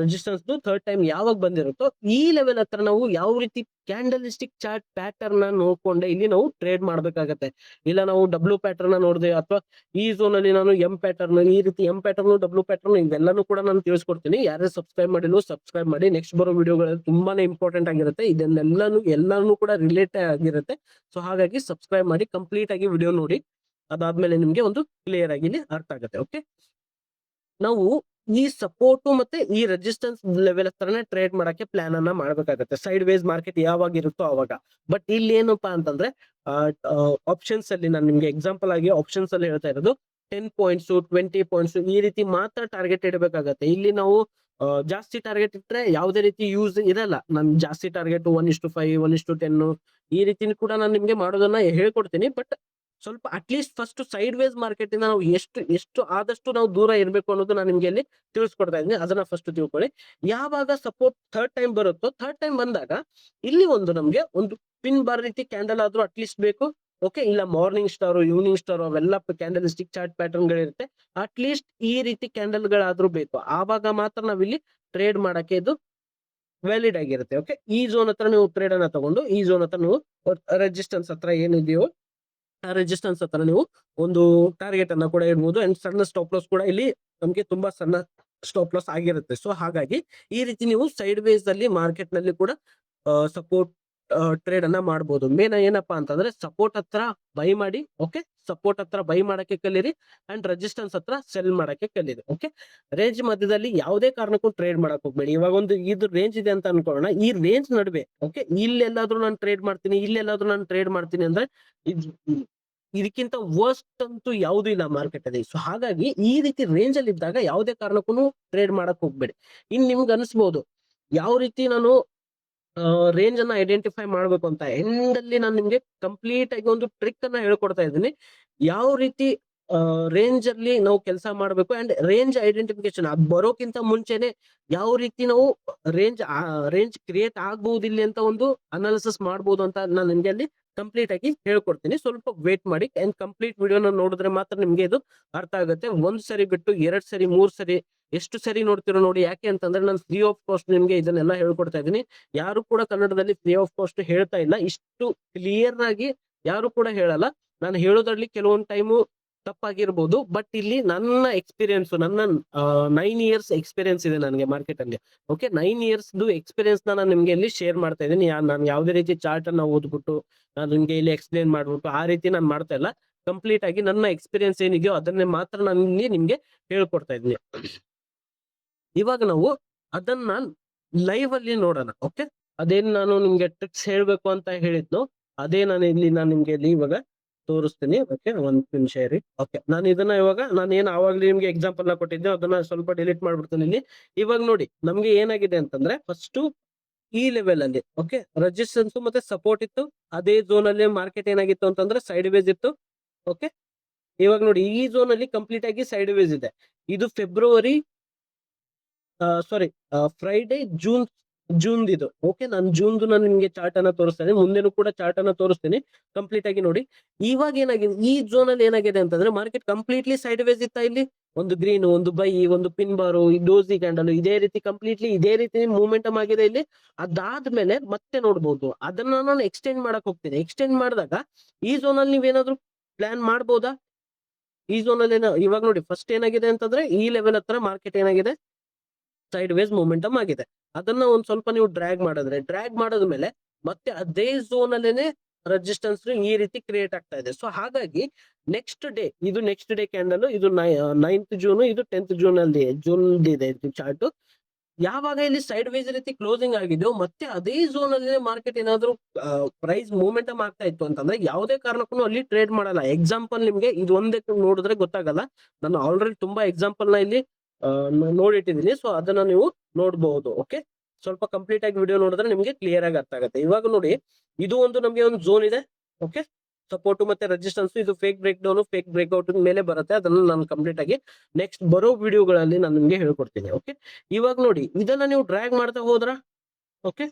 resistance third time ಯಾವಾಗ ಬಂದಿರುತ್ತೋ ಈ ಲೆವೆಲ್ ಹತ್ರ ನಾವು ಯಾವ ರೀತಿ ಕ್ಯಾಂಡಲಿಸ್ಟಿಕ್ ಚಾರ್ಟ್ ಪ್ಯಾಟರ್ನ್ ನೋಡ್ಕೊಂಡೆ ಇಲ್ಲಿ ನಾವು ಟ್ರೇಡ್ ಮಾಡ್ಬೇಕಾಗತ್ತೆ. ಇಲ್ಲ ನಾವು ಡಬ್ಲ್ಯೂ ಪ್ಯಾಟರ್ನ್ ನೋಡಿದೆ ಅಥವಾ ಈ ಝೋನ್ ಅಲ್ಲಿ ನಾನು ಎಂ ಪ್ಯಾಟರ್ನ್, ಈ ರೀತಿ ಎಂ ಪ್ಯಾಟರ್ನ್ ಡಬ್ಲ್ಯೂ ಪ್ಯಾಟರ್ನ್ ಇವೆಲ್ಲಾನು ಕೂಡ ನಾನು ತಿಳಿಸ್ಕೊಡ್ತೀನಿ. ಯಾರೇ ಸಬ್ಸ್ಕ್ರೈಬ್ ಮಾಡಿಲ್ಲ ಸಬ್ಸ್ಕ್ರೈಬ್ ಮಾಡಿ. ನೆಕ್ಸ್ಟ್ ಬರೋ ವಿಡಿಯೋಗಳು ತುಂಬಾನೇ ಇಂಪಾರ್ಟೆಂಟ್ ಆಗಿರುತ್ತೆ. ಎಲ್ಲಾನು ಕೂಡ ರಿಲೇಟೆಡ್ ಆಗಿರುತ್ತೆ. ಸೊ ಹಾಗಾಗಿ ಸಬ್ಸ್ಕ್ರೈಬ್ ಮಾಡಿ, ಕಂಪ್ಲೀಟ್ ಆಗಿ ವಿಡಿಯೋ ನೋಡಿ. ಅದಾದ್ಮೇಲೆ ನಿಮ್ಗೆ ಒಂದು ಕ್ಲಿಯರ್ ಆಗಿ ಇಲ್ಲಿ ಅರ್ಥ ಆಗುತ್ತೆ. ಓಕೆ, ನಾವು ಈ ಸಪೋರ್ಟ್ ಮತ್ತೆ ಈ ರೆಸಿಸ್ಟೆನ್ಸ್ ಲೆವೆಲ್ ಹತ್ರನೇ ಟ್ರೇಡ್ ಮಾಡಕ್ಕೆ ಪ್ಲಾನ್ ಅನ್ನ ಮಾಡ್ಬೇಕಾಗತ್ತೆ ಸೈಡ್ ವೇಸ್ ಮಾರ್ಕೆಟ್ ಯಾವಾಗ ಇರುತ್ತೋ ಅವಾಗ. ಬಟ್ ಇಲ್ಲಿ ಏನಪ್ಪಾ ಅಂತಂದ್ರೆ ಆಪ್ಷನ್ಸ್ ಅಲ್ಲಿ ನಾನು ನಿಮ್ಗೆ ಎಕ್ಸಾಂಪಲ್ ಆಗಿ ಆಪ್ಷನ್ಸ್ ಅಲ್ಲಿ ಹೇಳ್ತಾ ಇರೋದು 10 ಪಾಯಿಂಟ್ಸ್ 20 ಪಾಯಿಂಟ್ಸ್ ಈ ರೀತಿ ಮಾತ್ರ ಟಾರ್ಗೆಟ್ ಇಡಬೇಕಾಗತ್ತೆ. ಇಲ್ಲಿ ನಾವು ಜಾಸ್ತಿ ಟಾರ್ಗೆಟ್ ಇಟ್ರೆ ಯಾವುದೇ ರೀತಿ ಯೂಸ್ ಇರಲ್ಲ. ನನ್ ಜಾಸ್ತಿ ಟಾರ್ಗೆಟ್ 1:5 1:10 ಈ ರೀತಿ ಕೂಡ ನಾನು ನಿಮ್ಗೆ ಮಾಡೋದನ್ನ ಹೇಳ್ಕೊಡ್ತೀನಿ. ಬಟ್ ಸ್ವಲ್ಪ at least first sideways market ಇಂದ ನಾವು ಎಷ್ಟು ಆದಷ್ಟು ನಾವು ದೂರ ಇರಬೇಕು ಅನ್ನೋದು ನಾನು ನಿಮ್ಗೆ ಇಲ್ಲಿ ತಿಳಿಸ್ಕೊಡ್ತಾ ಇದ್ದೀನಿ. ಅದನ್ನ ಫಸ್ಟ್ ತಿಳ್ಕೊಳ್ಳಿ. ಯಾವಾಗ ಸಪೋರ್ಟ್ ಥರ್ಡ್ ಟೈಮ್ ಬರುತ್ತೋ ಥರ್ಡ್ ಟೈಮ್ ಬಂದಾಗ ಇಲ್ಲಿ ಒಂದು ನಮ್ಗೆ ಒಂದು ಪಿನ್ ಬಾರ್ ರೀತಿ ಕ್ಯಾಂಡಲ್ ಆದ್ರೂ ಅಟ್ಲೀಸ್ಟ್ ಬೇಕು. ಓಕೆ, ಇಲ್ಲ ಮಾರ್ನಿಂಗ್ ಸ್ಟಾರ್ ಈವ್ನಿಂಗ್ ಸ್ಟಾರ್ ಅವೆಲ್ಲ ಕ್ಯಾಂಡಲಿಸ್ಟಿಕ್ ಚಾರ್ಟ್ ಪ್ಯಾಟರ್ನ್ ಗಳಿರುತ್ತೆ. ಅಟ್ಲೀಸ್ಟ್ ಈ ರೀತಿ ಕ್ಯಾಂಡಲ್ ಗಳಾದ್ರೂ ಬೇಕು. ಆವಾಗ ಮಾತ್ರ ನಾವಿಲ್ಲಿ ಟ್ರೇಡ್ ಮಾಡಕ್ಕೆ ಇದು ವ್ಯಾಲಿಡ್ ಆಗಿರುತ್ತೆ. ಓಕೆ, ಈ ಝೋನ್ ಹತ್ರ ನೀವು ಟ್ರೇಡ್ ಅನ್ನ ತಗೊಂಡು ಈ ಝೋನ್ ಹತ್ರ ನೀವು ರೆಸಿಸ್ಟೆನ್ಸ್ ಹತ್ರ ಏನಿದೆಯೋ ರೆಸಿಸ್ಟೆನ್ಸ್ ಹತ್ರ ನೀವು ಒಂದು ಟಾರ್ಗೆಟ್ ಅನ್ನ ಕೂಡ ಇಡಬಹುದು. ಅಂಡ್ ಸಣ್ಣ ಸ್ಟಾಪ್ ಲಾಸ್ ಕೂಡ ಇಲ್ಲಿ ನಮ್ಗೆ ತುಂಬಾ ಸಣ್ಣ ಸ್ಟಾಪ್ ಲಾಸ್ ಆಗಿರುತ್ತೆ. ಸೊ ಹಾಗಾಗಿ ಈ ರೀತಿ ನೀವು ಸೈಡ್ ವೇಸ್ ಅಲ್ಲಿ ಮಾರ್ಕೆಟ್ ನಲ್ಲಿ ಕೂಡ ಸಪೋರ್ಟ್ ಟ್ರೇಡ್ ಅನ್ನ ಮಾಡಬಹುದು. ಮೇನ್ ಏನಪ್ಪಾ ಅಂತಂದ್ರೆ ಸಪೋರ್ಟ್ ಹತ್ರ ಬೈ ಮಾಡಿ. ಓಕೆ, ಸಪೋರ್ಟ್ ಹತ್ರ ಬೈ ಮಾಡಕ್ಕೆ ಕಲೀರಿ ಅಂಡ್ ರೆಸಿಸ್ಟೆನ್ಸ್ ಹತ್ರ ಸೆಲ್ ಮಾಡಕ್ಕೆ ಕಲೀರಿ. ಓಕೆ, ರೇಂಜ್ ಮಧ್ಯದಲ್ಲಿ ಯಾವುದೇ ಕಾರಣಕ್ಕೂ ಟ್ರೇಡ್ ಮಾಡಕ್ ಹೋಗ್ಬೇಡಿ. ಇವಾಗ ಒಂದು ಇದು ರೇಂಜ್ ಇದೆ ಅಂತ ಅನ್ಕೊಳ್ಳೋಣ. ಈ ರೇಂಜ್ ನಡುವೆ ಓಕೆ ಇಲ್ಲೆಲ್ಲಾದ್ರೂ ನಾನು ಟ್ರೇಡ್ ಮಾಡ್ತೀನಿ, ಇಲ್ಲೆಲ್ಲಾದ್ರೂ ನಾನು ಟ್ರೇಡ್ ಮಾಡ್ತೀನಿ ಅಂದ್ರೆ ಇದಕ್ಕಿಂತ ವರ್ಸ್ಟ್ ಅಂತೂ ಯಾವ್ದು ಇಲ್ಲ ಮಾರ್ಕೆಟ್ ಅಲ್ಲಿ. ಸೊ ಹಾಗಾಗಿ ಈ ರೀತಿ ರೇಂಜ್ ಅಲ್ಲಿ ಇದ್ದಾಗ ಯಾವುದೇ ಕಾರಣಕ್ಕೂ ಟ್ರೇಡ್ ಮಾಡಕ್ ಹೋಗ್ಬೇಡಿ. ನಿಮ್ಗೆ ಅನಿಸ್ಬೋದು ಯಾವ ರೀತಿ ನಾನು ರೇಂಜ್ ಅನ್ನ ಐಡೆಂಟಿಫೈ ಮಾಡ್ಬೇಕು ಅಂತ. ಎಂಡ್ ಅಲ್ಲಿ ನಾನು ನಿಮ್ಗೆ ಕಂಪ್ಲೀಟ್ ಆಗಿ ಒಂದು ಟ್ರಿಕ್ ಅನ್ನ ಹೇಳ್ಕೊಡ್ತಾ ಇದ್ದೀನಿ, ಯಾವ ರೀತಿ ರೇಂಜ್ ಅಲ್ಲಿ ನಾವು ಕೆಲಸ ಮಾಡ್ಬೇಕು ಅಂಡ್ ರೇಂಜ್ ಐಡೆಂಟಿಫಿಕೇಶನ್ ಬರೋಕ್ಕಿಂತ ಮುಂಚೆನೆ ಯಾವ ರೀತಿ ನಾವು ರೇಂಜ್ ಕ್ರಿಯೇಟ್ ಆಗ್ಬಹುದು ಇಲ್ಲಿ ಅಂತ ಒಂದು ಅನಾಲಿಸಿಸ್ ಮಾಡ್ಬೋದು ಅಂತ ನಾನು ನಿಮ್ಗೆ ಅಲ್ಲಿ ಕಂಪ್ಲೀಟ್ ಆಗಿ ಹೇಳ್ಕೊಡ್ತೀನಿ. ಸ್ವಲ್ಪ ವೇಟ್ ಮಾಡಿ ಅಂಡ್ ಕಂಪ್ಲೀಟ್ ವಿಡಿಯೋನ ನೋಡಿದ್ರೆ ಮಾತ್ರ ನಿಮ್ಗೆ ಇದು ಅರ್ಥ ಆಗುತ್ತೆ. ಒಂದ್ ಸರಿ ಬಿಟ್ಟು 2 ಸರಿ 3 ಸರಿ ಎಷ್ಟು ಸರಿ ನೋಡ್ತಿರೋ ನೋಡಿ. ಯಾಕೆ ಅಂತಂದ್ರೆ ನಾನು ಫ್ರೀ ಆಫ್ ಕಾಸ್ಟ್ ನಿಮ್ಗೆ ಇದನ್ನೆಲ್ಲ ಹೇಳ್ಕೊಡ್ತಾ ಇದ್ದೀನಿ. ಯಾರು ಕೂಡ ಕನ್ನಡದಲ್ಲಿ ಫ್ರೀ ಆಫ್ ಕಾಸ್ಟ್ ಹೇಳ್ತಾ ಇಲ್ಲ, ಇಷ್ಟು ಕ್ಲಿಯರ್ ಆಗಿ ಯಾರು ಕೂಡ ಹೇಳಲ್ಲ. ನಾನು ಹೇಳೋದ್ರಲ್ಲಿ ಕೆಲವೊಂದು ಟೈಮು ತಪ್ಪಾಗಿರ್ಬೋದು, ಬಟ್ ಇಲ್ಲಿ ನನ್ನ ಎಕ್ಸ್ಪೀರಿಯನ್ಸ್, ನನ್ನ 9 ಇಯರ್ಸ್ ಎಕ್ಸ್ಪೀರಿಯನ್ಸ್ ಇದೆ ನನಗೆ ಮಾರ್ಕೆಟ್ ಅಲ್ಲಿ. ಓಕೆ, 9 ಇಯರ್ಸ್ ಎಕ್ಸ್ಪೀರಿಯನ್ಸ್ ನಾನು ನಿಮ್ಗೆ ಇಲ್ಲಿ ಶೇರ್ ಮಾಡ್ತಾ ಇದ್ದೀನಿ. ನಾನು ಯಾವುದೇ ರೀತಿ ಚಾರ್ಟ್ ಅನ್ನ ಓದ್ಬಿಟ್ಟು ನಾನು ನಿಮ್ಗೆ ಇಲ್ಲಿ ಎಕ್ಸ್ಪ್ಲೇನ್ ಮಾಡ್ಬಿಟ್ಟು ಆ ರೀತಿ ನಾನು ಮಾಡ್ತಾ ಇಲ್ಲ. ಕಂಪ್ಲೀಟ್ ಆಗಿ ನನ್ನ ಎಕ್ಸ್ಪೀರಿಯನ್ಸ್ ಏನಿದೆಯೋ ಅದನ್ನೇ ಮಾತ್ರ ನಾನು ಇಲ್ಲಿ ನಿಮ್ಗೆ ಹೇಳ್ಕೊಡ್ತಾ ಇದ್ದೀನಿ. ಇವಾಗ ನಾವು ಅದನ್ನ ಲೈವ್ ಅಲ್ಲಿ ನೋಡೋಣ. ಓಕೆ, ಅದೇನ್ ನಾನು ನಿಮ್ಗೆ ಟ್ರಿಕ್ಸ್ ಹೇಳ್ಬೇಕು ಅಂತ ಹೇಳಿದ್ನು ಅದೇ ನಾನು ನಿಮ್ಗೆ ಇಲ್ಲಿ ಇವಾಗ ತೋರಿಸ್ತೀನಿ. ಓಕೆ, ಒಂದ್ ನಿಮಿಷ ಇರಿ. ಓಕೆ, ನಾನು ಇದನ್ನ ಇವಾಗ ನಾನು ಏನ್ ಆವಾಗ್ಲೇ ನಿಮ್ಗೆ ಎಕ್ಸಾಂಪಲ್ ನ ಕೊಟ್ಟಿದ್ದೆ ಅದನ್ನ ಸ್ವಲ್ಪ ಡಿಲೀಟ್ ಮಾಡ್ಬಿಡ್ತೀನಿ ಇಲ್ಲಿ. ಇವಾಗ ನೋಡಿ ನಮ್ಗೆ ಏನಾಗಿದೆ ಅಂತಂದ್ರೆ ಫಸ್ಟ್ ಈ ಲೆವೆಲ್ ಅಲ್ಲಿ ಓಕೆ ರೆಸಿಸ್ಟೆನ್ಸ್ ಮತ್ತೆ ಸಪೋರ್ಟ್ ಇತ್ತು. ಅದೇ ಝೋನ್ ಅಲ್ಲಿ ಮಾರ್ಕೆಟ್ ಏನಾಗಿತ್ತು ಅಂತಂದ್ರೆ ಸೈಡ್ ವೇಸ್ ಇತ್ತು. ಓಕೆ, ಇವಾಗ ನೋಡಿ ಈ ಝೋನ್ ಅಲ್ಲಿ ಕಂಪ್ಲೀಟ್ ಆಗಿ ಸೈಡ್ ವೇಸ್ ಇದೆ. ಇದು ಫೆಬ್ರವರಿ ಸಾರಿ ಫ್ರೈಡೆ ಜೂನ್ ಇದು. ಓಕೆ, ನಾನು ನಾನು ನಿಮ್ಗೆ ಚಾರ್ಟ್ ಅನ್ನ ತೋರಿಸ್ತೇನೆ, ಮುಂದೆನೂ ಕೂಡ ಚಾರ್ಟ್ ಅನ್ನ ತೋರಿಸ್ತೀನಿ. ಕಂಪ್ಲೀಟ್ ಆಗಿ ನೋಡಿ ಇವಾಗ ಏನಾಗಿದೆ, ಈ ಝೋನ್ ಅಲ್ಲಿ ಏನಾಗಿದೆ ಅಂತಂದ್ರೆ ಮಾರ್ಕೆಟ್ ಕಂಪ್ಲೀಟ್ಲಿ ಸೈಡ್ ವೇಸ್ ಇತ್ತ. ಇಲ್ಲಿ ಒಂದು ಗ್ರೀನ್, ಒಂದು ಬೈ, ಒಂದು ಪಿನ್ ಬಾರು, ಡೋಸಿ ಕ್ಯಾಂಡಲ್, ಇದೇ ರೀತಿ ಕಂಪ್ಲೀಟ್ಲಿ ಇದೇ ರೀತಿ ಮೂಮೆಂಟಮ್ ಆಗಿದೆ ಇಲ್ಲಿ. ಅದಾದ್ಮೇಲೆ ಮತ್ತೆ ನೋಡ್ಬೋದು ಅದನ್ನ ನಾನು ಎಕ್ಸ್ಟೆಂಡ್ ಮಾಡಕ್ ಹೋಗ್ತೀನಿ. ಎಕ್ಸ್ಟೆಂಡ್ ಮಾಡಿದಾಗ ಈ ಝೋನ್ ಅಲ್ಲಿ ನೀವೇನಾದ್ರೂ ಪ್ಲಾನ್ ಮಾಡ್ಬೋದಾ? ಈ ಝೋನ್ ಅಲ್ಲಿ ಇವಾಗ ನೋಡಿ ಫಸ್ಟ್ ಏನಾಗಿದೆ ಅಂತಂದ್ರೆ ಈ ಲೆವೆಲ್ ಹತ್ರ ಮಾರ್ಕೆಟ್ ಏನಾಗಿದೆ ಸೈಡ್ ವೇಸ್ ಮೂಮೆಂಟಮ್ ಆಗಿದೆ. ಅದನ್ನ ಒಂದ್ ಸ್ವಲ್ಪ ನೀವು ಡ್ರ್ಯಾಗ್ ಮಾಡಿದ್ಮೇಲೆ ಮತ್ತೆ ಅದೇ ಝೋನ್ ಅಲ್ಲೇನೆ ರೆಸಿಸ್ಟೆನ್ಸ್ ಈ ರೀತಿ ಕ್ರಿಯೇಟ್ ಆಗ್ತಾ ಇದೆ. ಸೊ ಹಾಗಾಗಿ ನೆಕ್ಸ್ಟ್ ಡೇ ಕ್ಯಾಂಡಲ್, ಇದು 9th ಜೂನ್, ಇದು 10th ಜೂನ್ ಇದೆ ಇದು ಚಾರ್ಟ್. ಯಾವಾಗ ಇಲ್ಲಿ ಸೈಡ್ ವೇಸ್ ರೀತಿ ಕ್ಲೋಸಿಂಗ್ ಆಗಿದೆಯೋ ಮತ್ತೆ ಅದೇ ಝೋನ್ ಅಲ್ಲಿ ಮಾರ್ಕೆಟ್ ಏನಾದ್ರು ಪ್ರೈಸ್ ಮೂಮೆಂಟಮ್ ಆಗ್ತಾ ಇತ್ತು ಅಂತಂದ್ರೆ ಯಾವುದೇ ಕಾರಣಕ್ಕೂ ಅಲ್ಲಿ ಟ್ರೇಡ್ ಮಾಡಲ್ಲ. ಎಕ್ಸಾಂಪಲ್ ನಿಮ್ಗೆ ಇದು ಒಂದೇ ನೋಡಿದ್ರೆ ಗೊತ್ತಾಗಲ್ಲ. ನಾನು ಆಲ್ರೆಡಿ ತುಂಬಾ ಎಕ್ಸಾಂಪಲ್ ನ ಇಲ್ಲಿ ನೋಡಿಟ್ಟಿದ್ದೀನಿ. ಸೊ ಅದನ್ನ ನೀವು ನೋಡಬಹುದು. ಓಕೆ, ಸ್ವಲ್ಪ ಕಂಪ್ಲೀಟ್ ಆಗಿ ವಿಡಿಯೋ ನೋಡಿದ್ರೆ ನಿಮ್ಗೆ ಕ್ಲಿಯರ್ ಆಗಿ ಅರ್ಥ ಆಗುತ್ತೆ. ಇವಾಗ ನೋಡಿ ಇದು ನಮ್ಗೆ ಒಂದು ಝೋನ್ ಇದೆ. ಓಕೆ, ಸಪೋರ್ಟ್ ಮತ್ತೆ ರೆಸಿಸ್ಟೆನ್ಸ್, ಇದು fake breakdown, fake breakout ಮೇಲೆ ಬರುತ್ತೆ. ಅದನ್ನ ನಾನು ಕಂಪ್ಲೀಟ್ ಆಗಿ ನೆಕ್ಸ್ಟ್ ಬರೋ ವಿಡಿಯೋಗಳಲ್ಲಿ ನಾನು ನಿಮ್ಗೆ ಹೇಳ್ಕೊಡ್ತೀನಿ. ಓಕೆ, ಇವಾಗ ನೋಡಿ ಇದನ್ನ ನೀವು ಡ್ರ್ಯಾಗ್ ಮಾಡ್ತಾ ಹೋದ್ರ, ಓಕೆ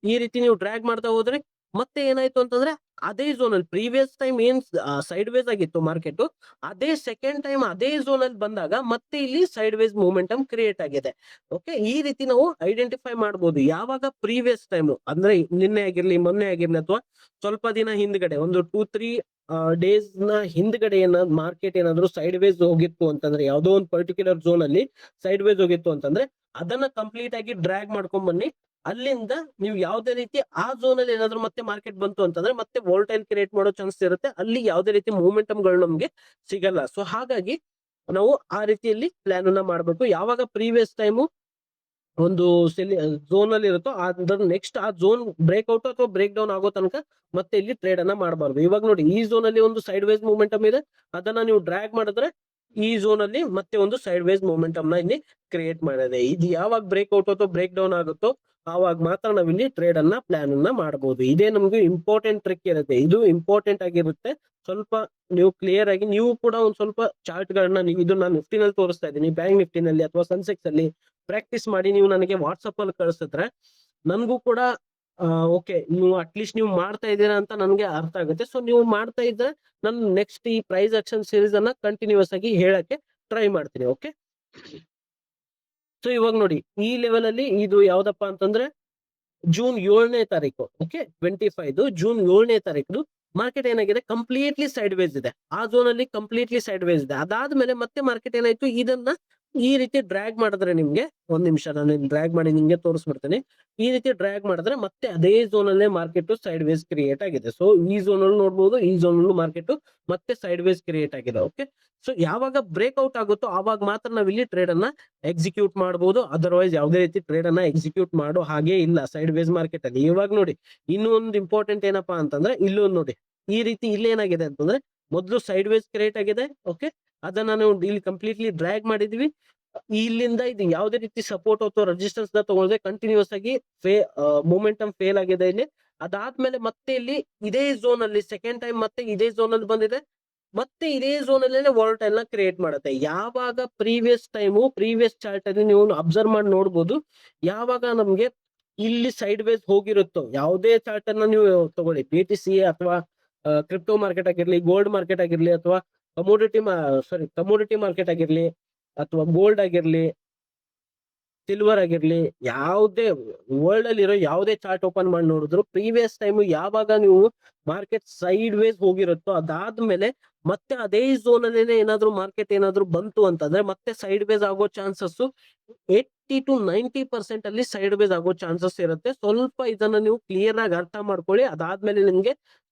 ಈ ರೀತಿ ನೀವು ಡ್ರ್ಯಾಗ್ ಮಾಡ್ತಾ ಹೋದ್ರೆ ಮತ್ತೆ ಏನಾಯ್ತು ಅಂತಂದ್ರೆ ಅದೇ ಝೋನ್ ಅಲ್ಲಿ ಪ್ರೀವಿಯಸ್ ಟೈಮ್ ಏನ್ ಸೈಡ್ ವೇಸ್ ಆಗಿತ್ತು ಮಾರ್ಕೆಟ್, ಅದೇ ಸೆಕೆಂಡ್ ಟೈಮ್ ಅದೇ ಝೋನ್ ಅಲ್ಲಿ ಬಂದಾಗ ಮತ್ತೆ ಇಲ್ಲಿ ಸೈಡ್ ವೇಸ್ ಮೂಮೆಂಟಮ್ ಕ್ರಿಯೇಟ್ ಆಗಿದೆ. ಓಕೆ, ಈ ರೀತಿ ನಾವು ಐಡೆಂಟಿಫೈ ಮಾಡಬಹುದು. ಯಾವಾಗ ಪ್ರೀವಿಯಸ್ ಟೈಮ್ ಅಂದ್ರೆ ನಿನ್ನೆ ಆಗಿರ್ಲಿ, ಮೊನ್ನೆ ಆಗಿರ್ಲಿ, ಅಥವಾ ಸ್ವಲ್ಪ ದಿನ ಹಿಂದ್ಗಡೆ ಒಂದು 2-3 ಡೇಸ್ ನ ಹಿಂದ್ಗಡೆ ಮಾರ್ಕೆಟ್ ಏನಾದ್ರು ಸೈಡ್ ವೇಸ್ ಹೋಗಿತ್ತು ಅಂತಂದ್ರೆ, ಯಾವ್ದೋ ಒಂದು ಪರ್ಟಿಕ್ಯುಲರ್ ಝೋನ್ ಅಲ್ಲಿ ಸೈಡ್ ವೇಸ್ ಹೋಗಿತ್ತು ಅಂತಂದ್ರೆ ಅದನ್ನ ಕಂಪ್ಲೀಟ್ ಆಗಿ ಡ್ರ್ಯಾಗ್ ಮಾಡ್ಕೊಂಡ್ ಬನ್ನಿ. ಅಲ್ಲಿಂದ ನೀವು ಯಾವುದೇ ರೀತಿ ಆ ಝೋನ್ ಅಲ್ಲಿ ಏನಾದ್ರು ಮತ್ತೆ ಮಾರ್ಕೆಟ್ ಬಂತು ಅಂತಂದ್ರೆ ಮತ್ತೆ ವೋಲ್ಟೈಲ್ ಕ್ರಿಯೇಟ್ ಮಾಡೋ ಚಾನ್ಸ್ ಇರುತ್ತೆ. ಅಲ್ಲಿ ಯಾವುದೇ ರೀತಿ ಮೂಮೆಂಟಮ್ ಗಳು ನಮ್ಗೆ ಸಿಗಲ್ಲ. ಸೊ ಹಾಗಾಗಿ ನಾವು ಆ ರೀತಿಯಲ್ಲಿ ಪ್ಲಾನ್ ಅನ್ನ ಮಾಡ್ಬೇಕು. ಯಾವಾಗ ಪ್ರೀವಿಯಸ್ ಟೈಮು ಒಂದು ಝೋನ್ ಅಲ್ಲಿ ಇರುತ್ತೋ ಅದ್ರ ನೆಕ್ಸ್ಟ್ ಆ ಝೋನ್ ಬ್ರೇಕ್ಔಟ್ ಅಥವಾ ಬ್ರೇಕ್ ಡೌನ್ ಆಗೋ ತನಕ ಮತ್ತೆ ಇಲ್ಲಿ ಟ್ರೇಡ್ ಅನ್ನ ಮಾಡಬಾರ್ದು. ಇವಾಗ ನೋಡಿ ಈ ಝೋನ್ ಅಲ್ಲಿ ಒಂದು ಸೈಡ್ ವೇಸ್ ಮೂಮೆಂಟಮ್ ಇದೆ. ಅದನ್ನ ನೀವು ಡ್ರ್ಯಾಗ್ ಮಾಡಿದ್ರೆ ಈ ಝೋನ್ ಅಲ್ಲಿ ಮತ್ತೆ ಒಂದು ಸೈಡ್ ವೇಸ್ ಮೂಮೆಂಟಮ್ ನ ಇಲ್ಲಿ ಕ್ರಿಯೇಟ್ ಮಾಡಿದೆ. ಇದು ಯಾವಾಗ ಬ್ರೇಕ್ಔಟ್ ಅಥವಾ ಬ್ರೇಕ್ ಡೌನ್ ಆಗುತ್ತೋ ಆವಾಗ ಮಾತ್ರ ನಾವಿಲ್ಲಿ ಟ್ರೇಡ್ ಅನ್ನ ಪ್ಲಾನ್ ಅನ್ನ ಮಾಡಬಹುದು. ಇದೇ ನಮ್ಗೆ ಇಂಪಾರ್ಟೆಂಟ್ ಟ್ರಿಕ್ ಇರುತ್ತೆ. ಇದು ಇಂಪಾರ್ಟೆಂಟ್ ಆಗಿರುತ್ತೆ. ಸ್ವಲ್ಪ ನೀವು ಕ್ಲಿಯರ್ ಆಗಿ ನೀವು ಕೂಡ ಒಂದ್ ಸ್ವಲ್ಪ ಚಾರ್ಟ್ ಗಳನ್ನ ನೀವು ಇದು ನಾನು ನಿಫ್ಟಿನಲ್ಲಿ ತೋರಿಸ್ತಾ ಇದ್ದೀನಿ, ಬ್ಯಾಂಕ್ ನಿಫ್ಟಿನಲ್ಲಿ ಅಥವಾ ಸೆನ್ಸೆಕ್ಸ್ ಅಲ್ಲಿ ಪ್ರಾಕ್ಟೀಸ್ ಮಾಡಿ ನೀವು ನನಗೆ ವಾಟ್ಸಪ್ ಅಲ್ಲಿ ಕಳಿಸಿದ್ರೆ ನನ್ಗೂ ಕೂಡ ಓಕೆ ನೀವು ಅಟ್ಲೀಸ್ಟ್ ನೀವು ಮಾಡ್ತಾ ಇದ್ದೀರಾ ಅಂತ ನನ್ಗೆ ಅರ್ಥ ಆಗುತ್ತೆ. ಸೊ ನೀವು ಮಾಡ್ತಾ ಇದ್ರೆ ನಾನು ನೆಕ್ಸ್ಟ್ ಈ ಪ್ರೈಸ್ ಆಕ್ಷನ್ ಸೀರೀಸ್ ಅನ್ನ ಕಂಟಿನ್ಯೂಸ್ ಆಗಿ ಹೇಳಕ್ಕೆ ಟ್ರೈ ಮಾಡ್ತೀನಿ. ಓಕೆ, ಸೊ ಇವಾಗ ನೋಡಿ ಈ ಲೆವೆಲ್ ಅಲ್ಲಿ ಇದು ಯಾವ್ದಪ್ಪ ಅಂತಂದ್ರೆ ಜೂನ್ 7ನೇ ತಾರೀಕು. ಓಕೆ, 25 ಜೂನ್ 7ನೇ ತಾರೀಕು ಮಾರ್ಕೆಟ್ ಏನಾಗಿದೆ ಕಂಪ್ಲೀಟ್ಲಿ ಸೈಡ್ ವೇಸ್ ಇದೆ. ಆ ಝೋನ್ ಅಲ್ಲಿ ಕಂಪ್ಲೀಟ್ಲಿ ಸೈಡ್ ವೇಸ್ ಇದೆ. ಅದಾದ್ಮೇಲೆ ಮತ್ತೆ ಮಾರ್ಕೆಟ್ ಏನಾಯ್ತು, ಇದನ್ನ ಈ ರೀತಿ ಡ್ರ್ಯಾಗ್ ಮಾಡಿದ್ರೆ ನಿಮ್ಗೆ ಒಂದ್ ನಿಮಿಷ ನಾನು ಡ್ರ್ಯಾಗ್ ಮಾಡಿ ನಿಮ್ಗೆ ತೋರಿಸ್ಬಿಡ್ತೇನೆ. ಈ ರೀತಿ ಡ್ರ್ಯಾಗ್ ಮಾಡಿದ್ರೆ ಮತ್ತೆ ಅದೇ ಝೋನ್ ಅಲ್ಲೇ ಮಾರ್ಕೆಟ್ ಸೈಡ್ ವೇಸ್ ಕ್ರಿಯೇಟ್ ಆಗಿದೆ. ಸೊ ಈ ಝೋನ್ ಅಲ್ಲಿ ನೋಡ್ಬೋದು, ಈ ಝೋನ್ ಅಲ್ಲೂ ಮಾರ್ಕೆಟ್ ಮತ್ತೆ ಸೈಡ್ ವೇಸ್ ಕ್ರಿಯೇಟ್ ಆಗಿದೆ. ಓಕೆ, ಸೊ ಯಾವಾಗ ಬ್ರೇಕ್ಔಟ್ ಆಗುತ್ತೋ ಆವಾಗ ಮಾತ್ರ ನಾವ್ ಇಲ್ಲಿ ಟ್ರೇಡ್ ಅನ್ನ ಎಕ್ಸಿಕ್ಯೂಟ್ ಮಾಡಬಹುದು. ಅದರ್ವೈಸ್ ಯಾವುದೇ ರೀತಿ ಟ್ರೇಡ್ ಅನ್ನ ಎಕ್ಸಿಕ್ಯೂಟ್ ಮಾಡೋ ಹಾಗೆ ಇಲ್ಲ ಸೈಡ್ ವೇಸ್ ಮಾರ್ಕೆಟ್ ಅಲ್ಲಿ. ಇವಾಗ ನೋಡಿ ಇನ್ನೊಂದು ಇಂಪಾರ್ಟೆಂಟ್ ಏನಪ್ಪಾ ಅಂತಂದ್ರೆ ಇಲ್ಲೊಂದು ನೋಡಿ ಈ ರೀತಿ ಇಲ್ಲಿ ಏನಾಗಿದೆ ಅಂತಂದ್ರೆ ಮೊದಲು ಸೈಡ್ ವೇಸ್ ಕ್ರಿಯೇಟ್ ಆಗಿದೆ. ಓಕೆ, ಅದನ್ನ ನಾವು ಇಲ್ಲಿ ಕಂಪ್ಲೀಟ್ಲಿ ಡ್ರ್ಯಾಗ್ ಮಾಡಿದ್ವಿ. ಇಲ್ಲಿಂದ ಇದು ಯಾವುದೇ ರೀತಿ ಸಪೋರ್ಟ್ ಅಥವಾ ರೆಸಿಸ್ಟೆನ್ಸ್ ನ ತಗೊಳ್ಳದೆ ಕಂಟಿನ್ಯೂಸ್ ಆಗಿ ಮೊಮೆಂಟಮ್ ಫೇಲ್ ಆಗಿದೆ ಇಲ್ಲಿ. ಅದಾದ್ಮೇಲೆ ಮತ್ತೆ ಇಲ್ಲಿ ಇದೇ ಝೋನ್ ಅಲ್ಲಿ ಸೆಕೆಂಡ್ ಟೈಮ್ ಮತ್ತೆ ಇದೇ ಝೋನ್ ಅಲ್ಲಿ ಬಂದಿದೆ. ಮತ್ತೆ ಇದೇ ಝೋನ್ ಅಲ್ಲೇ ವಾಲಟೈಲ್ ನ ಕ್ರಿಯೇಟ್ ಮಾಡುತ್ತೆ. ಯಾವಾಗ ಪ್ರೀವಿಯಸ್ ಚಾರ್ಟ್ ಅಲ್ಲಿ ನೀವು ಅಬ್ಸರ್ವ್ ಮಾಡಿ ನೋಡ್ಬೋದು, ಯಾವಾಗ ನಮ್ಗೆ ಇಲ್ಲಿ ಸೈಡ್ ವೇಸ್ ಹೋಗಿರುತ್ತೋ, ಯಾವುದೇ ಚಾರ್ಟ್ ಅನ್ನ ನೀವು ತಗೊಳ್ಳಿ, BTC ಅಥವಾ ಕ್ರಿಪ್ಟೋ ಮಾರ್ಕೆಟ್ ಆಗಿರ್ಲಿ, ಗೋಲ್ಡ್ ಮಾರ್ಕೆಟ್ ಆಗಿರ್ಲಿ, ಅಥವಾ ಕಮೋಡಿಟಿ ಮಾರ್ಕೆಟ್ ಆಗಿರ್ಲಿ, ಅಥವಾ ಗೋಲ್ಡ್ ಆಗಿರ್ಲಿ, ಸಿಲ್ವರ್ ಆಗಿರ್ಲಿ, ಯಾವುದೇ ವರ್ಲ್ಡ್ ಅಲ್ಲಿ ಇರೋ ಯಾವುದೇ ಚಾರ್ಟ್ ಓಪನ್ ಮಾಡಿ ನೋಡಿದ್ರು, ಪ್ರೀವಿಯಸ್ ಟೈಮ್ ಯಾವಾಗ ನೀವು ಮಾರ್ಕೆಟ್ ಸೈಡ್ ವೇಸ್ ಹೋಗಿರುತ್ತೋ, ಅದಾದ್ಮೇಲೆ ಮತ್ತೆ ಅದೇ ಝೋನ್ ಅಲ್ಲೇನೆ ಏನಾದ್ರು ಮಾರ್ಕೆಟ್ ಏನಾದ್ರು ಬಂತು ಅಂತಂದ್ರೆ ಮತ್ತೆ ಸೈಡ್ ವೇಸ್ ಆಗೋ ಚಾನ್ಸಸ್ 80 to 90% ಅಲ್ಲಿ ಸೈಡ್ ವೇಸ್ ಆಗೋ ಚಾನ್ಸಸ್ ಇರುತ್ತೆ. ಸ್ವಲ್ಪ ಇದನ್ನ ನೀವು ಕ್ಲಿಯರ್ ಆಗಿ ಅರ್ಥ ಮಾಡ್ಕೊಳ್ಳಿ. ಅದಾದ್ಮೇಲೆ ನಿಮ್ಗೆ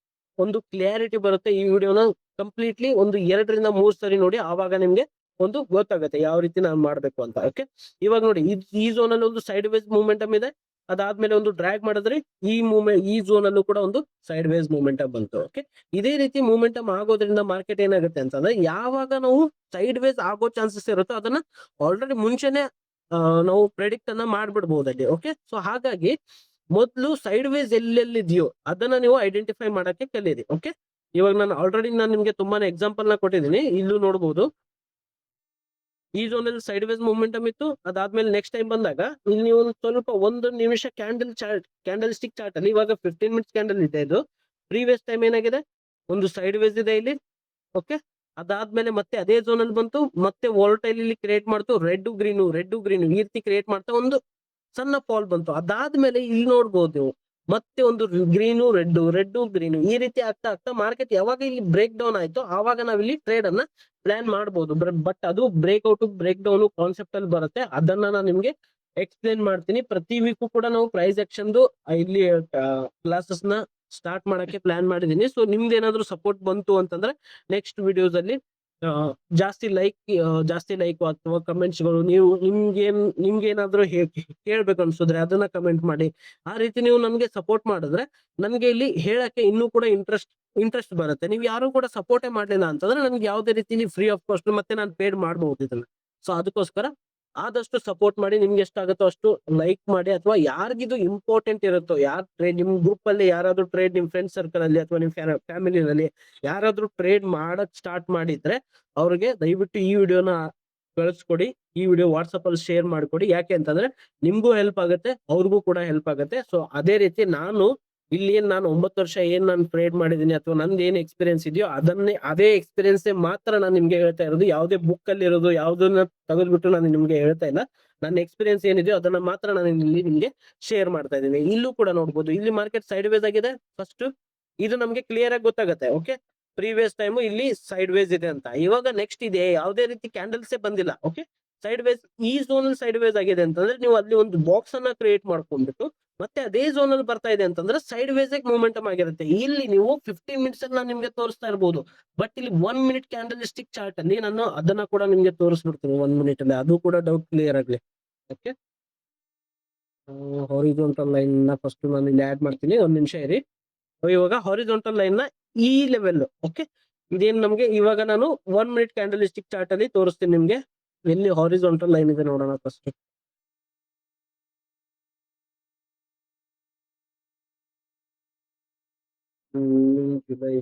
ಒಂದು ಕ್ಲಿಯಾರಿಟಿ ಬರುತ್ತೆ. ಈ ವಿಡಿಯೋನ ಕಂಪ್ಲೀಟ್ಲಿ ಒಂದು 2 ರಿಂದ 3 ಸರಿ ನೋಡಿ, ಆವಾಗ ನಿಮ್ಗೆ ಒಂದು ಗೊತ್ತಾಗುತ್ತೆ ಯಾವ ರೀತಿ ನಾನು ಮಾಡ್ಬೇಕು ಅಂತ. ಓಕೆ, ಇವಾಗ ನೋಡಿ ಈ ಝೋನ್ ಅಲ್ಲಿ ಒಂದು ಸೈಡ್ ವೇಸ್ ಮೂಮೆಂಟಮ್ ಇದೆ. ಅದಾದ್ಮೇಲೆ ಒಂದು ಡ್ರ್ಯಾಗ್ ಮಾಡಿದ್ರೆ ಈ ಝೋನ್ ಅಲ್ಲೂ ಕೂಡ ಒಂದು ಸೈಡ್ ವೇಸ್ ಮೂಮೆಂಟಮ್ ಬಂತು. ಓಕೆ, ಇದೇ ರೀತಿ ಮೂಮೆಂಟಮ್ ಆಗೋದ್ರಿಂದ ಮಾರ್ಕೆಟ್ ಏನಾಗುತ್ತೆ ಅಂತಂದ್ರೆ, ಯಾವಾಗ ನಾವು ಸೈಡ್ ವೇಸ್ ಆಗೋ ಚಾನ್ಸಸ್ ಇರುತ್ತೋ ಅದನ್ನ ಆಲ್ರೆಡಿ ಮುಂಚೆನೆ ನಾವು ಪ್ರೆಡಿಕ್ಟ್ ಅನ್ನ ಮಾಡ್ಬಿಡ್ಬಹುದಲ್ಲಿ. ಓಕೆ, ಸೊ ಹಾಗಾಗಿ ಮೊದಲು ಸೈಡ್ ವೇಸ್ ಎಲ್ಲೆಲ್ಲಿದೆಯೋ ಅದನ್ನ ನೀವು ಐಡೆಂಟಿಫೈ ಮಾಡಕ್ಕೆ ಕಲೀರಿ. ಓಕೆ, ಇವಾಗ ನಾನು ನಿಮ್ಗೆ ತುಂಬಾನೇ ಎಕ್ಸಾಂಪಲ್ ನ ಕೊಟ್ಟಿದ್ದೀನಿ. ಇಲ್ಲೂ ನೋಡಬಹುದು, ಈ ಝೋನ್ ಅಲ್ಲಿ ಸೈಡ್ ವೇಸ್ ಮೂಮೆಂಟಮ್ ಇತ್ತು. ಅದಾದ್ಮೇಲೆ ನೆಕ್ಸ್ಟ್ ಟೈಮ್ ಬಂದಾಗ ಇಲ್ಲಿ ನೀವು ಸ್ವಲ್ಪ 1 ನಿಮಿಷ ಕ್ಯಾಂಡಲ್ ಸ್ಟಿಕ್ ಚಾರ್ಟ್ ಅಲ್ಲಿ ಇವಾಗ 15 ಮಿನಿಟ್ಸ್ ಕ್ಯಾಂಡಲ್ ಇದೆ. ಇದು ಪ್ರೀವಿಯಸ್ ಟೈಮ್ ಏನಾಗಿದೆ, ಒಂದು ಸೈಡ್ ವೇಸ್ ಇದೆ ಇಲ್ಲಿ. ಓಕೆ, ಅದಾದ್ಮೇಲೆ ಮತ್ತೆ ಅದೇ ಝೋನ್ ಅಲ್ಲಿ ಬಂತು, ಮತ್ತೆ ವಾಲಟೈಲ್ ಇಲ್ಲಿ ಕ್ರಿಯೇಟ್ ಮಾಡ್ತು, ರೆಡ್ ಗ್ರೀನ್ ಈ ರೀತಿ ಕ್ರಿಯೇಟ್ ಮಾಡ್ತಾ ಒಂದು ಸಣ್ಣ ಫಾಲ್ ಬಂತು. ಅದಾದ್ಮೇಲೆ ಇಲ್ಲಿ ನೋಡ್ಬೋದು ನೀವು ಮತ್ತೆ ಒಂದು ರೆಡ್ ಗ್ರೀನು ಈ ರೀತಿ ಆಗ್ತಾ ಆಗ್ತಾ ಮಾರ್ಕೆಟ್ ಯಾವಾಗ ಇಲ್ಲಿ ಬ್ರೇಕ್ ಡೌನ್ ಆಯ್ತು, ಆವಾಗ ನಾವಿಲ್ಲಿ ಟ್ರೇಡ್ ಅನ್ನ ಪ್ಲಾನ್ ಮಾಡಬಹುದು. ಬಟ್ ಅದು ಬ್ರೇಕ್ ಡೌನ್ ಕಾನ್ಸೆಪ್ಟ್ ಅಲ್ಲಿ ಬರುತ್ತೆ. ಅದನ್ನ ನಾನು ನಿಮ್ಗೆ ಎಕ್ಸ್ಪ್ಲೇನ್ ಮಾಡ್ತೀನಿ. ಪ್ರತಿ ವೀಕು ಕೂಡ ನಾವು ಪ್ರೈಸ್ ಆಕ್ಷನ್ ಇಲ್ಲಿ ಕ್ಲಾಸಸ್ ನ ಸ್ಟಾರ್ಟ್ ಮಾಡಕ್ಕೆ ಪ್ಲಾನ್ ಮಾಡಿದೀನಿ. ಸೊ ನಿಮ್ದು ಏನಾದ್ರು ಸಪೋರ್ಟ್ ಬಂತು ಅಂತಂದ್ರೆ ನೆಕ್ಸ್ಟ್ ವಿಡಿಯೋಸ್ ಅಲ್ಲಿ ಜಾಸ್ತಿ ಲೈಕ್ ಅಥವಾ ಕಮೆಂಟ್ಸ್ಗಳು, ನೀವು ನಿಮ್ಗೆ ಏನಾದ್ರು ಹೇಳ್ಬೇಕು ಅನ್ಸಿದ್ರೆ ಅದನ್ನ ಕಮೆಂಟ್ ಮಾಡಿ. ಆ ರೀತಿ ನೀವು ನಮ್ಗೆ ಸಪೋರ್ಟ್ ಮಾಡಿದ್ರೆ ನನ್ಗೆ ಇಲ್ಲಿ ಹೇಳಕ್ಕೆ ಇನ್ನೂ ಕೂಡ ಇಂಟ್ರೆಸ್ಟ್ ಬರುತ್ತೆ. ನೀವು ಯಾರು ಕೂಡ ಸಪೋರ್ಟೇ ಮಾಡ್ಲಿಲ್ಲ ಅಂತಂದ್ರೆ ನನ್ಗೆ ಯಾವುದೇ ರೀತಿ ಫ್ರೀ ಆಫ್ ಕಾಸ್ಟ್ ಮತ್ತೆ ನಾನು ಪೇಡ್ ಮಾಡಬಹುದು ಇದನ್ನ. ಸೊ ಅದಕ್ಕೋಸ್ಕರ ಆದಷ್ಟು ಸಪೋರ್ಟ್ ಮಾಡಿ. ನಿಮ್ಗೆ ಎಷ್ಟಾಗುತ್ತೋ ಅಷ್ಟು ಲೈಕ್ ಮಾಡಿ, ಅಥವಾ ಯಾರಿಗಿದು ಇಂಪಾರ್ಟೆಂಟ್ ಇರುತ್ತೋ, ನಿಮ್ ಗ್ರೂಪ್ ಅಲ್ಲಿ ಯಾರಾದ್ರೂ ಟ್ರೇಡ್, ನಿಮ್ ಫ್ರೆಂಡ್ ಸರ್ಕಲ್ ಅಲ್ಲಿ ಅಥವಾ ನಿಮ್ ಫ್ಯಾಮಿಲಿನಲ್ಲಿ ಯಾರಾದ್ರೂ ಟ್ರೇಡ್ ಮಾಡಕ್ ಸ್ಟಾರ್ಟ್ ಮಾಡಿದ್ರೆ ಅವ್ರಿಗೆ ದಯವಿಟ್ಟು ಈ ವಿಡಿಯೋನ ಕಳಿಸ್ಕೊಡಿ. ಈ ವಿಡಿಯೋ ವಾಟ್ಸಪ್ ಅಲ್ಲಿ ಶೇರ್ ಮಾಡ್ಕೊಡಿ. ಯಾಕೆ ಅಂತಂದ್ರೆ ನಿಮ್ಗೂ ಹೆಲ್ಪ್ ಆಗುತ್ತೆ, ಅವ್ರಿಗೂ ಕೂಡ ಹೆಲ್ಪ್ ಆಗುತ್ತೆ. ಸೊ ಅದೇ ರೀತಿ ಇಲ್ಲಿ ನಾನು 9 ವರ್ಷ ನಾನು ಟ್ರೇಡ್ ಮಾಡಿದೀನಿ ಅಥವಾ ನಂದು ಏನ್ ಎಕ್ಸ್ಪೀರಿಯನ್ಸ್ ಇದೆಯೋ ಅದೇ ಎಕ್ಸ್ಪೀರಿಯನ್ಸ್ ಮಾತ್ರ ನಾನು ನಿಮ್ಗೆ ಹೇಳ್ತಾ ಇರೋದು. ಯಾವುದೇ ಬುಕ್ ಅಲ್ಲಿ ಇರೋದು ಯಾವ್ದನ್ನ ತೆಗೆದ್ಬಿಟ್ಟು ನಾನು ನಿಮ್ಗೆ ಹೇಳ್ತಾ ಇಲ್ಲ. ನನ್ನ ಎಕ್ಸ್ಪೀರಿಯನ್ಸ್ ಏನಿದೆಯೋ ಅದನ್ನ ಮಾತ್ರ ನಾನು ಇಲ್ಲಿ ನಿಮ್ಗೆ ಶೇರ್ ಮಾಡ್ತಾ ಇದ್ದೀನಿ. ಇಲ್ಲೂ ಕೂಡ ನೋಡ್ಬೋದು, ಇಲ್ಲಿ ಮಾರ್ಕೆಟ್ ಸೈಡ್ ವೇಸ್ ಆಗಿದೆ. ಫಸ್ಟ್ ಇದು ನಮ್ಗೆ ಕ್ಲಿಯರ್ ಆಗಿ ಗೊತ್ತಾಗುತ್ತೆ. ಓಕೆ, ಪ್ರೀವಿಯಸ್ ಟೈಮ್ ಇಲ್ಲಿ ಸೈಡ್ ವೇಸ್ ಇದೆ ಅಂತ. ಇವಾಗ ನೆಕ್ಸ್ಟ್ ಇದೆ, ಯಾವುದೇ ರೀತಿ ಕ್ಯಾಂಡಲ್ಸೇ ಬಂದಿಲ್ಲ. ಓಕೆ, ಸೈಡ್ ವೇಸ್, ಈ ಝೋನ್ ಅಲ್ಲಿ ಸೈಡ್ ವೇಸ್ ಆಗಿದೆ ಅಂತಂದ್ರೆ ನೀವು ಅಲ್ಲಿ ಒಂದು ಬಾಕ್ಸ್ ಅನ್ನ ಕ್ರಿಯೇಟ್ ಮಾಡ್ಕೊಂಡ್ಬಿಟ್ಟು ಮತ್ತೆ ಅದೇ ಝೋನ್ ಅಲ್ಲಿ ಬರ್ತಾ ಇದೆ ಅಂತಂದ್ರೆ ಸೈಡ್ ವೇಸ್ ಮೂಮೆಂಟಮ್ ಆಗಿರುತ್ತೆ. ಇಲ್ಲಿ ನೀವು 15 ಮಿನಿಟ್ಸ್ ಅಲ್ಲಿ ನಾನು ನಿಮ್ಗೆ ತೋರಿಸ್ತಾ ಇರಬಹುದು. ಬಟ್ ಇಲ್ಲಿ 1 ಮಿನಿಟ್ ಕ್ಯಾಂಡಲ್ ಸ್ಟಿಕ್ ಚಾರ್ಟ್ ಅಲ್ಲಿ ನಾನು ಅದನ್ನ ಕೂಡ ನಿಮ್ಗೆ ತೋರಿಸ್ಬಿಡ್ತೀನಿ 1 ಮಿನಿಟ್ ಅಲ್ಲಿ. ಅದು ಕೂಡ ಡೌಟ್ ಕ್ಲಿಯರ್ ಆಗ್ಲಿ. ಓಕೆ, ಹಾರಿಜಾಂಟಲ್ ಲೈನ್ ನ ಫಸ್ಟ್ ನಾನು ಇಲ್ಲಿ ಆಡ್ ಮಾಡ್ತೀನಿ. 1 ನಿಮಿಷ ಇರಿ. ಇವಾಗ ಹಾರಿಜಾಂಟಲ್ ಲೈನ್ ನ ಈ ಲೆವೆಲ್, ಓಕೆ, ಇದೇನು ನಮ್ಗೆ ಇವಾಗ ನಾನು 1 ಮಿನಿಟ್ ಕ್ಯಾಂಡಲ್ ಸ್ಟಿಕ್ ಚಾರ್ಟ್ ಅಲ್ಲಿ ತೋರಿಸ್ತೀನಿ ನಿಮ್ಗೆ. ಎಲ್ಲಿ ಹಾರಿಜಾಂಟಲ್ ಲೈನ್ ಇದೆ ನೋಡೋಣ ಫಸ್ಟ್. ಜುಲೈ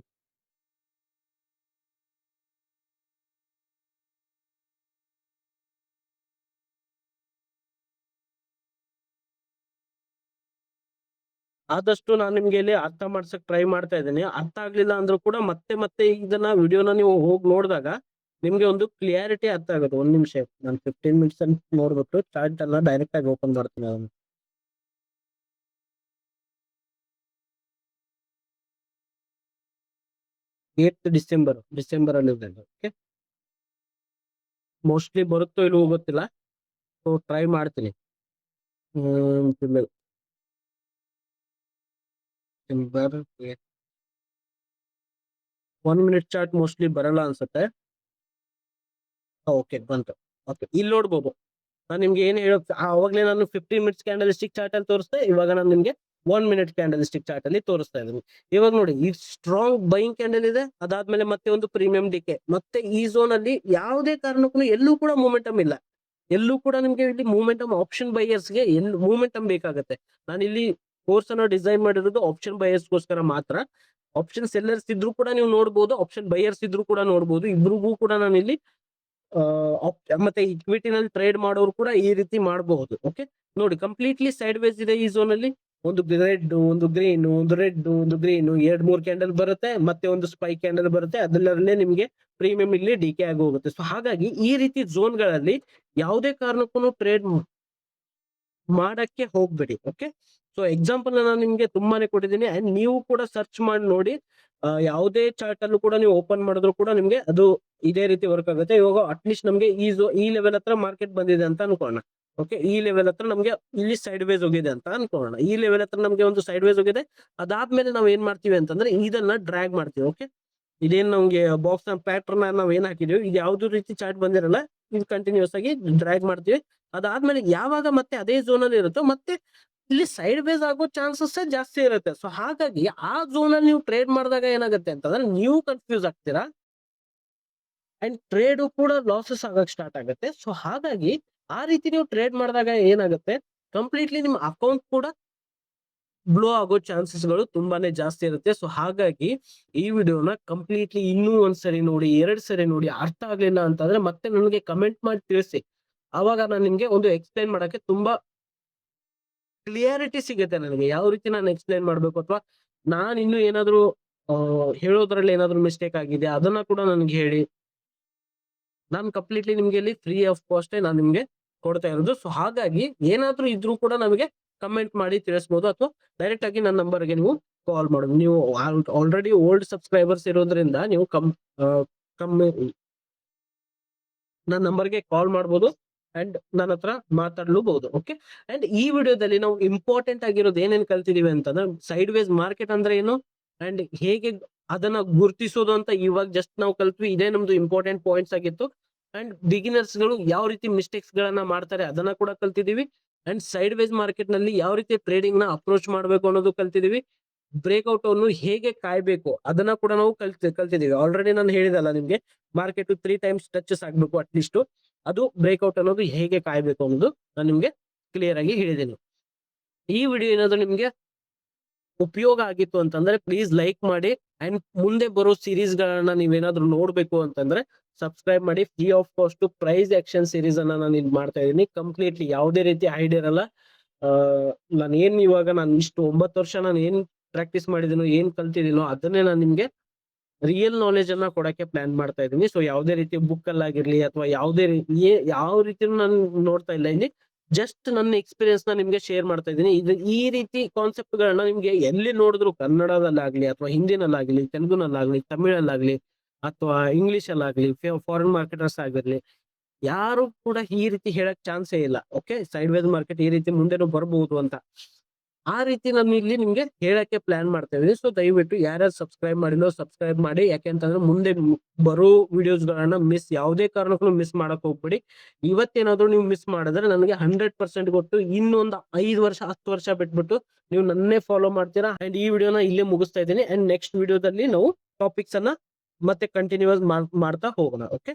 ಆದಷ್ಟು ನಾನು ನಿಮ್ಗೆ ಇಲ್ಲಿ ಅರ್ಥ ಮಾಡ್ಸಕ್ ಟ್ರೈ ಮಾಡ್ತಾ ಇದ್ದೀನಿ. ಅರ್ಥ ಆಗ್ಲಿಲ್ಲ ಅಂದ್ರೂ ಕೂಡ ಮತ್ತೆ ಇದನ್ನ ವಿಡಿಯೋನ ನೀವು ಹೋಗಿ ನೋಡಿದಾಗ ನಿಮ್ಗೆ ಒಂದು ಕ್ಲಿಯಾರಿಟಿ ಅರ್ಥ ಆಗುತ್ತೆ. 1 ನಿಮಿಷ ನಾನು 15 ಮಿನಿಟ್ಸ್ ಅಂತ ನೋಡ್ಬಿಟ್ಟು ಚಾರ್ಟ್ ಅನ್ನ ಡೈರೆಕ್ಟ್ ಆಗಿ ಓಪನ್ ಮಾಡ್ತೀನಿ. ಅದನ್ನು 8 ಡಿಸೆಂಬರ್ ಅಲ್ಲಿ ಇದೆ. ಓಕೆ, ಮೋಸ್ಟ್ಲಿ ಬರುತ್ತೋ ಇಲ್ವೋ ಗೊತ್ತಿಲ್ಲ. ಸೊ ಟ್ರೈ ಮಾಡ್ತೀನಿ. July, December 1 minute chart mostly ಬರಲ್ಲ ಅನ್ಸುತ್ತೆ. ಓಕೆ, ಬಂತು. ಓಕೆ, ಇಲ್ಲಿ ನೋಡ್ಬೋದು ನಾನು ನಿಮ್ಗೆ ಏನ್ ಹೇಳೋದು, ಅವಾಗಲೇ ನಾನು 15 ಮಿನಿಟ್ಸ್ ಕ್ಯಾಂಡಲ್ ಸ್ಟಿಕ್ ಚಾರ್ಟ್ ಅಲ್ಲಿ ತೋರಿಸ್ದೆ. ಇವಾಗ ನಾನು ನಿಮ್ಗೆ 1 ಮಿನಿಟ್ ಕ್ಯಾಂಡಲ್ ಸ್ಟಿಕ್ ಚಾರ್ಟ್ ಅಲ್ಲಿ ತೋರಿಸ್ತಾ ಇದೀನಿ. ಇವಾಗ ನೋಡಿ ಈ ಸ್ಟ್ರಾಂಗ್ ಬೈಯಿಂಗ್ ಕ್ಯಾಂಡಲ್ ಇದೆ, ಅದಾದ್ಮೇಲೆ ಮತ್ತೆ ಒಂದು ಪ್ರೀಮಿಯಂ ಡಿಕೆ, ಮತ್ತೆ ಈ ಝೋನ್ ಅಲ್ಲಿ ಯಾವುದೇ ಕಾರಣಕ್ಕೂ ಎಲ್ಲೂ ಕೂಡ ಮೂಮೆಂಟಮ್ ಇಲ್ಲ. ಎಲ್ಲೂ ಕೂಡ ನಿಮ್ಗೆ ಇಲ್ಲಿ ಮೂಮೆಂಟಮ್ ಆಪ್ಷನ್ ಬೈಯರ್ಸ್ಗೆ ಎಲ್ಲಿ ಮೂಮೆಂಟಮ್ ಬೇಕಾಗುತ್ತೆ. ನಾನು ಇಲ್ಲಿ ಕೋರ್ಸ್ ಅನ್ನ ಡಿಸೈನ್ ಮಾಡಿರೋದು ಆಪ್ಷನ್ ಬೈಯರ್ಸ್ಗೋಸ್ಕರ ಮಾತ್ರ. ಆಪ್ಷನ್ ಸೆಲ್ಲರ್ಸ್ ಇದ್ರು ಕೂಡ ನೀವು ನೋಡಬಹುದು, ಆಪ್ಷನ್ ಬೈಯರ್ಸ್ ಇದ್ರು ಕೂಡ ನೋಡಬಹುದು. ಇಬ್ರಿಗೂ ಕೂಡ ನಾನು ಇಲ್ಲಿ ಮತ್ತೆ ಇಕ್ವಿಟಿನಲ್ಲಿ ಟ್ರೇಡ್ ಮಾಡೋರು ಕೂಡ ಈ ರೀತಿ ಮಾಡಬಹುದು. ಓಕೆ, ನೋಡಿ ಕಂಪ್ಲೀಟ್ಲಿ ಸೈಡ್ ವೇಸ್ ಇದೆ ಈ ಝೋನ್ ಅಲ್ಲಿ. ಒಂದು ರೆಡ್, ಒಂದು ಗ್ರೀನ್, ಒಂದು ರೆಡ್, ಒಂದು ಗ್ರೀನ್, 2-3 ಕ್ಯಾಂಡಲ್ ಬರುತ್ತೆ, ಮತ್ತೆ ಒಂದು ಸ್ಪೈಕ್ ಕ್ಯಾಂಡಲ್ ಬರುತ್ತೆ. ಅದರಲ್ಲೇ ನಿಮ್ಗೆ ಪ್ರೀಮಿಯಂ ಇಲ್ಲಿ ಡಿಕೆ ಆಗಿ ಹೋಗುತ್ತೆ. ಸೊ ಹಾಗಾಗಿ ಈ ರೀತಿ ಝೋನ್ ಗಳಲ್ಲಿ ಯಾವುದೇ ಕಾರಣಕ್ಕೂ ಟ್ರೇಡ್ ಮಾಡಕ್ಕೆ ಹೋಗ್ಬೇಡಿ. ಓಕೆ, ಸೊ ಎಕ್ಸಾಂಪಲ್ ನಾನು ನಿಮ್ಗೆ ತುಂಬಾನೇ ಕೊಟ್ಟಿದ್ದೀನಿ, ಅಂಡ್ ನೀವು ಕೂಡ ಸರ್ಚ್ ಮಾಡಿ ನೋಡಿ. ಯಾವುದೇ ಚಾರ್ಟ್ ಅಲ್ಲೂ ಕೂಡ ನೀವು ಓಪನ್ ಮಾಡಿದ್ರು ಕೂಡ ನಿಮ್ಗೆ ಅದು ಇದೇ ರೀತಿ ವರ್ಕ್ ಆಗುತ್ತೆ. ಇವಾಗ ಅಟ್ಲೀಸ್ಟ್ ನಮ್ಗೆ ಈ ಲೆವೆಲ್ ಹತ್ರ ಮಾರ್ಕೆಟ್ ಬಂದಿದೆ ಅಂತ ಅನ್ಕೋಣ. ಓಕೆ, ಈ ಲೆವೆಲ್ ಹತ್ರ ನಮ್ಗೆ ಇಲ್ಲಿ ಸೈಡ್ ವೇಸ್ ಹೋಗಿದೆ ಅಂತ ಅನ್ಕೋಣ. ಈ ಲೆವೆಲ್ ಹತ್ರ ನಮ್ಗೆ ಒಂದು ಸೈಡ್ ವೇಸ್ ಹೋಗಿದೆ. ಅದಾದ್ಮೇಲೆ ನಾವ್ ಏನ್ ಮಾಡ್ತೀವಿ ಅಂತಂದ್ರೆ ಇದನ್ನ ಡ್ರ್ಯಾಗ್ ಮಾಡ್ತೀವಿ. ಓಕೆ, ಇದೇನ್ ನಮ್ಗೆ ಬಾಕ್ಸ್ ಪ್ಯಾಟರ್ನ್ ನಾವ್ ಏನ್ ಹಾಕಿದೀವಿ, ಇದು ಯಾವ್ದು ರೀತಿ ಚಾರ್ಟ್ ಬಂದಿರಲ್ಲ, ಇದು ಕಂಟಿನ್ಯೂಸ್ ಆಗಿ ಡ್ರ್ಯಾಗ್ ಮಾಡ್ತೀವಿ. ಅದಾದ್ಮೇಲೆ ಯಾವಾಗ ಮತ್ತೆ ಅದೇ ಝೋನ್ ಅಲ್ಲಿ ಇರುತ್ತೋ ಮತ್ತೆ ಇಲ್ಲಿ ಸೈಡ್ ವೇಸ್ ಆಗೋ ಚಾನ್ಸಸ್ ಜಾಸ್ತಿ ಇರುತ್ತೆ. ಸೊ ಹಾಗಾಗಿ ಆ ಝೋನ್ ಅಲ್ಲಿ ನೀವು ಟ್ರೇಡ್ ಮಾಡಿದಾಗ ಏನಾಗುತ್ತೆ ಅಂತಂದ್ರೆ ನೀವು ಕನ್ಫ್ಯೂಸ್ ಆಗ್ತೀರಾ, ಅಂಡ್ ಟ್ರೇಡ್ ಕೂಡ ಲಾಸಸ್ ಆಗಕ್ ಸ್ಟಾರ್ಟ್ ಆಗುತ್ತೆ. ಸೊ ಹಾಗಾಗಿ ಆ ರೀತಿ ನೀವು ಟ್ರೇಡ್ ಮಾಡಿದಾಗ ಏನಾಗುತ್ತೆ, ಕಂಪ್ಲೀಟ್ಲಿ ನಿಮ್ಮ ಅಕೌಂಟ್ ಕೂಡ ಬ್ಲೋ ಆಗೋ ಚಾನ್ಸಸ್ ಗಳು ತುಂಬಾನೇ ಜಾಸ್ತಿ ಇರುತ್ತೆ. ಸೊ ಹಾಗಾಗಿ ಈ ವಿಡಿಯೋನ ಕಂಪ್ಲೀಟ್ಲಿ ಇನ್ನೂ ಒಂದ್ಸರಿ ನೋಡಿ, 2 ಸರಿ ನೋಡಿ. ಅರ್ಥ ಆಗ್ಲಿಲ್ಲ ಅಂತಂದ್ರೆ ಮತ್ತೆ ನನಗೆ ಕಮೆಂಟ್ ಮಾಡಿ ತಿಳಿಸಿ. ಅವಾಗ ನಾನು ನಿಮ್ಗೆ ಒಂದು ಎಕ್ಸ್ಪ್ಲೈನ್ ಮಾಡಕ್ಕೆ ತುಂಬಾ ಕ್ಲಿಯಾರಿಟಿ ಸಿಗುತ್ತೆ ನನಗೆ, ಯಾವ ರೀತಿ ನಾನು ಎಕ್ಸ್ಪ್ಲೈನ್ ಮಾಡ್ಬೇಕು, ಅಥವಾ ನಾನು ಇನ್ನು ಏನಾದ್ರು ಹೇಳೋದ್ರಲ್ಲಿ ಏನಾದ್ರು ಮಿಸ್ಟೇಕ್ ಆಗಿದೆ ಅದನ್ನ ಕೂಡ ನನ್ಗೆ ಹೇಳಿ. ನಾನು ಕಂಪ್ಲೀಟ್ಲಿ ನಿಮ್ಗೆ ಇಲ್ಲಿ ಫ್ರೀ ಆಫ್ ಕಾಸ್ಟ್ ನಾನು ನಿಮ್ಗೆ ಕೊಡ್ತಾ ಇರೋದು. ಸೊ ಹಾಗಾಗಿ ಏನಾದ್ರೂ ಇದ್ರೂ ಕೂಡ ನಮಗೆ ಕಮೆಂಟ್ ಮಾಡಿ ತಿಳಿಸಬಹುದು, ಅಥವಾ ಡೈರೆಕ್ಟ್ ಆಗಿ ನನ್ನ ನಂಬರ್ಗೆ ನೀವು ಕಾಲ್ ಮಾಡೋದು. ನೀವು ಆಲ್ರೆಡಿ ಓಲ್ಡ್ ಸಬ್ಸ್ಕ್ರೈಬರ್ಸ್ ಇರೋದ್ರಿಂದ ನೀವು ಕಮ್ಮಿ ನನ್ನ ನಂಬರ್ಗೆ ಕಾಲ್ ಮಾಡ್ಬೋದು ಅಂಡ್ ನನ್ನ ಹತ್ರ ಮಾತಾಡ್ಲೂಬಹುದು. ಓಕೆ, ಅಂಡ್ ಈ ವಿಡಿಯೋದಲ್ಲಿ ನಾವು ಇಂಪಾರ್ಟೆಂಟ್ ಆಗಿರೋದು ಏನೇನ್ ಕಲ್ತಿದೀವಿ ಅಂತಂದ್ರೆ ಸೈಡ್ ವೇಸ್ ಮಾರ್ಕೆಟ್ ಅಂದ್ರೆ ಏನು ಅಂಡ್ ಹೇಗೆ ಅದನ್ನ ಗುರುತಿಸೋದು ಅಂತ ಇವಾಗ ಜಸ್ಟ್ ನಾವು ಕಲ್ತ್ವಿ. ಇದೇ ನಮ್ದು ಇಂಪಾರ್ಟೆಂಟ್ ಪಾಯಿಂಟ್ಸ್ ಆಗಿತ್ತು. ಅಂಡ್ ಬಿಗಿನರ್ಸ್ ಗಳು ಯಾವ ರೀತಿ ಮಿಸ್ಟೇಕ್ಸ್ ಗಳನ್ನ ಮಾಡ್ತಾರೆ ಅದನ್ನ ಕೂಡ ಕಲ್ತಿದೀವಿ. ಅಂಡ್ ಸೈಡ್ ವೇಸ್ ಮಾರ್ಕೆಟ್ ನಲ್ಲಿ ಯಾವ ರೀತಿ ಟ್ರೇಡಿಂಗ್ ನ ಅಪ್ರೋಚ್ ಮಾಡ್ಬೇಕು ಅನ್ನೋದು ಕಲ್ತಿದೀವಿ. ಬ್ರೇಕ್ಔಟ್ ಅನ್ನು ಹೇಗೆ ಕಾಯ್ಬೇಕು ಅದನ್ನ ಕೂಡ ನಾವು ಕಲ್ತಿದೀವಿ. ಆಲ್ರೆಡಿ ನಾನು ಹೇಳಿದಲ್ಲ ನಿಮ್ಗೆ, ಮಾರ್ಕೆಟ್ 3 ಟೈಮ್ಸ್ ಟಚಸ್ ಆಗ್ಬೇಕು ಅಟ್ಲೀಸ್ಟ್, ಅದು ಬ್ರೇಕ್ಔಟ್ ಅನ್ನೋದು ಹೇಗೆ ಕಾಯ್ಬೇಕು ಅನ್ನೋದು ನಾನು ನಿಮ್ಗೆ ಕ್ಲಿಯರ್ ಆಗಿ ಹೇಳಿದ್ದೀನಿ. ಈ ವಿಡಿಯೋ ಏನಾದ್ರು ನಿಮ್ಗೆ ಉಪಯೋಗ ಆಗಿತ್ತು ಅಂತಂದ್ರೆ ಪ್ಲೀಸ್ ಲೈಕ್ ಮಾಡಿ. ಅಂಡ್ ಮುಂದೆ ಬರೋ ಸೀರೀಸ್ ಗಳನ್ನ ನೀವೇನಾದ್ರೂ ನೋಡ್ಬೇಕು ಅಂತಂದ್ರೆ ಸಬ್ಸ್ಕ್ರೈಬ್ ಮಾಡಿ. Free of cost price action series ಅನ್ನ ನಾನು ಇಲ್ಲಿ ಮಾಡ್ತಾ ಇದ್ದೀನಿ. ಕಂಪ್ಲೀಟ್ಲಿ ಯಾವುದೇ ರೀತಿ ಹೈಡ್ ಇರಲ್ಲ. ನಾನು ಇವಾಗ ನಾನು ಇಷ್ಟು 9 ವರ್ಷ ನಾನು ಏನ್ ಪ್ರಾಕ್ಟೀಸ್ ಮಾಡಿದೀನೋ, ಏನ್ ಕಲ್ತಿದ್ದೀನೋ ಅದನ್ನೇ ನಾನು ನಿಮ್ಗೆ ರಿಯಲ್ ನಾಲೆಜ್ ಅನ್ನ ಕೊಡಕ್ಕೆ ಪ್ಲಾನ್ ಮಾಡ್ತಾ ಇದ್ದೀನಿ. ಸೊ ಯಾವುದೇ ರೀತಿ ಬುಕ್ ಅಲ್ಲಾಗಿರ್ಲಿ ಅಥವಾ ಯಾವ ರೀತಿ ನಾನು ನೋಡ್ತಾ ಇಲ್ಲ ಇಲ್ಲಿ, ಜಸ್ಟ್ ನನ್ನ ಎಕ್ಸ್ಪೀರಿಯನ್ಸ್ ನ ನಿಮ್ಗೆ ಶೇರ್ ಮಾಡ್ತಾ ಇದ್ದೀನಿ. ಈ ರೀತಿ ಕಾನ್ಸೆಪ್ಟ್ ಗಳನ್ನ ನಿಮ್ಗೆ ಎಲ್ಲಿ ನೋಡಿದ್ರು, ಕನ್ನಡದಲ್ಲಾಗ್ಲಿ ಅಥವಾ ಹಿಂದಿನಲ್ಲಾಗ್ಲಿ, ತೆಲುಗುನಲ್ಲಾಗ್ಲಿ, ತಮಿಳಲ್ಲಾಗ್ಲಿ ಅಥವಾ ಇಂಗ್ಲಿಷ್ ಅಲ್ಲಾಗ್ಲಿ, ಫಾರಿನ್ ಮಾರ್ಕೆಟರ್ಸ್ ಆಗಿರ್ಲಿ, ಯಾರು ಕೂಡ ಈ ರೀತಿ ಹೇಳಕ್ ಚಾನ್ಸೇ ಇಲ್ಲ. ಓಕೆ, ಸೈಡ್ ವೇಸ್ ಮಾರ್ಕೆಟ್ ಈ ರೀತಿ ಮುಂದೆನೂ ಬರಬಹುದು ಅಂತ ಆ ರೀತಿ ನಾನು ಇಲ್ಲಿ ನಿಮ್ಗೆ ಹೇಳಕ್ಕೆ ಪ್ಲಾನ್ ಮಾಡ್ತಾ ಇದ್ದೀನಿ. ಸೊ ದಯವಿಟ್ಟು ಯಾರ್ಯಾರು ಸಬ್ಸ್ಕ್ರೈಬ್ ಮಾಡಿಲ್ಲೋ ಸಬ್ಸ್ಕ್ರೈಬ್ ಮಾಡಿ. ಯಾಕೆಂತಂದ್ರೆ ಮುಂದೆ ಬರೋ ವಿಡಿಯೋಸ್ ಗಳನ್ನ ಯಾವುದೇ ಕಾರಣಕ್ಕೂ ಮಿಸ್ ಮಾಡಕ್ ಹೋಗ್ಬೇಡಿ. ಇವತ್ತೇನಾದ್ರು ನೀವು ಮಿಸ್ ಮಾಡಿದ್ರೆ ನನಗೆ 100% ಕೊಟ್ಟು ಇನ್ನೊಂದು 5 ವರ್ಷ 10 ವರ್ಷ ಬಿಟ್ಬಿಟ್ಟು ನೀವು ನನ್ನೇ ಫಾಲೋ ಮಾಡ್ತೀರಾ. ಅಂಡ್ ಈ ವಿಡಿಯೋನ ಇಲ್ಲೇ ಮುಗಿಸ್ತಾ ಇದ್ದೀನಿ. ಅಂಡ್ ನೆಕ್ಸ್ಟ್ ವಿಡಿಯೋದಲ್ಲಿ ನಾವು ಟಾಪಿಕ್ಸ್ ಅನ್ನ ಮತ್ತೆ ಕಂಟಿನ್ಯೂಸ್ ಮಾಡ್ತಾ ಹೋಗೋಣ. ಓಕೆ.